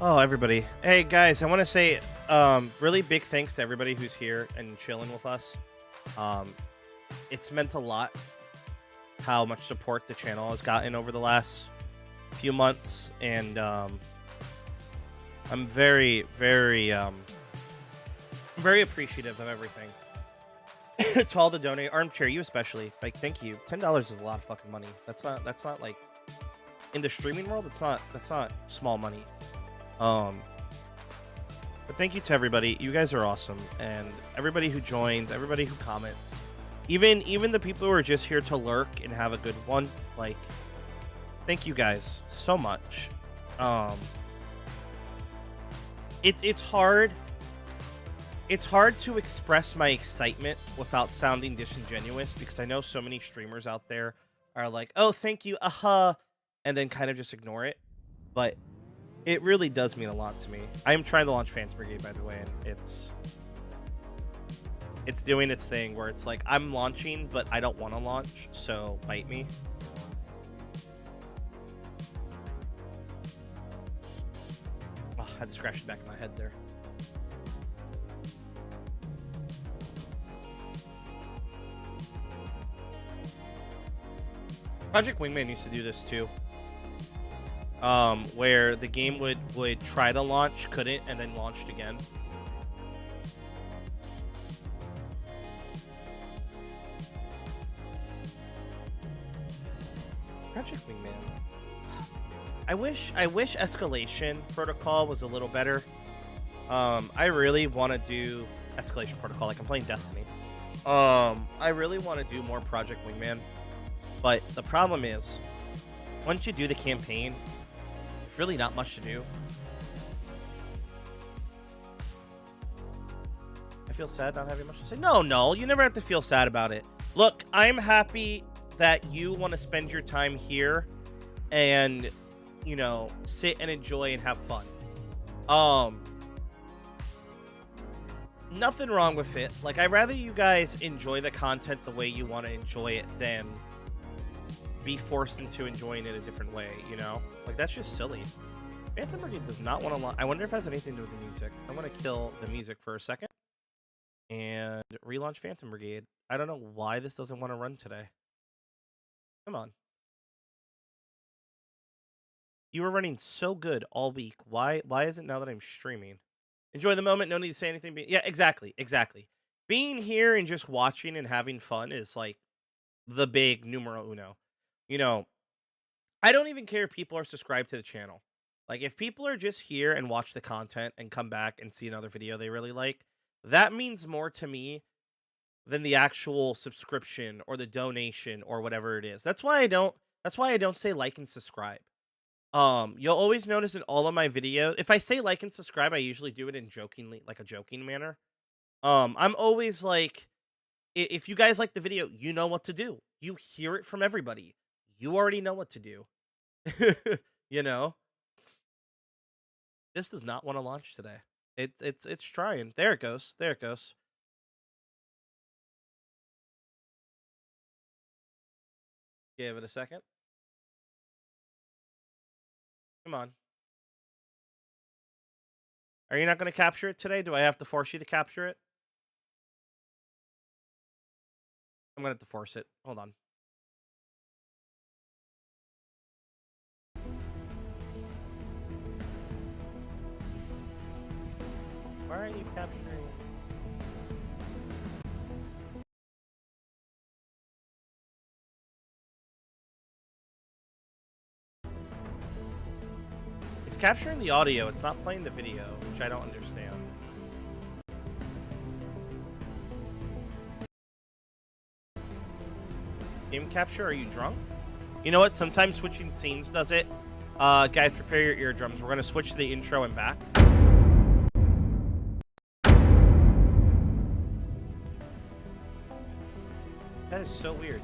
Oh, everybody. Hey, guys, I want to say really big thanks to everybody who's here and chilling with us. It's meant a lot how much support the channel has gotten over the last few months, and I'm very, very appreciative of everything. To all the donate, Armchair, you especially, like, thank you. $10 is a lot of fucking money. That's not like, in the streaming world, that's not small money. But thank you to everybody. You guys are awesome, and everybody who joins, everybody who comments, even the people who are just here to lurk and have a good one. Like, thank you guys so much. It's hard. It's hard to express my excitement without sounding disingenuous, because I know so many streamers out there are like, "Oh, thank you, and then kind of just ignore it. But it really does mean a lot to me. I am trying to launch Phantom Brigade, by the way, and it's doing its thing where it's like, I'm launching, but I don't want to launch, so bite me. Oh, I had to scratch the back of my head there. Project Wingman used to do this too. Where the game would try to launch, couldn't, and then launched again. Project Wingman. I wish Escalation Protocol was a little better. I really want to do Escalation Protocol, like I'm playing Destiny. I really want to do more Project Wingman, but the problem is, once you do the campaign, there's really not much to do. I feel sad not having much to say. No, you never have to feel sad about it. Look, I'm happy that you want to spend your time here and, you know, sit and enjoy and have fun. Nothing wrong with it. Like, I'd rather you guys enjoy the content the way you want to enjoy it than be forced into enjoying it a different way, you know? Like, that's just silly. Phantom Brigade does not want to... I wonder if it has anything to do with the music. I'm going to kill the music for a second and relaunch Phantom Brigade. I don't know why this doesn't want to run today. Come on. You were running so good all week. Why is it now that I'm streaming? Enjoy the moment. No need to say anything. Yeah, exactly. Being here and just watching and having fun is like the big numero uno. You know, I don't even care if people are subscribed to the channel. Like, if people are just here and watch the content and come back and see another video they really like, that means more to me than the actual subscription or the donation or whatever it is. That's why I don't say like and subscribe. You'll always notice in all of my videos, if I say like and subscribe, I usually do it in a joking manner. I'm always like, if you guys like the video, you know what to do. You hear it from everybody. You already know what to do. You know? This does not want to launch today. It's trying. There it goes. Give it a second. Come on. Are you not going to capture it today? Do I have to force you to capture it? I'm going to have to force it. Hold on. Why aren't you capturing? It's capturing the audio, it's not playing the video, which I don't understand. Game capture, are you drunk? You know what, sometimes switching scenes does it. Guys, prepare your eardrums. We're going to switch to the intro and back. That is so weird.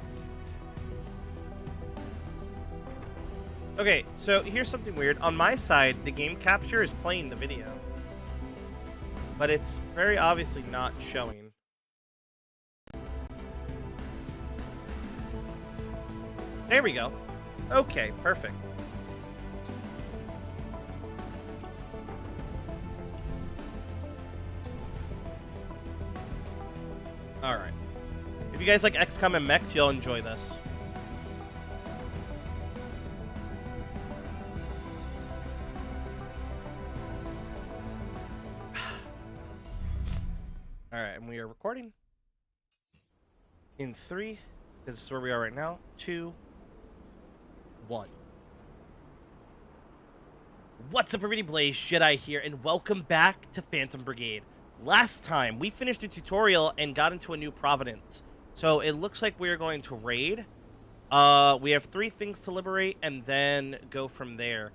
Okay, so here's something weird. On my side, the game capture is playing the video. But it's very obviously not showing. There we go. Okay, perfect. Alright. If you guys like XCOM and mechs, you'll enjoy this. Alright, and we are recording. In 3, this is where we are right now. 2, 1. What's up, everybody? Blaze Jedi here, and welcome back to Phantom Brigade. Last time, we finished a tutorial and got into a new province. So it looks like we're going to raid. We have 3 things to liberate, and then go from there.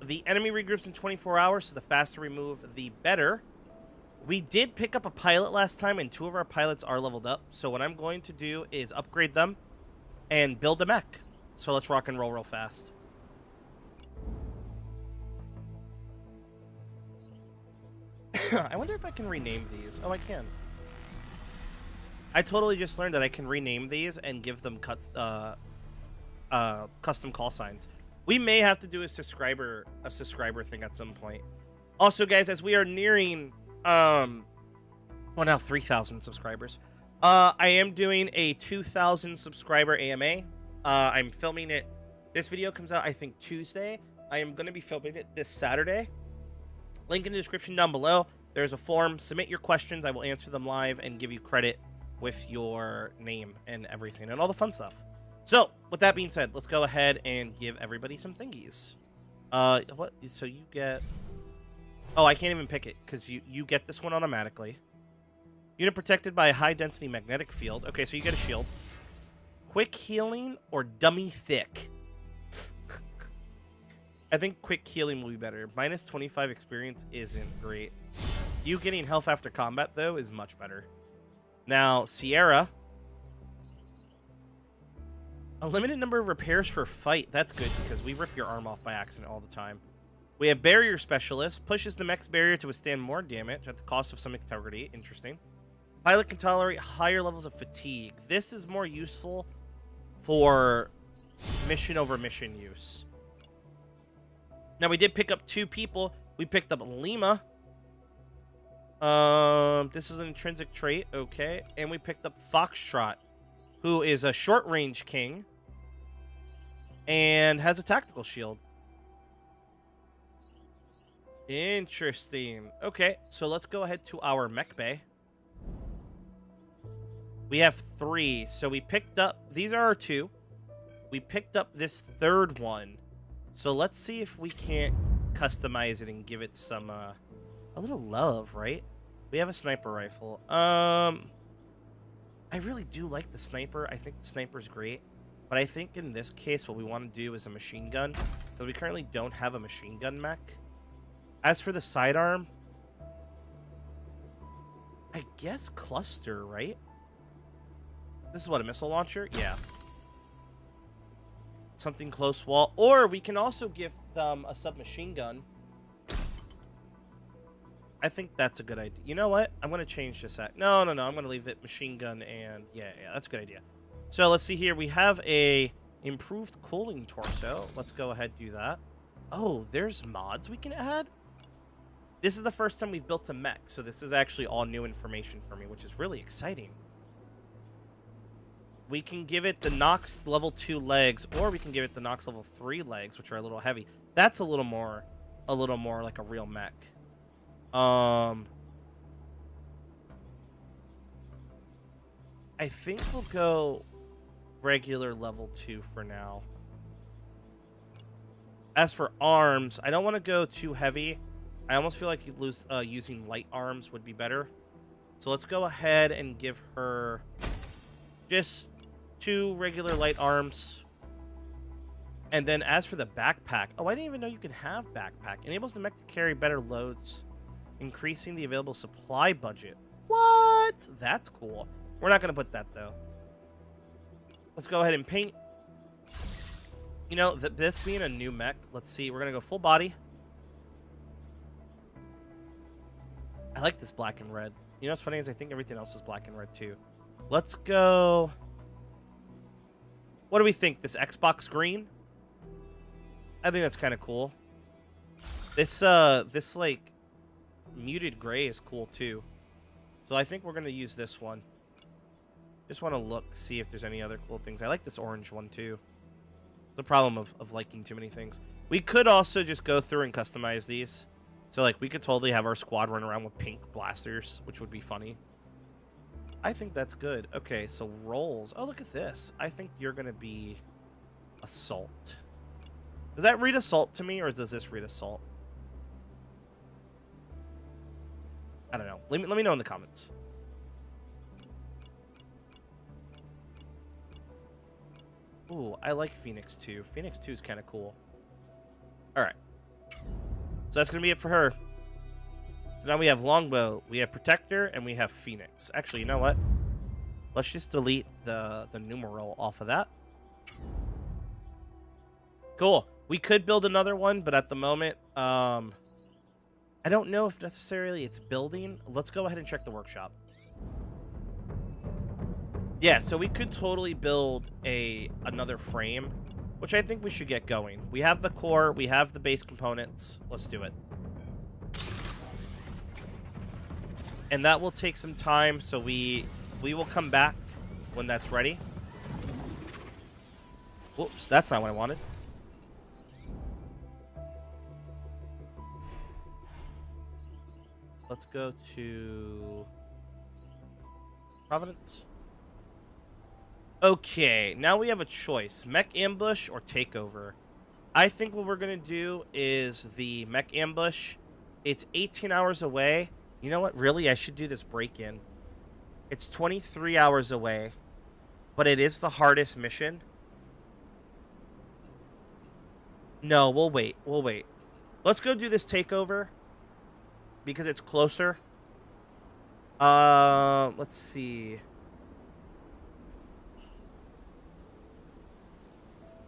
The enemy regroups in 24 hours, so the faster we move, the better. We did pick up a pilot last time, and 2 of our pilots are leveled up. So what I'm going to do is upgrade them and build a mech. So let's rock and roll real fast. I wonder if I can rename these. Oh, I can. I totally just learned that I can rename these and give them custom call signs. We may have to do a subscriber thing at some point. Also, guys, as we are nearing well, now 3,000 subscribers. I am doing a 2,000 subscriber AMA. I'm filming it. This video comes out, I think, Tuesday. I am going to be filming it this Saturday. Link in the description down below. There's a form. Submit your questions. I will answer them live and give you credit with your name and everything and all the fun stuff. So, with that being said, let's go ahead and give everybody some thingies. What? So you get... Oh, I can't even pick it because you get this one automatically. Unit protected by a high-density magnetic field. Okay, so you get a shield. Quick healing or dummy thick? I think quick healing will be better. Minus 25 experience isn't great. You getting health after combat, though, is much better. Now, Sierra. A limited number of repairs for fight. That's good because we rip your arm off by accident all the time. We have Barrier Specialist. Pushes the mech's barrier to withstand more damage at the cost of some integrity. Interesting. Pilot can tolerate higher levels of fatigue. This is more useful for mission over mission use. Now, we did pick up 2 people. We picked up Lima. This is an intrinsic trait. Okay. And we picked up Foxtrot, who is a short-range king and has a tactical shield. Interesting. Okay, so let's go ahead to our mech bay. We have 3. So we picked up... These are our 2. We picked up this 3rd one. So let's see if we can't customize it and give it some... a little love, right? We have a sniper rifle. I really do like the sniper. I think the sniper's great. But I think in this case, what we want to do is a machine gun. Because we currently don't have a machine gun mech. As for the sidearm, I guess cluster, right? This is what, a missile launcher? Yeah. Something close wall. Or we can also give them a submachine gun. I think that's a good idea. You know what? I'm going to change this. No. I'm going to leave it machine gun and... Yeah, that's a good idea. So let's see here. We have a improved cooling torso. Let's go ahead and do that. Oh, there's mods we can add? This is the first time we've built a mech, so this is actually all new information for me, which is really exciting. We can give it the Nox level 2 legs, or we can give it the Nox level 3 legs, which are a little heavy. That's a little more like a real mech. I think we'll go regular level 2 for now. As for arms, I don't want to go too heavy. I almost feel like using light arms would be better. So let's go ahead and give her just 2 regular light arms. And then as for the backpack... Oh, I didn't even know you could have backpack. Enables the mech to carry better loads, increasing the available supply budget. What? That's cool. We're not going to put that, though. Let's go ahead and paint. You know, this being a new mech, let's see. We're going to go full body. I like this black and red. You know what's funny is I think everything else is black and red too. Let's go... What do we think? This Xbox green? I think that's kind of cool. This like muted gray is cool too. So I think we're going to use this one. Just want to look, see if there's any other cool things. I like this orange one too. The problem of liking too many things. We could also just go through and customize these. So like we could totally have our squad run around with pink blasters, which would be funny. I think that's good. Okay, so roles. Oh, look at this. I think you're going to be assault. Does that read assault to me, or does this read assault? I don't know. Let me know in the comments. Ooh, I like Phoenix 2. Phoenix 2 is kind of cool. All right. So that's going to be it for her. So now we have Longbow, we have Protector, and we have Phoenix. Actually, you know what? Let's just delete the numeral off of that. Cool. We could build another one, but at the moment, I don't know if necessarily it's building. Let's go ahead and check the workshop. Yeah, so we could totally build another frame, which I think we should get going. We have the core, we have the base components. Let's do it. And that will take some time, so we will come back when that's ready. Whoops, that's not what I wanted. Let's go to Providence. Okay, now we have a choice. Mech ambush or takeover. I think what we're going to do is the mech ambush. It's 18 hours away. You know what? Really, I should do this break-in. It's 23 hours away, but it is the hardest mission. No, we'll wait. We'll wait. Let's go do this takeover because it's closer. Let's see.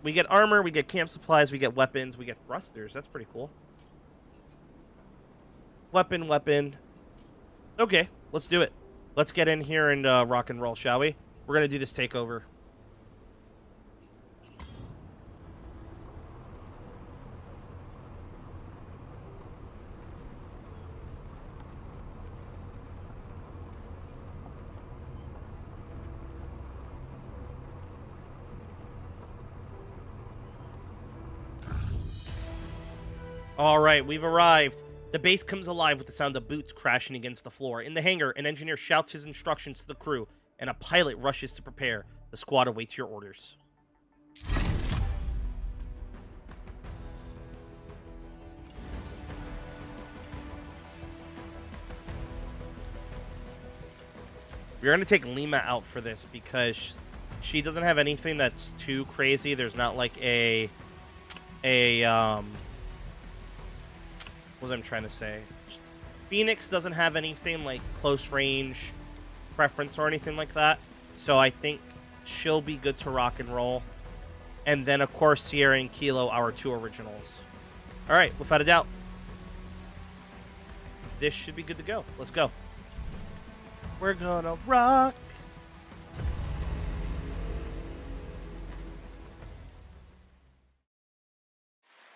We get armor, we get camp supplies, we get weapons, we get thrusters. That's pretty cool. Weapon. Okay, let's do it. Let's get in here and rock and roll, shall we? We're going to do this takeover. All right, we've arrived. The base comes alive with the sound of boots crashing against the floor. In the hangar, an engineer shouts his instructions to the crew, and a pilot rushes to prepare. The squad awaits your orders. We're going to take Lima out for this because she doesn't have anything that's too crazy. There's not like what was I trying to say? Phoenix doesn't have anything like close range preference or anything like that. So I think she'll be good to rock and roll. And then, of course, Sierra and Kilo, our two originals. All right, without a doubt. This should be good to go. Let's go. We're gonna rock.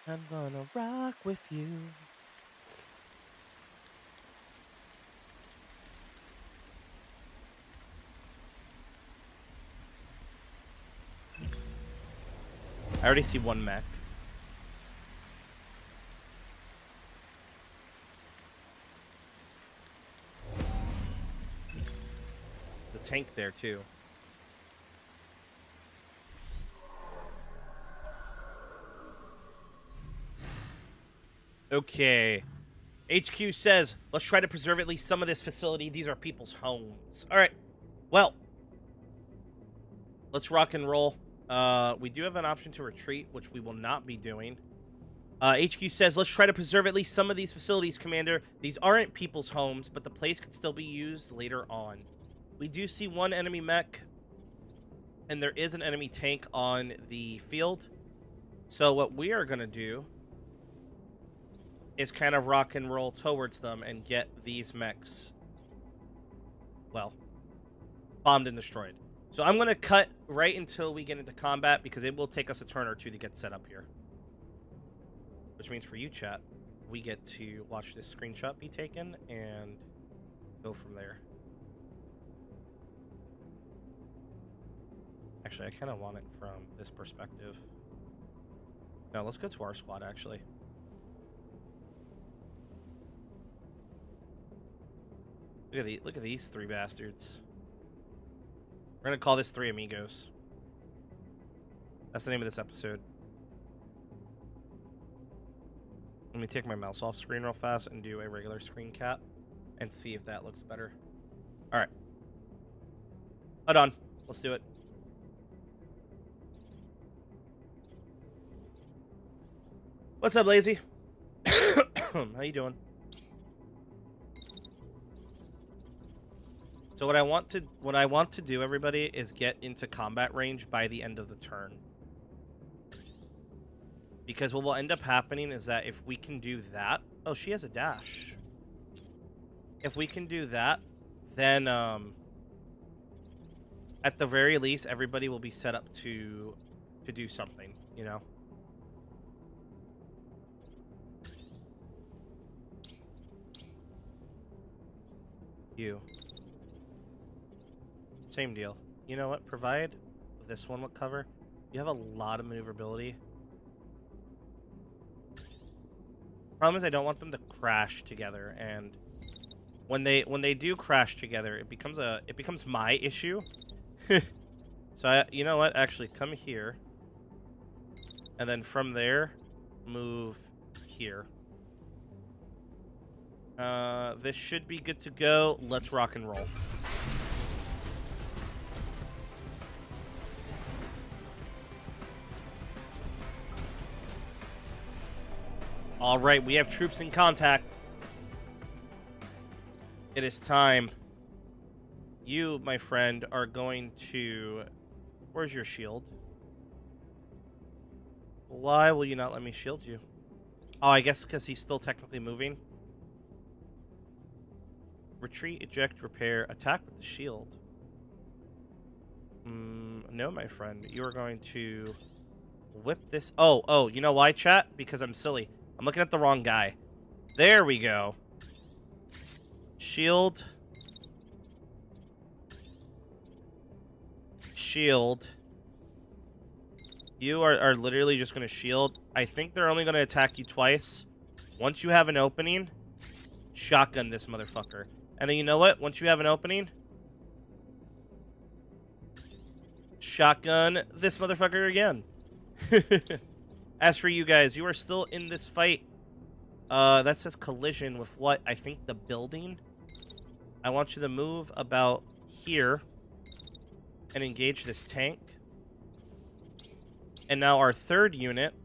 I'm gonna rock with you. I already see one mech. There's a tank there too. Okay. HQ says, let's try to preserve at least some of this facility. These are people's homes. All right. Well, let's rock and roll. We do have an option to retreat, which we will not be doing. HQ says, let's try to preserve at least some of these facilities, Commander. These aren't people's homes, but the place could still be used later on. We do see one enemy mech. And there is an enemy tank on the field. So what we are going to do is kind of rock and roll towards them and get these mechs, well, bombed and destroyed. So I'm going to cut right until we get into combat because it will take us a turn or two to get set up here. Which means for you, chat, we get to watch this screenshot be taken and go from there. Actually, I kind of want it from this perspective. No, let's go to our squad, actually. Look at these three bastards. We're gonna call this Three Amigos. That's the name of this episode. Let me take my mouse off screen real fast and do a regular screen cap and see if that looks better. All right. Hold on. Let's do it. What's up, Lazy? How you doing? So what I want to do, everybody, is get into combat range by the end of the turn. Because what will end up happening is that if we can do that... Oh, she has a dash. If we can do that, then at the very least, everybody will be set up to do something, you know? You. Same deal. You know what? Provide this one with cover. You have a lot of maneuverability. Problem is, I don't want them to crash together, and when they do crash together, it becomes my issue. So you know what? Actually, come here, and then from there, move here. This should be good to go. Let's rock and roll. All right, we have troops in contact. It is time. You, my friend, are going to... Where's your shield? Why will you not let me shield you? Oh, I guess because he's still technically moving. Retreat, eject, repair, attack with the shield. No, my friend. You are going to whip this... Oh, you know why, chat? Because I'm silly. I'm looking at the wrong guy. There we go. Shield. Shield. You are literally just going to shield. I think they're only going to attack you twice. Once you have an opening, shotgun this motherfucker. And then you know what? Once you have an opening, shotgun this motherfucker again. As for you guys, you are still in this fight. That says collision with what? I think the building. I want you to move about here and engage this tank. And now our third unit.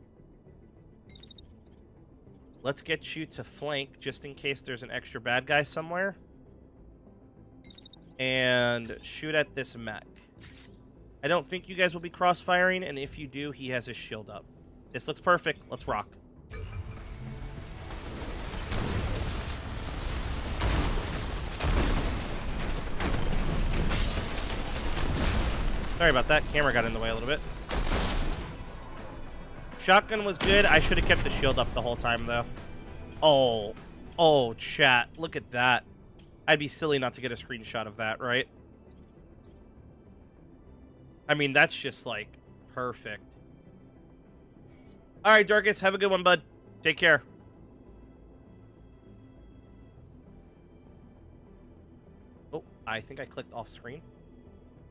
Let's get you to flank just in case there's an extra bad guy somewhere. And shoot at this mech. I don't think you guys will be cross-firing, and if you do, he has his shield up. This looks perfect. Let's rock. Sorry about that. Camera got in the way a little bit. Shotgun was good. I should have kept the shield up the whole time, though. Oh, chat. Look at that. I'd be silly not to get a screenshot of that, right? I mean, that's just, like, perfect. All right, Darkus, have a good one, bud. Take care. Oh, I think I clicked off screen.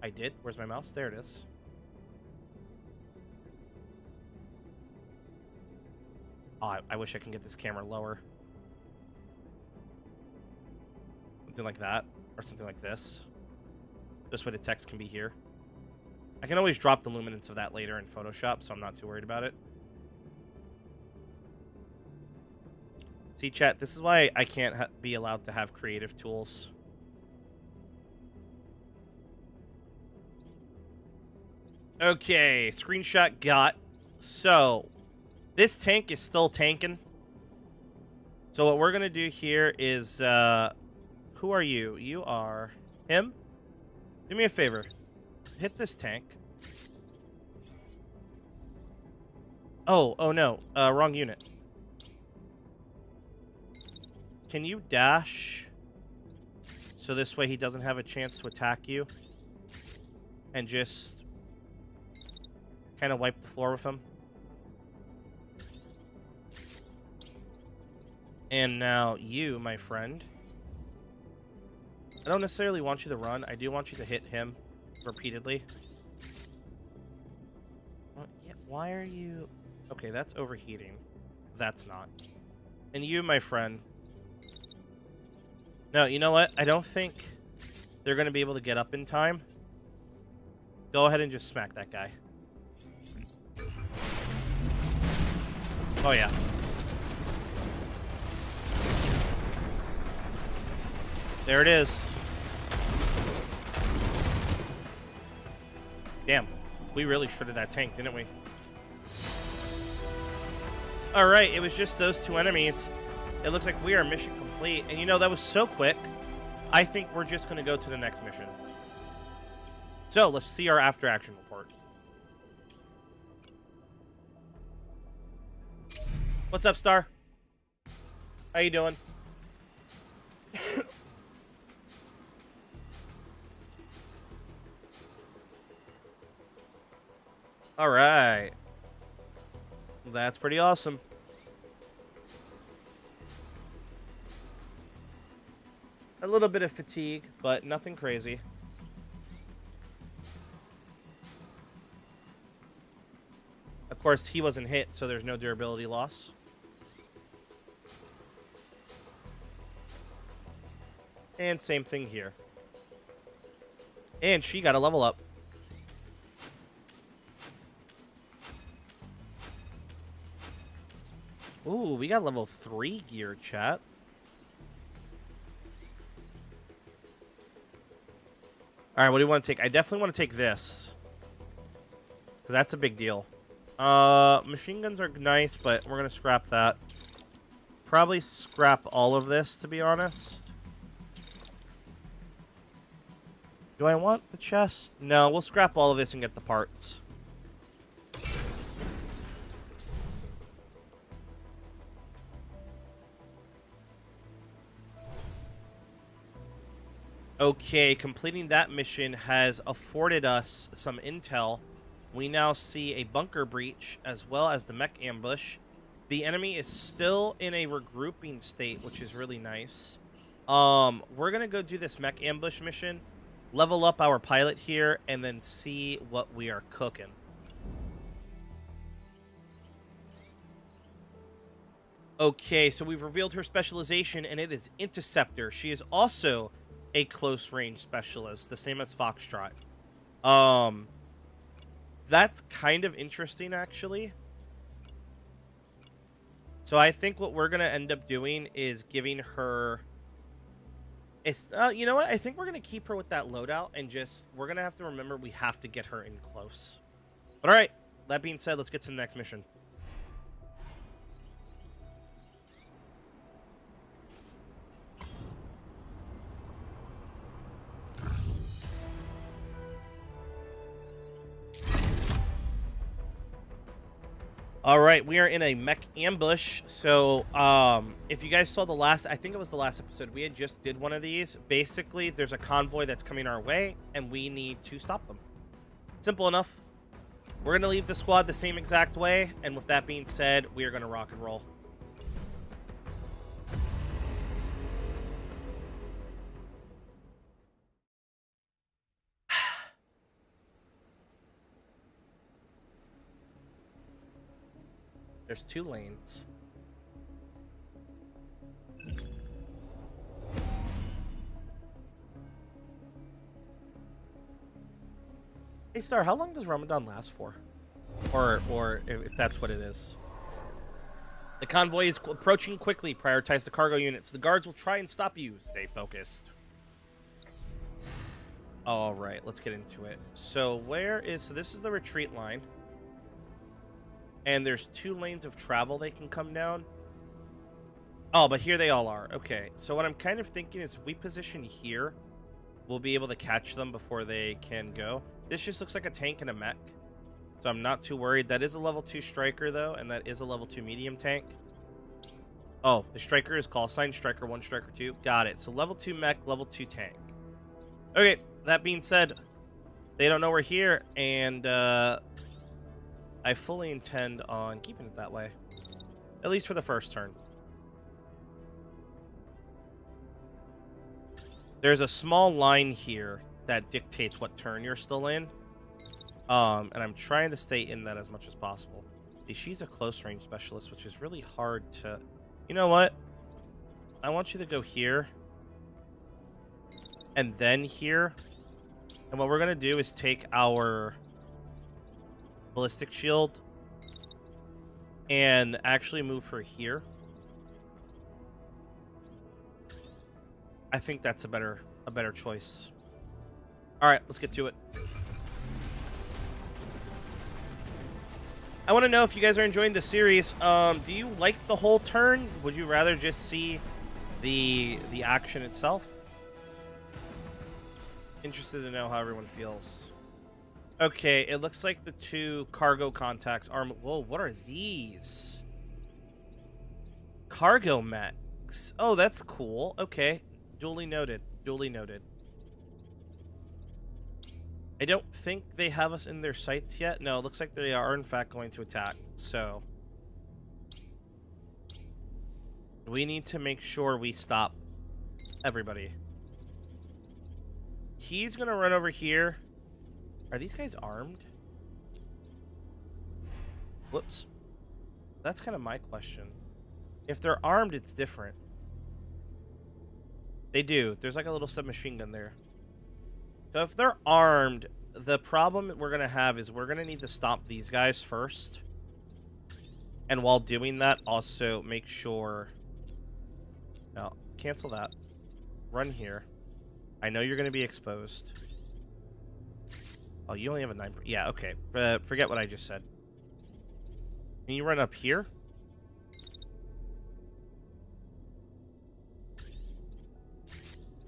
I did. Where's my mouse? There it is. Oh, I wish I can get this camera lower. Something like that, or something like this. This way the text can be here. I can always drop the luminance of that later in Photoshop, so I'm not too worried about it. See, chat, this is why I can't be allowed to have creative tools. Okay, screenshot got. So, this tank is still tanking. So what we're going to do here is, who are you? You are him? Do me a favor. Hit this tank. Oh no. Wrong unit. Can you dash? So this way he doesn't have a chance to attack you. And just kind of wipe the floor with him. And now you, my friend. I don't necessarily want you to run. I do want you to hit him repeatedly. Yeah, why are you... Okay, that's overheating. That's not. And you, my friend. No, you know what? I don't think they're going to be able to get up in time. Go ahead and just smack that guy. Oh, yeah. There it is. Damn. We really shredded that tank, didn't we? Alright, it was just those two enemies. It looks like we are mission complete. And you know, that was so quick. I think we're just going to go to the next mission. So, let's see our after action report. What's up, Star? How you doing? All right. That's pretty awesome. A little bit of fatigue, but nothing crazy. Of course, he wasn't hit, so there's no durability loss. And same thing here. And she got a level up. Ooh, we got level 3 gear, chat. Alright, what do you want to take? I definitely want to take this. Because that's a big deal. Machine guns are nice, but we're going to scrap that. Probably scrap all of this, to be honest. Do I want the chest? No, we'll scrap all of this and get the parts. Okay, completing that mission has afforded us some intel. We now see a bunker breach as well as the mech ambush. The enemy is still in a regrouping state, which is really nice. We're going to go do this mech ambush mission, level up our pilot here, and then see what we are cooking. Okay, so we've revealed her specialization, and it is Interceptor. She is also a close-range specialist, the same as Foxtrot. That's kind of interesting, actually. So I think what we're going to end up doing is giving her... you know what? I think we're going to keep her with that loadout, and just... We're going to have to remember we have to get her in close. But alright, that being said, let's get to the next mission. All right, we are in a mech ambush. So, if you guys saw the last, I think it was the last episode, we had just did one of these. Basically, there's a convoy that's coming our way, and we need to stop them. Simple enough. We're going to leave the squad the same exact way, and with that being said, we are going to rock and roll. There's 2 lanes. Hey, Star, how long does Ramadan last for? Or if that's what it is. The convoy is approaching quickly. Prioritize the cargo units. The guards will try and stop you. Stay focused. All right, let's get into it. So so this is the retreat line. And there's 2 lanes of travel they can come down. Oh, but here they all are. Okay, so what I'm kind of thinking is if we position here, we'll be able to catch them before they can go. This just looks like a tank and a mech. So I'm not too worried. That is a level 2 striker, though, and that is a level 2 medium tank. Oh, the striker is call sign, striker 1, striker 2. Got it. So level 2 mech, level 2 tank. Okay, that being said, they don't know we're here, and I fully intend on keeping it that way. At least for the first turn. There's a small line here that dictates what turn you're still in. And I'm trying to stay in that as much as possible. See, she's a close range specialist, which is really hard to... You know what? I want you to go here. And then here. And what we're going to do is take our ballistic shield and actually move her here. I think that's a better choice. All right, let's get to it. I want to know if you guys are enjoying the series. Do you like the whole turn? Would you rather just see the action itself? Interested to know how everyone feels. Okay, it looks like the 2 cargo contacts are... Whoa, what are these? Cargo mechs. Oh, that's cool. Okay. Duly noted. Duly noted. I don't think they have us in their sights yet. No, it looks like they are, in fact, going to attack. So, we need to make sure we stop everybody. He's going to run over here. Are these guys armed? Whoops. That's kind of my question. If they're armed, it's different. They do. There's like a little submachine gun there. So if they're armed, the problem we're going to have is we're going to need to stop these guys first. And while doing that, also make sure... No, cancel that. Run here. I know you're going to be exposed. Oh, you only have a 9... Yeah, okay. Forget what I just said. Can you run up here?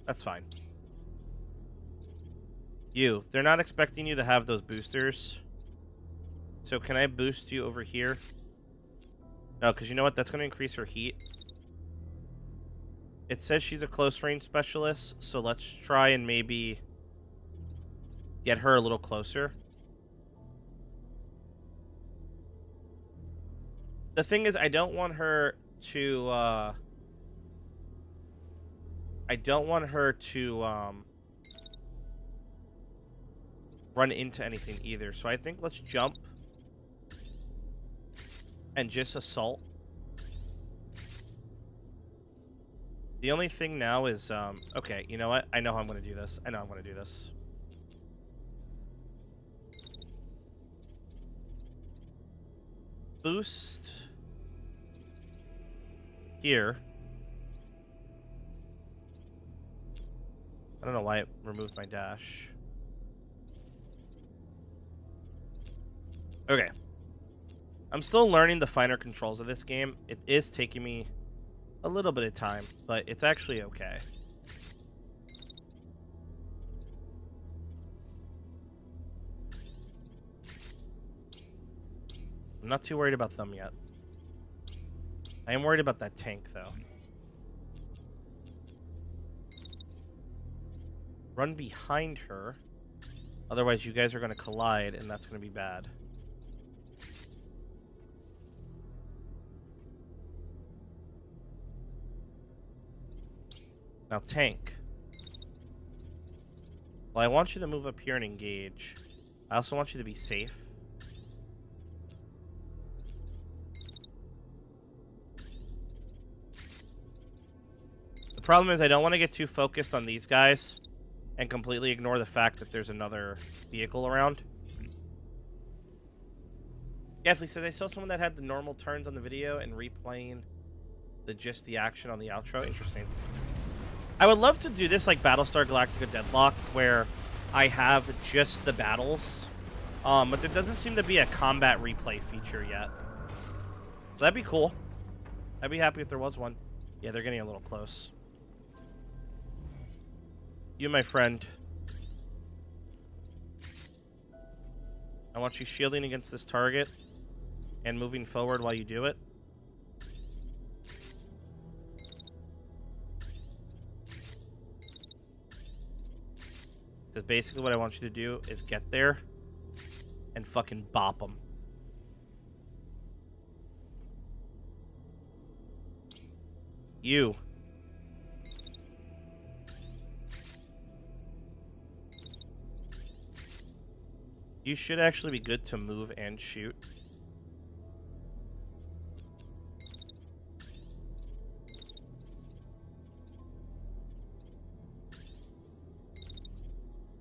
That's fine. They're not expecting you to have those boosters. So can I boost you over here? No, because you know what? That's going to increase her heat. It says she's a close range specialist, so let's try and maybe get her a little closer. The thing is, I don't want her to, run into anything either. So I think let's jump and just assault. The only thing now is, okay, you know what? I know how I'm going to do this. Boost here. I don't know why it removed my dash. Okay. I'm still learning the finer controls of this game. It is taking me a little bit of time, but it's actually okay. I'm not too worried about them yet. I am worried about that tank, though. Run behind her. Otherwise, you guys are going to collide, and that's going to be bad. Now, tank. Well, I want you to move up here and engage. I also want you to be safe. The problem is I don't want to get too focused on these guys and completely ignore the fact that there's another vehicle around. Definitely says I saw someone that had the normal turns on the video and replaying the action on the outro. Interesting. I would love to do this like Battlestar Galactica Deadlock, where I have just the battles. But there doesn't seem to be a combat replay feature yet. So that'd be cool. I'd be happy if there was one. Yeah, they're getting a little close. You, my friend. I want you shielding against this target and moving forward while you do it. Because basically what I want you to do is get there and fucking bop them. You. You should actually be good to move and shoot.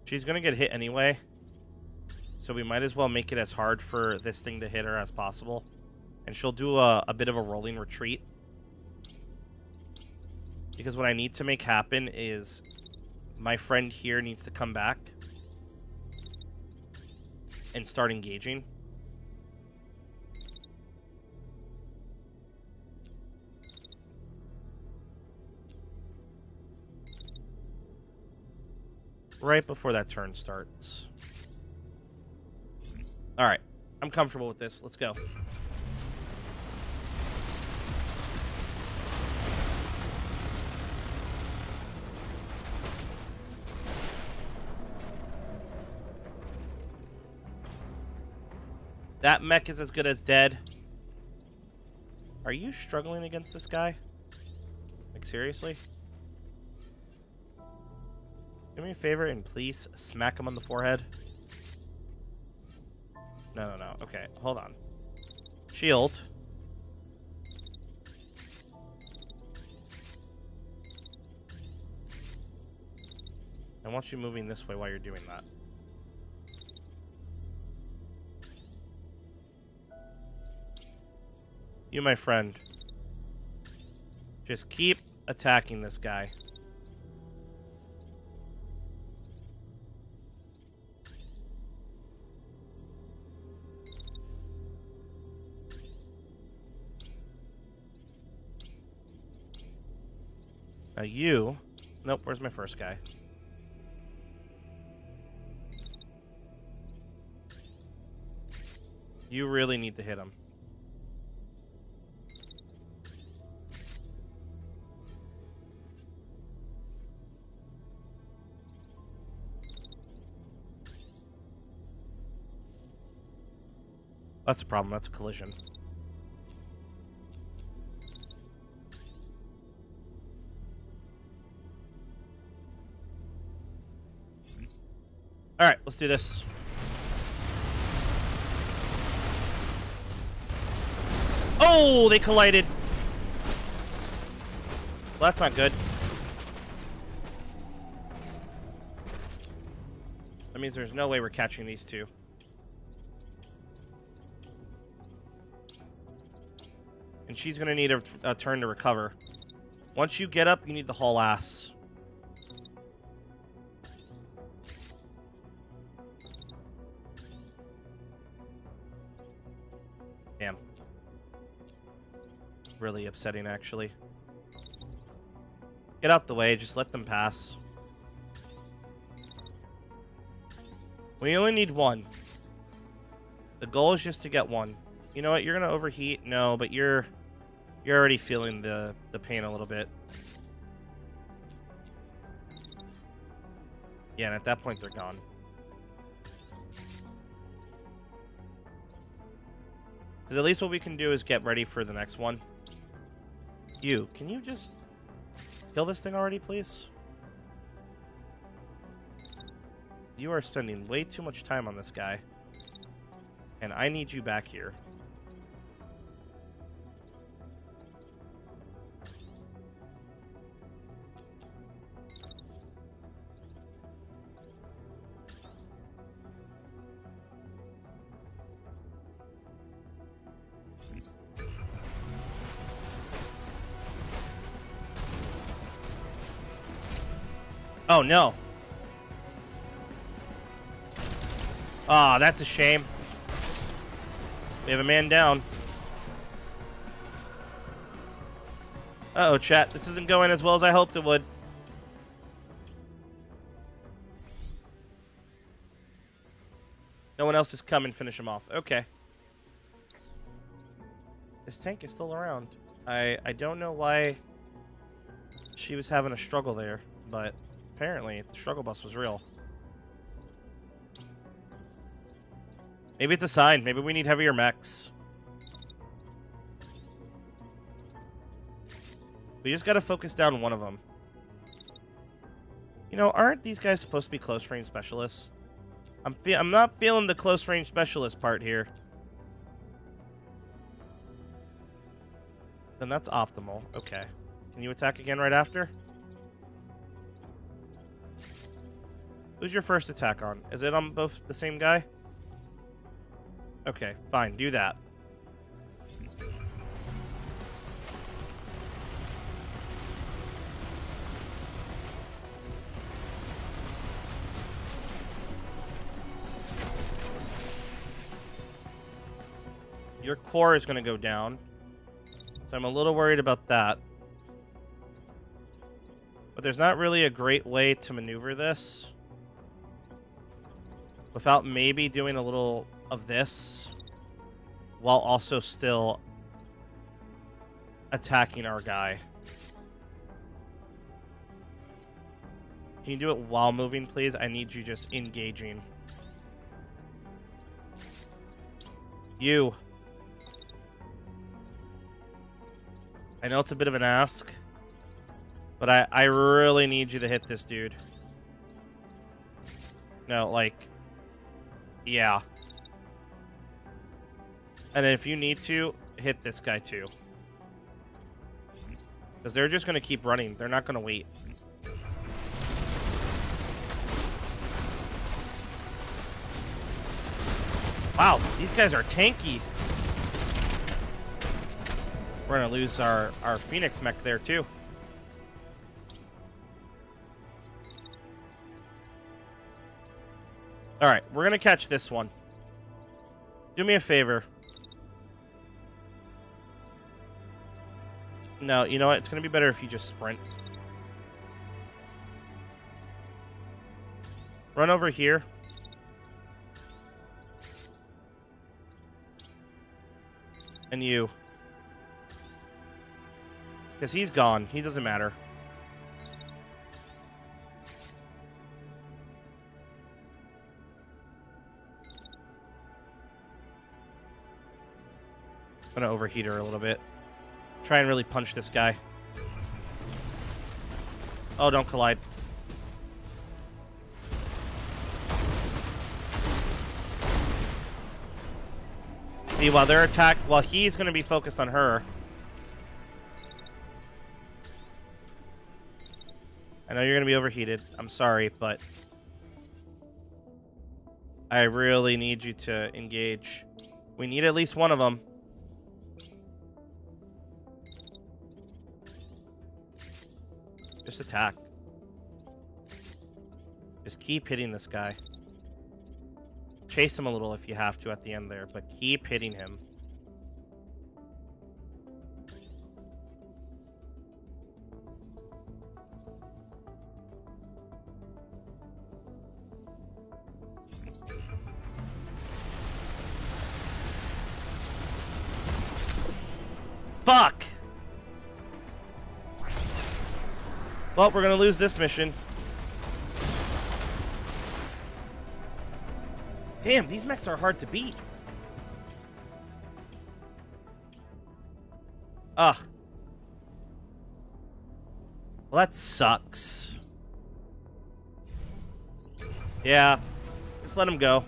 She's gonna get hit anyway, so we might as well make it as hard for this thing to hit her as possible. And she'll do a bit of a rolling retreat. Because what I need to make happen is my friend here needs to come back and start engaging. Right before that turn starts. Alright. I'm comfortable with this. Let's go. That mech is as good as dead. Are you struggling against this guy? Like, seriously? Do me a favor and please smack him on the forehead. No. Okay, hold on. Shield. I want you moving this way while you're doing that. You, my friend. Just keep attacking this guy. Now you... Nope, where's my first guy? You really need to hit him. That's a problem. That's a collision. All right, let's do this. Oh, they collided. Well, that's not good. That means there's no way we're catching these two. And she's going to need a turn to recover. Once you get up, you need to haul ass. Damn. Really upsetting, actually. Get out the way. Just let them pass. We only need one. The goal is just to get one. You know what? You're going to overheat. No, but you're already feeling the pain a little bit. Yeah, and at that point, they're gone. Because at least what we can do is get ready for the next one. You, can you just kill this thing already, please? You are spending way too much time on this guy. And I need you back here. Oh, no. Ah, that's a shame. We have a man down. Uh-oh, chat. This isn't going as well as I hoped it would. No one else is coming. Finish him off. Okay. This tank is still around. I don't know why she was having a struggle there, but apparently the struggle bus was real. Maybe it's a sign. Maybe we need heavier mechs. We just gotta focus down one of them. You know, aren't these guys supposed to be close range specialists? I'm not feeling the close range specialist part here. Then that's optimal. Okay. Can you attack again right after? Who's your first attack on? Is it on both the same guy? Okay, fine. Do that. Your core is going to go down. So I'm a little worried about that. But there's not really a great way to maneuver this without maybe doing a little of this while also still attacking our guy. Can you do it while moving, please? I need you just engaging. You. I know it's a bit of an ask, but I really need you to hit this dude. No, like, yeah. And then if you need to, hit this guy too. Because they're just going to keep running. They're not going to wait. Wow, these guys are tanky. We're going to lose our Phoenix mech there, too. All right, we're going to catch this one. Do me a favor. No, you know what? It's going to be better if you just sprint. Run over here. And you. Because he's gone. He doesn't matter. I'm going to overheat her a little bit. Try and really punch this guy. Oh, don't collide. See, while they're attacked, while he's going to be focused on her. I know you're going to be overheated. I'm sorry, but I really need you to engage. We need at least one of them. Just attack. Just keep hitting this guy. Chase him a little if you have to at the end there, but keep hitting him. Fuck! Well, we're gonna lose this mission. Damn, these mechs are hard to beat. Ugh. Well, that sucks. Yeah. Just let him go.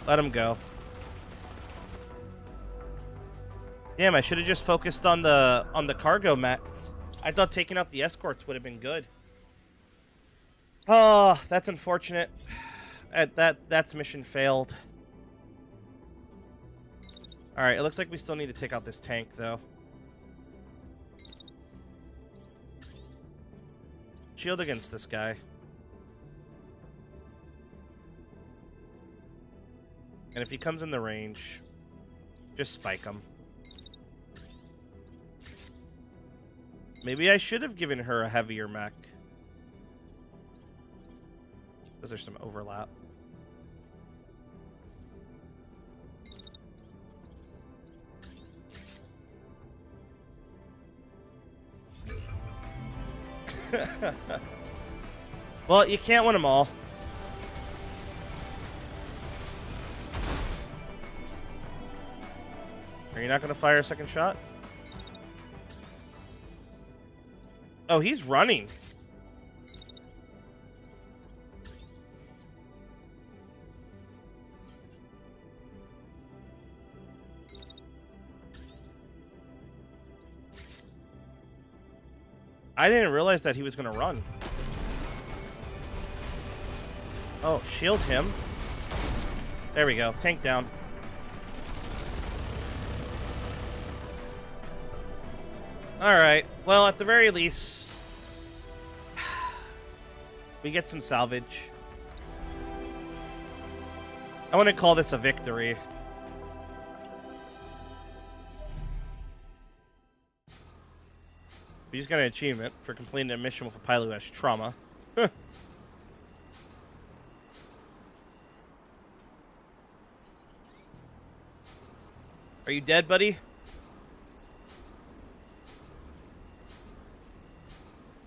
Let him go. Damn, I should have just focused on the cargo mechs. I thought taking out the escorts would have been good. Oh, that's unfortunate. That's mission failed. Alright, it looks like we still need to take out this tank, though. Shield against this guy. And if he comes in the range, just spike him. Maybe I should have given her a heavier mech. Because there's some overlap. Well, you can't win them all. Are you not going to fire a second shot? Oh, he's running. I didn't realize that he was going to run. Oh, shield him. There we go. Tank down. Alright. Well, at the very least, we get some salvage. I want to call this a victory. We just got an achievement for completing a mission with a pilot who has trauma. Are you dead, buddy?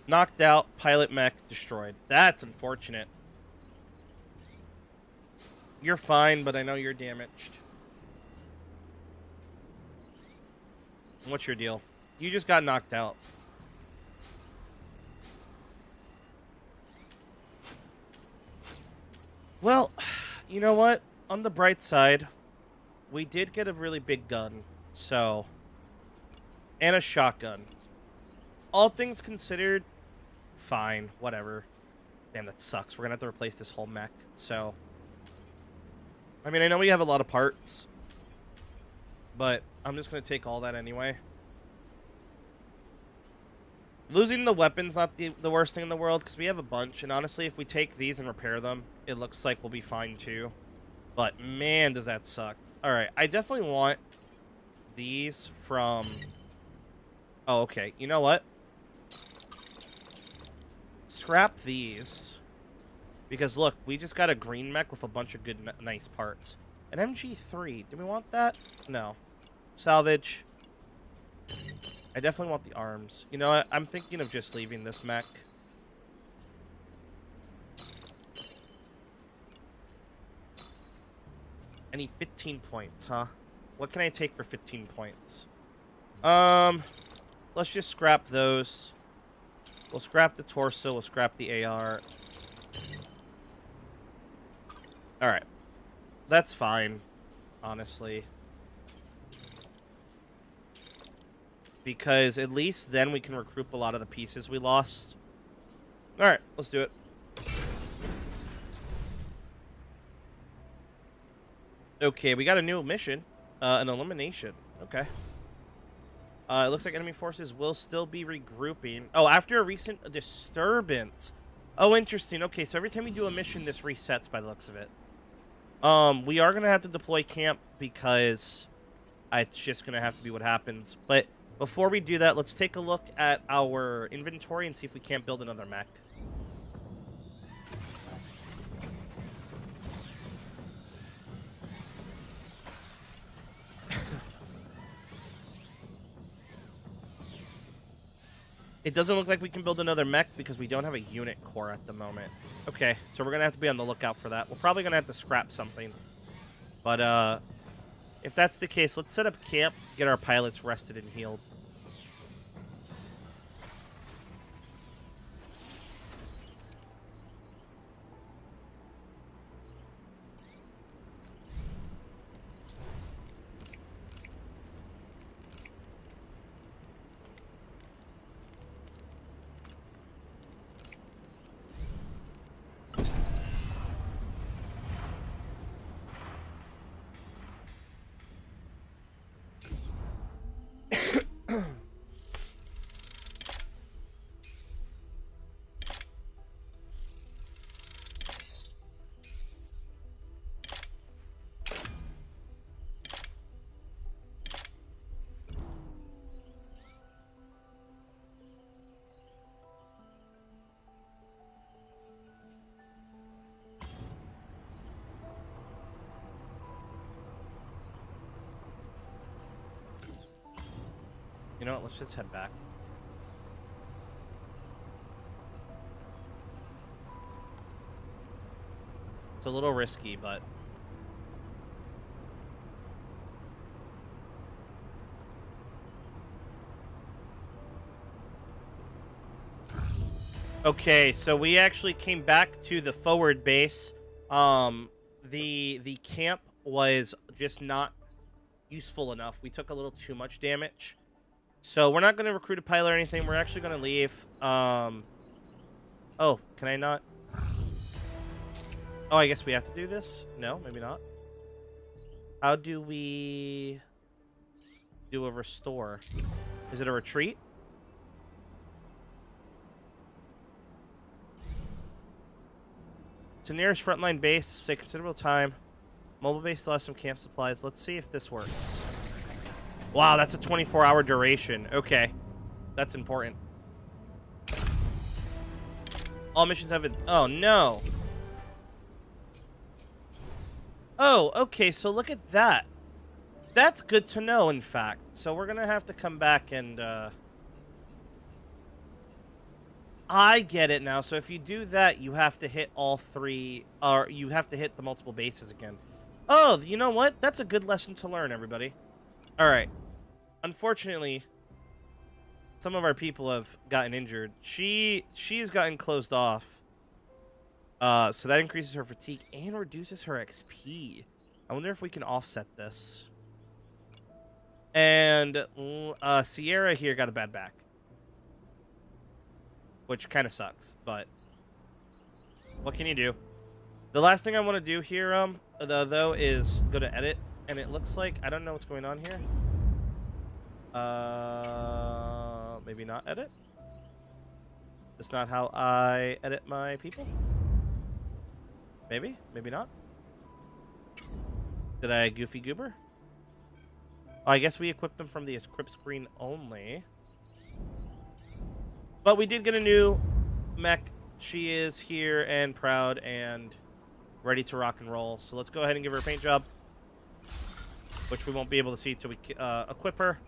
Knocked out, pilot mech destroyed. That's unfortunate. You're fine, but I know you're damaged. What's your deal? You just got knocked out. Well, you know what? On the bright side, we did get a really big gun, so... And a shotgun. All things considered, fine, whatever. Damn, that sucks. We're gonna have to replace this whole mech, so... I mean, I know we have a lot of parts, but I'm just gonna take all that anyway. Losing the weapon's not the worst thing in the world, because we have a bunch, and honestly, if we take these and repair them, it looks like we'll be fine too. But man, does that suck. Alright, I definitely want these from... Oh, okay. You know what? Scrap these. Because look, we just got a green mech with a bunch of good, nice parts. An MG3. Do we want that? No. Salvage. I definitely want the arms. You know what? I'm thinking of just leaving this mech. I need 15 points, huh? What can I take for 15 points? Let's just scrap those. We'll scrap the torso. We'll scrap the AR. Alright. That's fine, honestly. Because at least then we can recruit a lot of the pieces we lost. Alright, let's do it. Okay, we got a new mission. An elimination. Okay. It looks like enemy forces will still be regrouping. Oh, after a recent disturbance. Oh, interesting. Okay, so every time we do a mission, this resets by the looks of it. We are going to have to deploy camp because it's just going to have to be what happens. But before we do that, let's take a look at our inventory and see if we can't build another mech. It doesn't look like we can build another mech because we don't have a unit core at the moment. Okay, so we're going to have to be on the lookout for that. We're probably going to have to scrap something. But, if that's the case, let's set up camp, get our pilots rested and healed. You know what? Let's just head back. It's a little risky, but... Okay, so we actually came back to the forward base. The camp was just not useful enough. We took a little too much damage. So we're not going to recruit a pilot or anything. We're actually going to leave. Oh, can I not? Oh, I guess we have to do this? No, maybe not. How do we do a restore? Is it a retreat? To nearest frontline base, take considerable time. Mobile base still has some camp supplies. Let's see if this works. Wow, that's a 24-hour duration. Okay. That's important. All missions have been... Oh, no. Oh, okay, so look at that. That's good to know, in fact. So we're going to have to come back and... I get it now. So if you do that, you have to hit all three... Or you have to hit the multiple bases again. Oh, you know what? That's a good lesson to learn, everybody. All right. Unfortunately, some of our people have gotten injured. She's gotten closed off. So that increases her fatigue and reduces her XP. I wonder if we can offset this. And Sierra here got a bad back, which kind of sucks, but what can you do? The last thing I want to do here, though, is go to edit, and it looks like I don't know what's going on here. Maybe not edit. That's not how I edit my people. Maybe, maybe not. Did I goofy goober? Oh, I guess we equipped them from the equip screen only. But we did get a new mech. She is here and proud and ready to rock and roll. So let's go ahead and give her a paint job, which we won't be able to see till we equip her.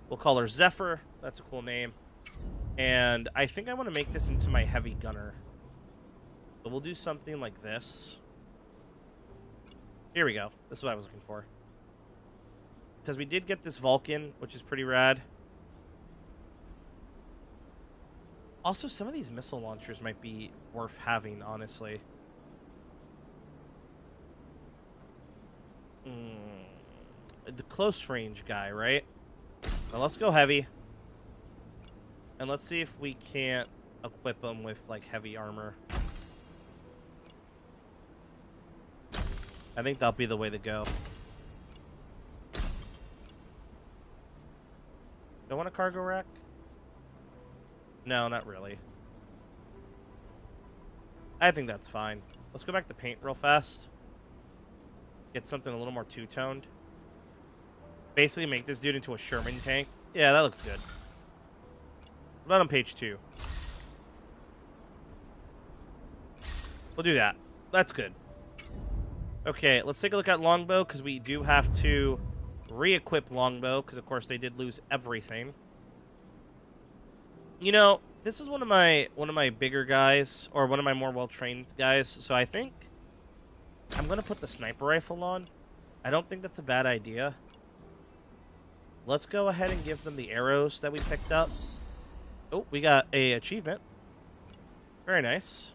We'll call her Zephyr. That's a cool name. And I think I want to make this into my heavy gunner. So we'll do something like this. Here we go. This is what I was looking for. Because we did get this Vulcan, which is pretty rad. Also, some of these missile launchers might be worth having, honestly. The close range guy, right? Now let's go heavy. And let's see if we can't equip him with, like, heavy armor. I think that'll be the way to go. Do I want a cargo rack? No, not really. I think that's fine. Let's go back to paint real fast. Get something a little more two-toned. Basically make this dude into a Sherman tank. Yeah, that looks good. What about on page 2? We'll do that. That's good. Okay, let's take a look at Longbow, because we do have to re-equip Longbow, because of course they did lose everything. You know, this is one of my bigger guys, or one of my more well-trained guys, so I think I'm going to put the sniper rifle on. I don't think that's a bad idea. Let's go ahead and give them the arrows that we picked up. Oh, we got a achievement. Very nice.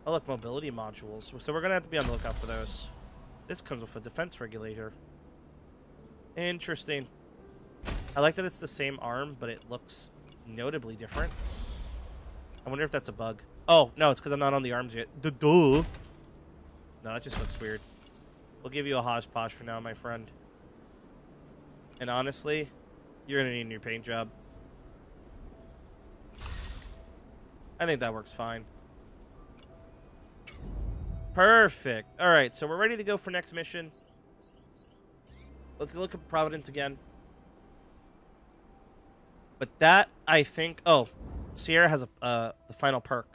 Oh, look, mobility modules. So we're going to have to be on the lookout for those. This comes with a defense regulator. Interesting. I like that it's the same arm, but it looks notably different. I wonder if that's a bug. Oh, no, it's because I'm not on the arms yet. Duh. No, that just looks weird. We'll give you a hodgepodge for now, my friend. And honestly, you're going to need a new paint job. I think that works fine. Perfect. All right, so we're ready to go for next mission. Let's go look at Providence again. But that, I think... Oh, Sierra has the final perk.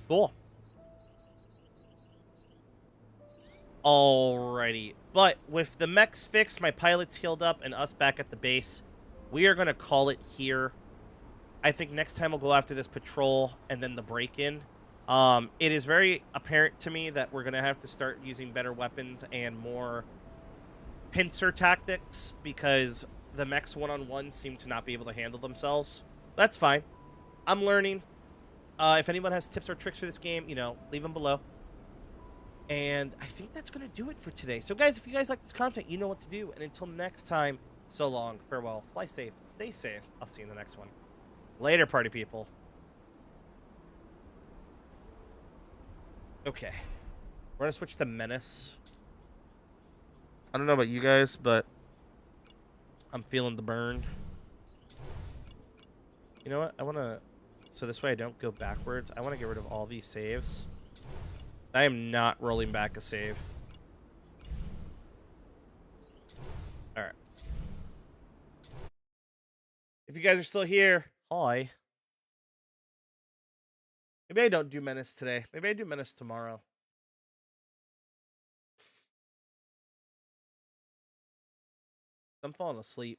Cool. Alrighty. But with the mechs fixed, my pilots healed up, and us back at the base, we are going to call it here. I think next time we'll go after this patrol and then the break-in. It is very apparent to me that we're going to have to start using better weapons and more pincer tactics because the mechs one-on-one seem to not be able to handle themselves. That's fine. I'm learning. If anyone has tips or tricks for this game, you know, leave them below. And I think that's going to do it for today. So, guys, if you guys like this content, you know what to do. And until next time, so long, farewell, fly safe, stay safe. I'll see you in the next one. Later, party people. Okay. We're going to switch to Menace. I don't know about you guys, but I'm feeling the burn. You know what? I want to... So this way I don't go backwards. I want to get rid of all these saves. I am not rolling back a save. Alright. If you guys are still here, hi. Maybe I don't do Menace today. Maybe I do Menace tomorrow. I'm falling asleep.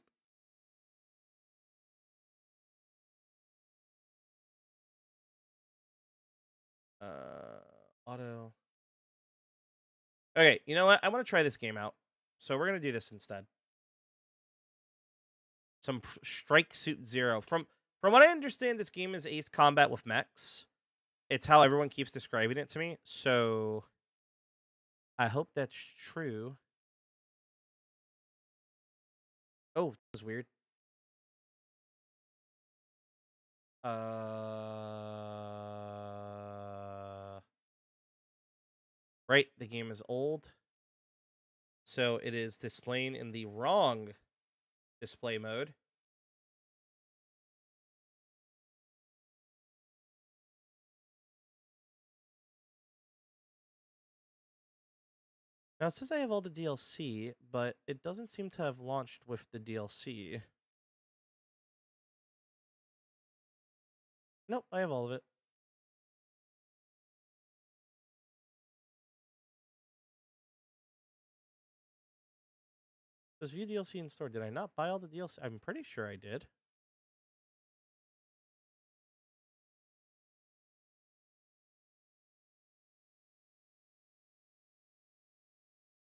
Auto. Okay, you know what? I want to try this game out. So we're going to do this instead. Some Strike Suit Zero. From what I understand, this game is Ace Combat with mechs. It's how everyone keeps describing it to me. So I hope that's true. Oh, that was weird. Right, the game is old. So it is displaying in the wrong display mode. Now it says I have all the DLC, but it doesn't seem to have launched with the DLC. Nope, I have all of it. Does view DLC in store? Did I not buy all the DLC? I'm pretty sure I did.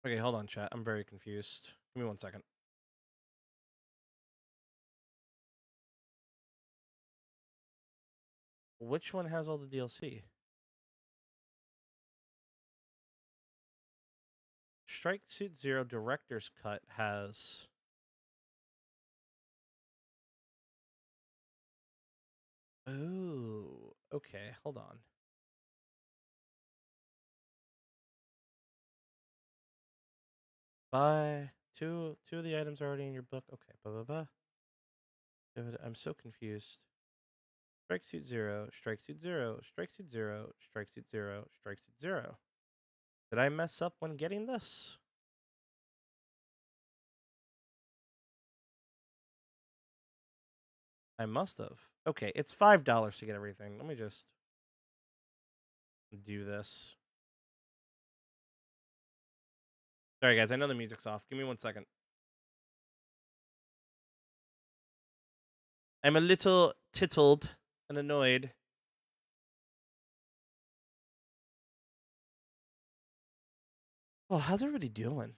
Okay, hold on, chat. I'm very confused. Give me 1 second. Which one has all the DLC? Strike Suit Zero Director's Cut has... Oh, okay. Hold on. Buy two of the items are already in your book. Okay, I'm so confused. Strike Suit Zero, Strike Suit Zero, Strike Suit Zero, Strike Suit Zero, Strike Suit Zero. Did I mess up when getting this? I must have. Okay, it's $5 to get everything. Let me just do this. Sorry, guys. I know the music's off. Give me 1 second. I'm a little tittled and annoyed. Oh, how's everybody doing?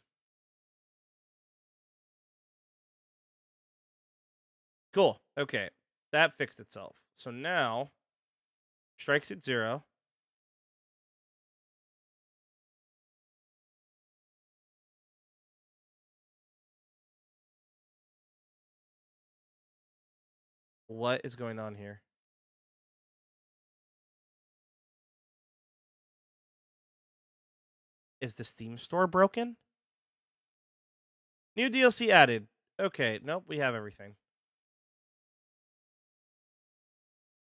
Cool. Okay. That fixed itself. So now, Strikes at 0. What is going on here? Is the Steam store broken? New DLC added. Okay, nope, we have everything.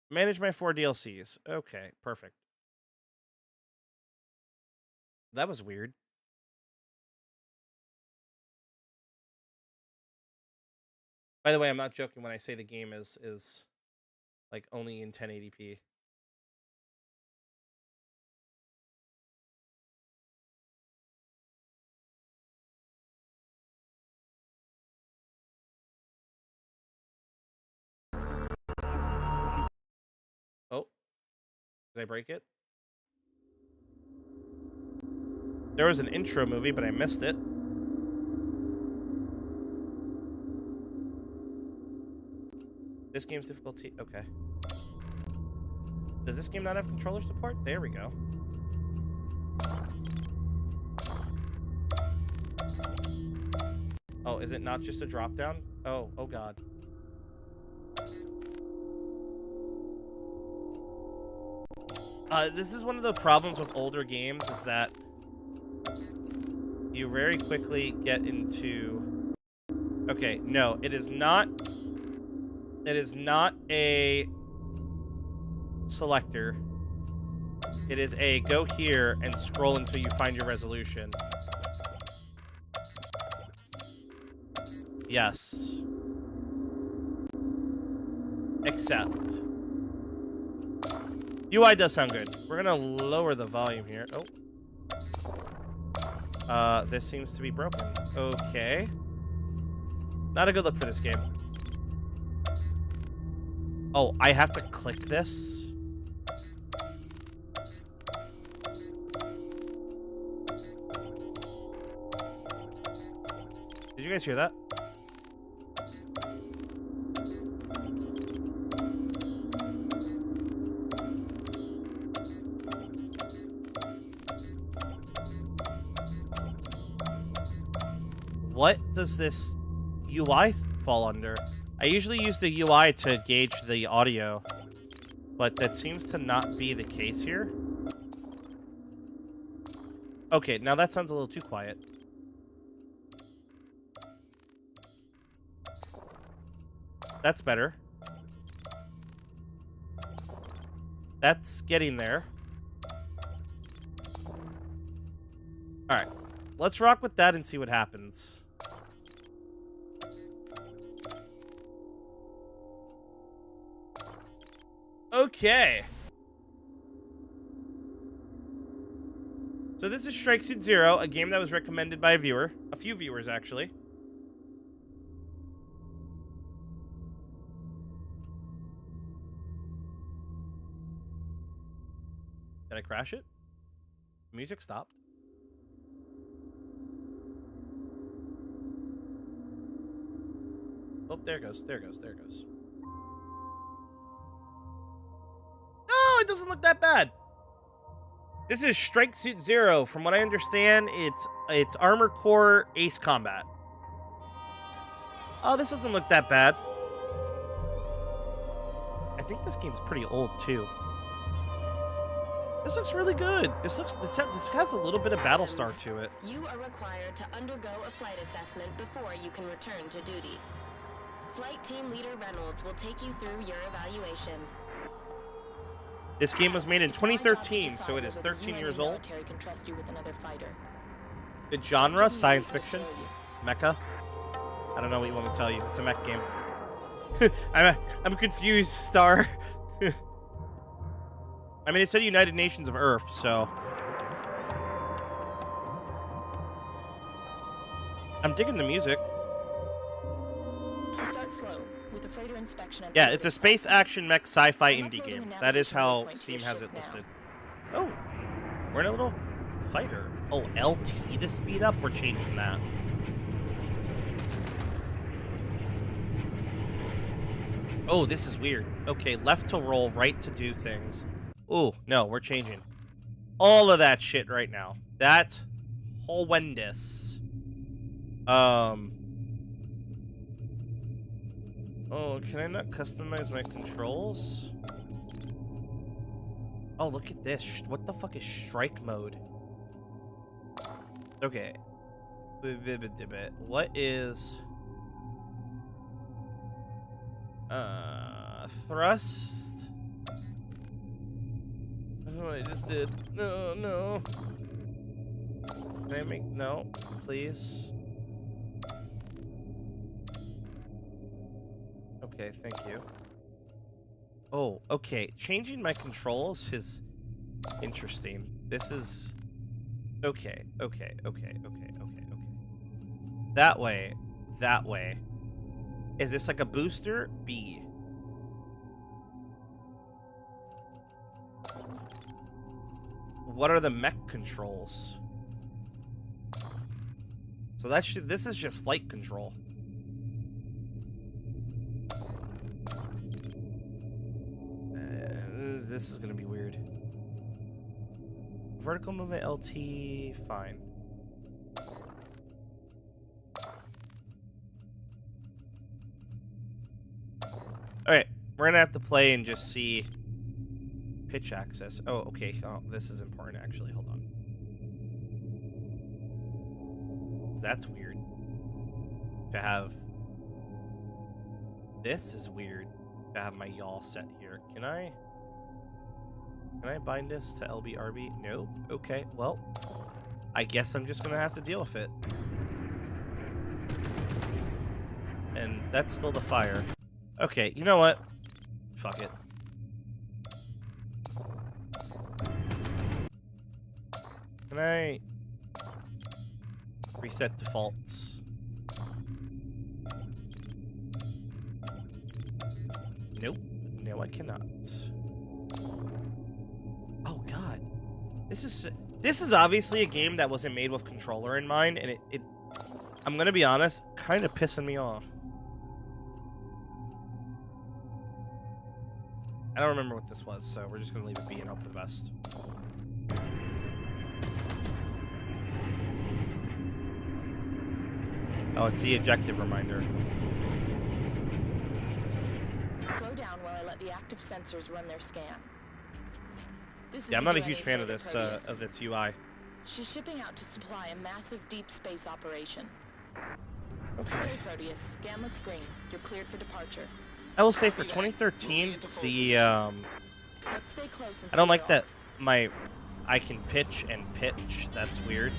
Manage my 4 DLCs. Okay, perfect. That was weird. By the way, I'm not joking when I say the game is like only in 1080p. Did I break it? There was an intro movie, but I missed it. This game's difficulty. Okay. Does this game not have controller support? There we go. Oh, is it not just a drop down? Oh god. This is one of the problems with older games, is that you very quickly get into... Okay, no, it is not... It is not a selector. It is a go here and scroll until you find your resolution. Yes. Except. UI does sound good. We're gonna lower the volume here. Oh. This seems to be broken. Okay. Not a good look for this game. Oh, I have to click this? Did you guys hear that? What does this UI fall under? I usually use the UI to gauge the audio, but that seems to not be the case here. Okay, now that sounds a little too quiet. That's better. That's getting there. Alright, let's rock with that and see what happens. Okay. So this is Strike Suit Zero, a game that was recommended by a viewer. A few viewers, actually. Did I crash it? Music stopped. Oh, there it goes. There it goes. There it goes. Oh, it doesn't look that bad. This is Strike Suit Zero. From what I understand, it's Armor Core Ace Combat. Oh, this doesn't look that bad. I think this game's pretty old too. This looks really good. This has a little bit of Battlestar to it. You are required to undergo a flight assessment before you can return to duty. Flight Team Leader Reynolds will take you through your evaluation. This game was made in 2013, so it is 13 years old. Can trust you with another fighter. The genre, science fiction, mecha. I don't know what you want me to tell you. It's a mech game. I'm confused, Star. I mean, it said United Nations of Earth, so... I'm digging the music. You start slow, with a freighter inspection at Yeah, it's a space action mech sci-fi indie game. That is how Steam has it listed. Oh, we're in a little fighter. Oh, LT to speed up? We're changing that. Oh, this is weird. Okay, left to roll, right to do things. Oh, no, we're changing all of that shit right now. That's horrendous. Oh, can I not customize my controls? Oh, look at this. What the fuck is strike mode? Okay. What is... thrust? I don't know what I just did. No, no. Can I make... No, please. Okay, thank you. Oh, okay. Changing my controls is interesting. This is... Okay, okay, okay, okay, okay, okay. That way. That way. Is this like a booster? B. what are the mech controls? So that's this is just flight control. This is gonna be weird. Vertical movement LT, fine. Alright, we're gonna have to play and just see pitch access. Oh, okay. Oh, this is important actually. Hold on. That's weird. To have this is weird to have my yaw set here. Can I bind this to LBRB? Nope. Okay, well, I guess I'm just gonna have to deal with it. And that's still the fire. Okay, you know what? Fuck it. Can I reset defaults? Nope. No, I cannot. Oh god. This is obviously a game that wasn't made with controller in mind, and it I'm gonna be honest, kind of pissing me off. I don't remember what this was, so we're just gonna leave it be and hope for the best. Oh, it's the objective reminder. Slow down while I let the active sensors run their scan. Yeah, I'm not a huge fan of this UI. She's shipping out to supply a massive deep space operation. Okay. Hey, Proteus, scan looks green. You're cleared for departure. I will say for 2013, Let's stay close and I don't see like you that off. I can pitch and pitch. That's weird.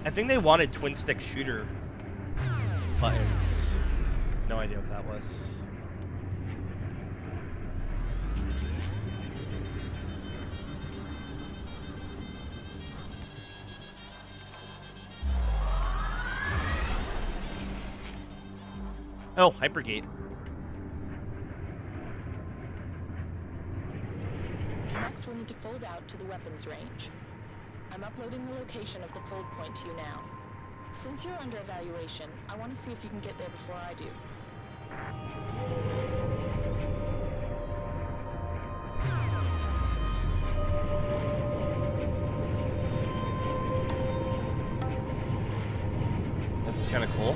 I think they wanted twin stick shooter buttons. No idea what that was. Oh, Hypergate. Next, we'll need to fold out to the weapons range. I'm uploading the location of the fold point to you now. Since you're under evaluation, I want to see if you can get there before I do. That's kind of cool.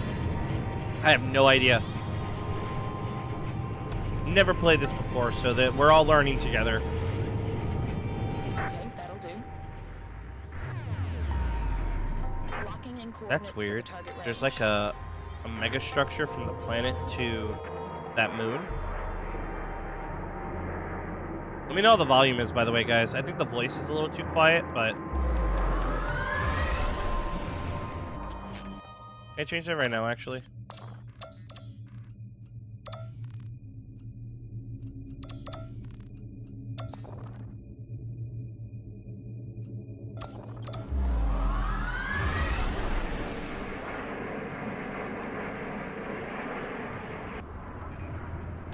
I have no idea. Never played this before, so that we're all learning together. Okay, that'll do. Locking in coordinates That's to weird. the target There's range. like a mega structure from the planet to that moon. Let me know how the volume is, by the way, guys. I think the voice is a little too quiet, but... I changed it right now, actually.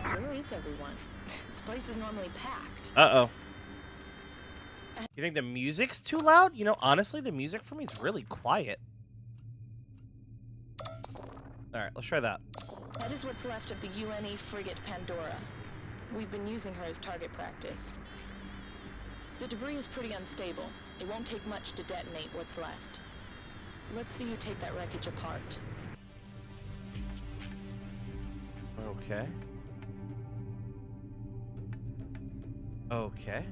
Where is everyone? This place is normally packed. Uh-oh. You think the music's too loud? You know, honestly, the music for me is really quiet. Alright, let's try that. That is what's left of the UNE frigate Pandora. We've been using her as target practice. The debris is pretty unstable. It won't take much to detonate what's left. Let's see you take that wreckage apart. Okay. Okay.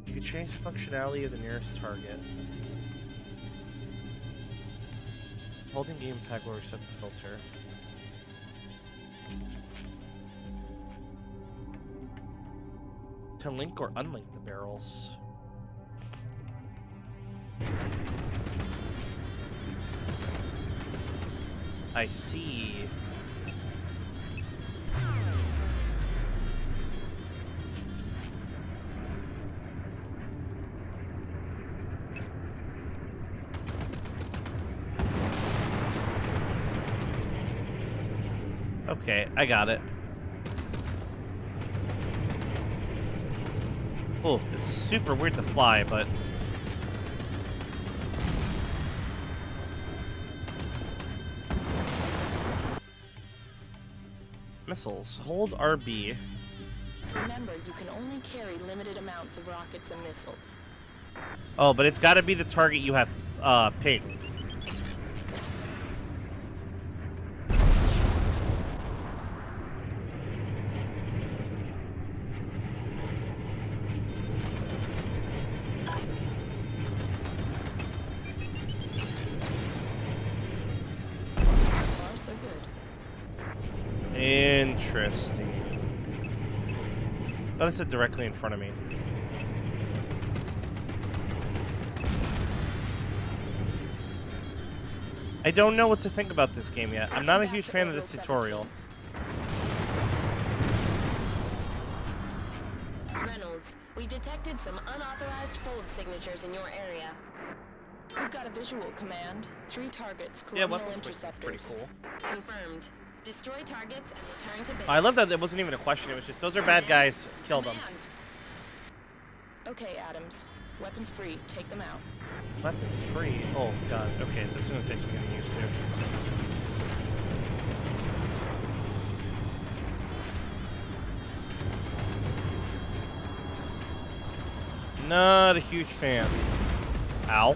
You can change the functionality of the nearest target. Holding game pad will reset the filter. To link or unlink the barrels. I see. Okay, I got it. Oh, this is super weird to fly, but... Missiles. Hold RB. Remember, you can only carry limited amounts of rockets and missiles. Oh, but it's got to be the target you have pinged. So good. Interesting. Thought it said directly in front of me. I don't know what to think about this game yet. I'm not a huge fan of this tutorial. Reynolds, we detected some unauthorized fold signatures in your area. We've got a visual command. 3 targets, Yeah, colonial weapons was pretty interceptors. cool. Confirmed. Destroy targets and return to base. I love that it wasn't even a question. It was just, those are bad guys. Kill them. Command. Okay, Adams. Weapons free. Take them out. Weapons free. Oh, God. Okay, this is going to take some getting used to. Not a huge fan. Ow.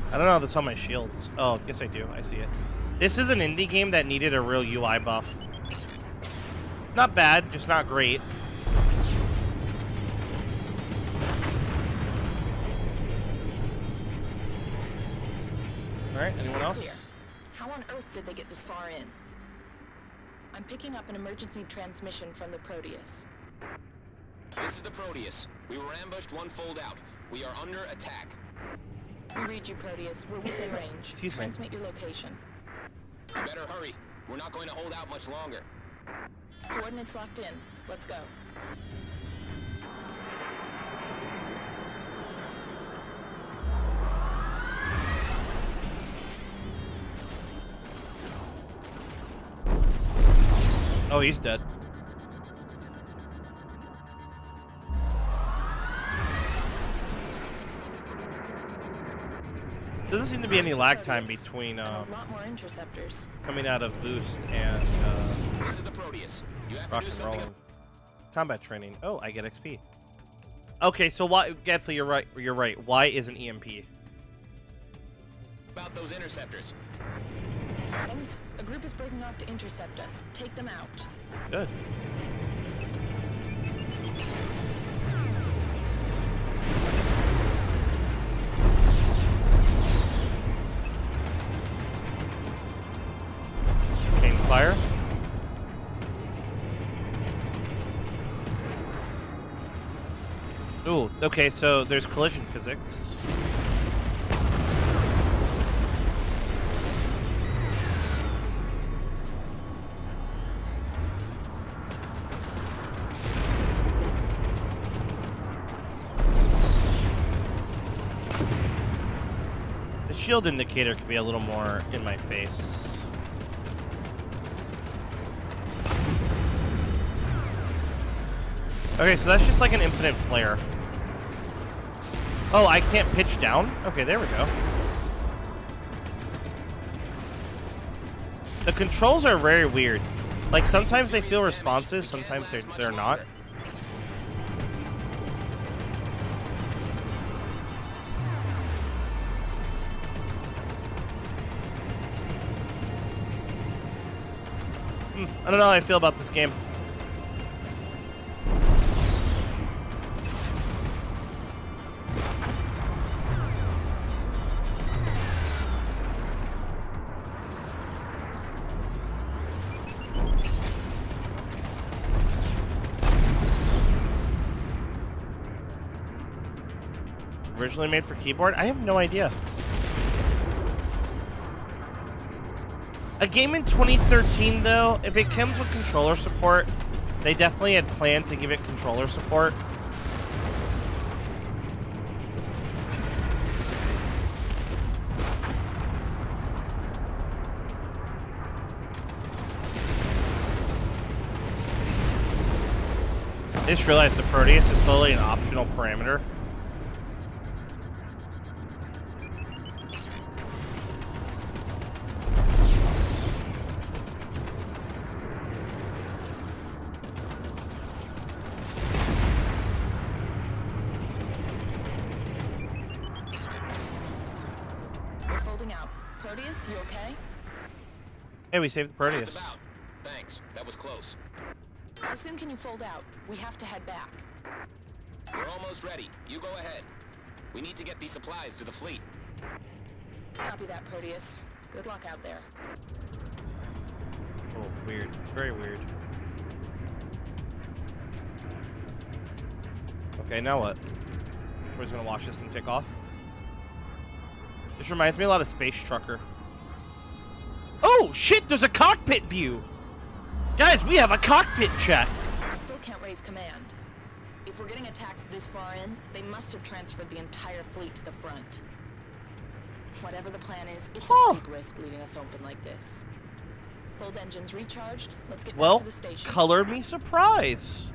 I don't know how that's on my shields. Oh, guess I do. I see it. This is an indie game that needed a real UI buff. Not bad, just not great. Alright, anyone Clear. else? How on earth did they get this far in? I'm picking up an emergency transmission from the Proteus. This is the Proteus. We were ambushed 1 fold out. We are under attack. We read you, Proteus. We're within range. Excuse me. Transmit your location. Better hurry. We're not going to hold out much longer. Coordinates locked in. Let's go. Oh, he's dead. Doesn't seem to be any lag time between And a lot more interceptors. coming out of boost and This is the Proteus. You have to rock do and something rolling. Combat training. Oh, I get XP. Okay, so why, Gadfly, you're right. You're right. Why isn't EMP? about those interceptors. Adams, a group is breaking off to intercept us. Take them out. Good. Chain fire. Ooh, okay, so there's collision physics. The shield indicator could be a little more in my face. Okay, so that's just like an infinite flare. Oh, I can't pitch down? Okay, there we go. The controls are very weird. Like, sometimes they feel responsive, sometimes they're not. I don't know how I feel about this game. Originally made for keyboard? I have no idea. A game in 2013, though, if it comes with controller support, they definitely had planned to give it controller support. I just realized the Proteus is totally an optional parameter. We're folding out. Proteus, you okay? Hey, we saved the Proteus. Just about. Thanks. That was close. How soon can you fold out? We have to head back. We're almost ready. You go ahead. We need to get these supplies to the fleet. Copy that, Proteus. Good luck out there. Oh, weird. It's very weird. Okay, now what? We're just gonna watch this and take off? This reminds me a lot of Space Trucker. Oh, shit! There's a cockpit view! Guys, we have a cockpit check! I still can't raise command. If we're getting attacks this far in, they must have transferred the entire fleet to the front. Whatever the plan is, it's a big risk leaving us open like this. Fold engines recharged. Let's get back to the station. Color me surprise!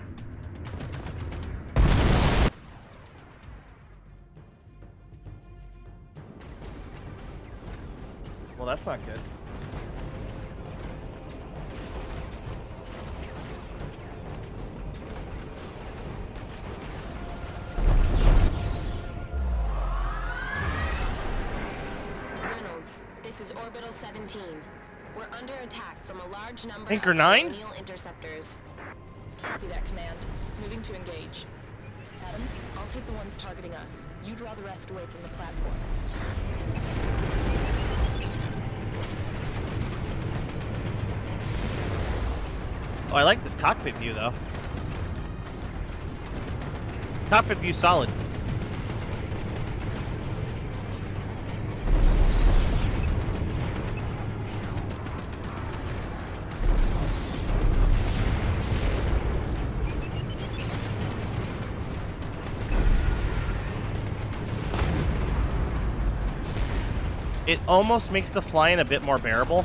Well, that's not good. This is Orbital 17. We're under attack from a large number Anchor of 9? colonial interceptors. Copy that, command. Moving to engage. Adams, I'll take the ones targeting us. You draw the rest away from the platform. Oh, I like this cockpit view, though. Cockpit view solid. It almost makes the flying a bit more bearable.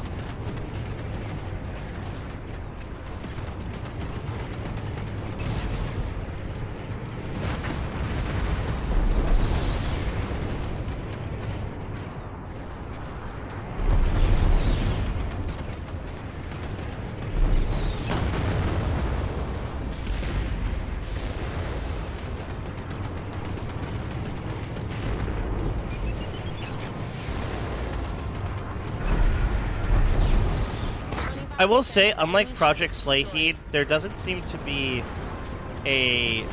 I will say, unlike Project Slayheed, there doesn't seem to be a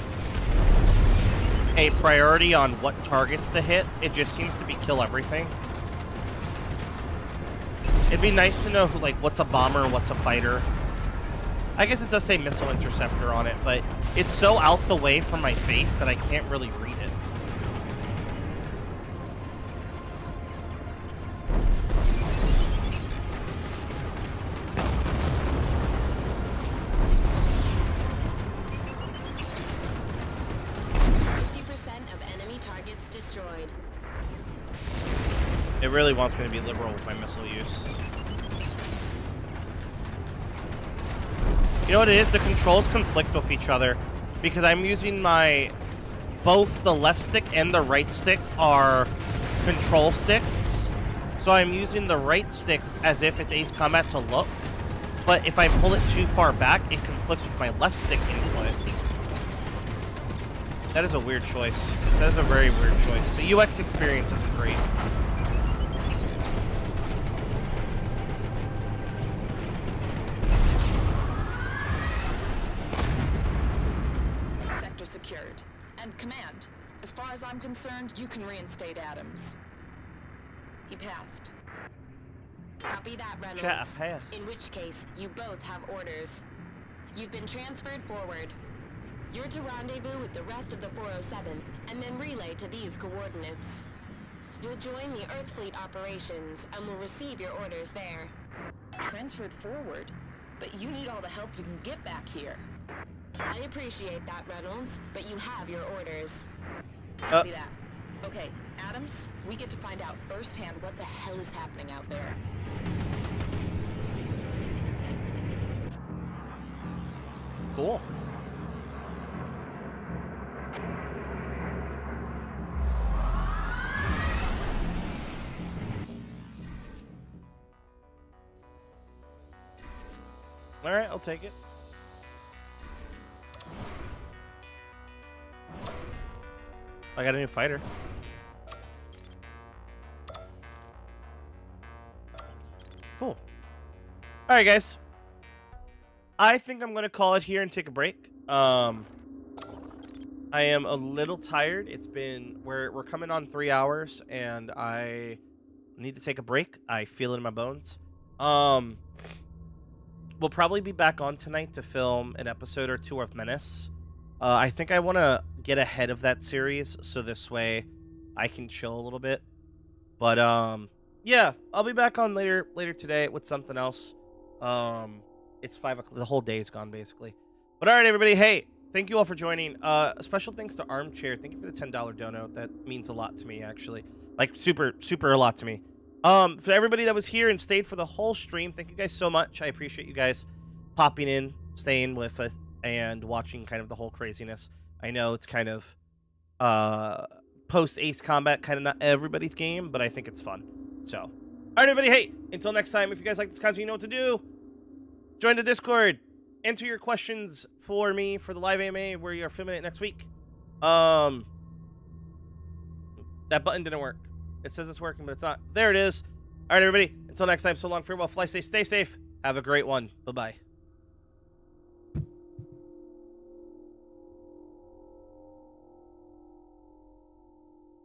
priority on what targets to hit. It just seems to be kill everything. It'd be nice to know, like, what's a bomber and what's a fighter. I guess it does say missile interceptor on it, but it's so out the way from my face that I can't really read it. Destroyed. It really wants me to be liberal with my missile use. You know what it is? The controls conflict with each other because I'm using both the left stick and the right stick are control sticks. So I'm using the right stick as if it's Ace Combat to look, but if I pull it too far back, it conflicts with my left stick input. That is a weird choice. That is a very weird choice. The UX experience isn't great. Sector secured. And command, as far as I'm concerned, you can reinstate Adams. He passed. Copy that, Reynolds. Chat, I passed. In which case, you both have orders. You've been transferred forward. You're to rendezvous with the rest of the 407th, and then relay to these coordinates. You'll join the Earth Fleet operations, and will receive your orders there. transferred forward, but you need all the help you can get back here. I appreciate that, Reynolds, but you have your orders. Copy that. Okay, Adams, we get to find out firsthand what the hell is happening out there. Cool. All right, I'll take it. I got a new fighter. Cool. All right, guys. I think I'm going to call it here and take a break. I am a little tired. It's been we're coming on 3 hours and I need to take a break. I feel it in my bones. We'll probably be back on tonight to film an episode or two of Menace. I think I want to get ahead of that series so this way I can chill a little bit. But yeah, I'll be back on later today with something else. It's 5 o'clock. The whole day is gone basically. But all right, everybody. Hey, thank you all for joining. Special thanks to Armchair. Thank you for the $10 dono. That means a lot to me, actually. Like super a lot to me. For everybody that was here and stayed for the whole stream, thank you guys so much. I appreciate you guys popping in, staying with us, and watching kind of the whole craziness. I know it's kind of post Ace Combat, kind of not everybody's game, but I think it's fun. So, all right, everybody. Hey, until next time, if you guys like this content, you know what to do. Join the Discord. Enter your questions for me for the live AMA where you are filming it next week. That button didn't work. It says it's working, but it's not. There it is. All right, everybody. Until next time, so long, farewell, fly safe, stay safe. Have a great one. Bye-bye.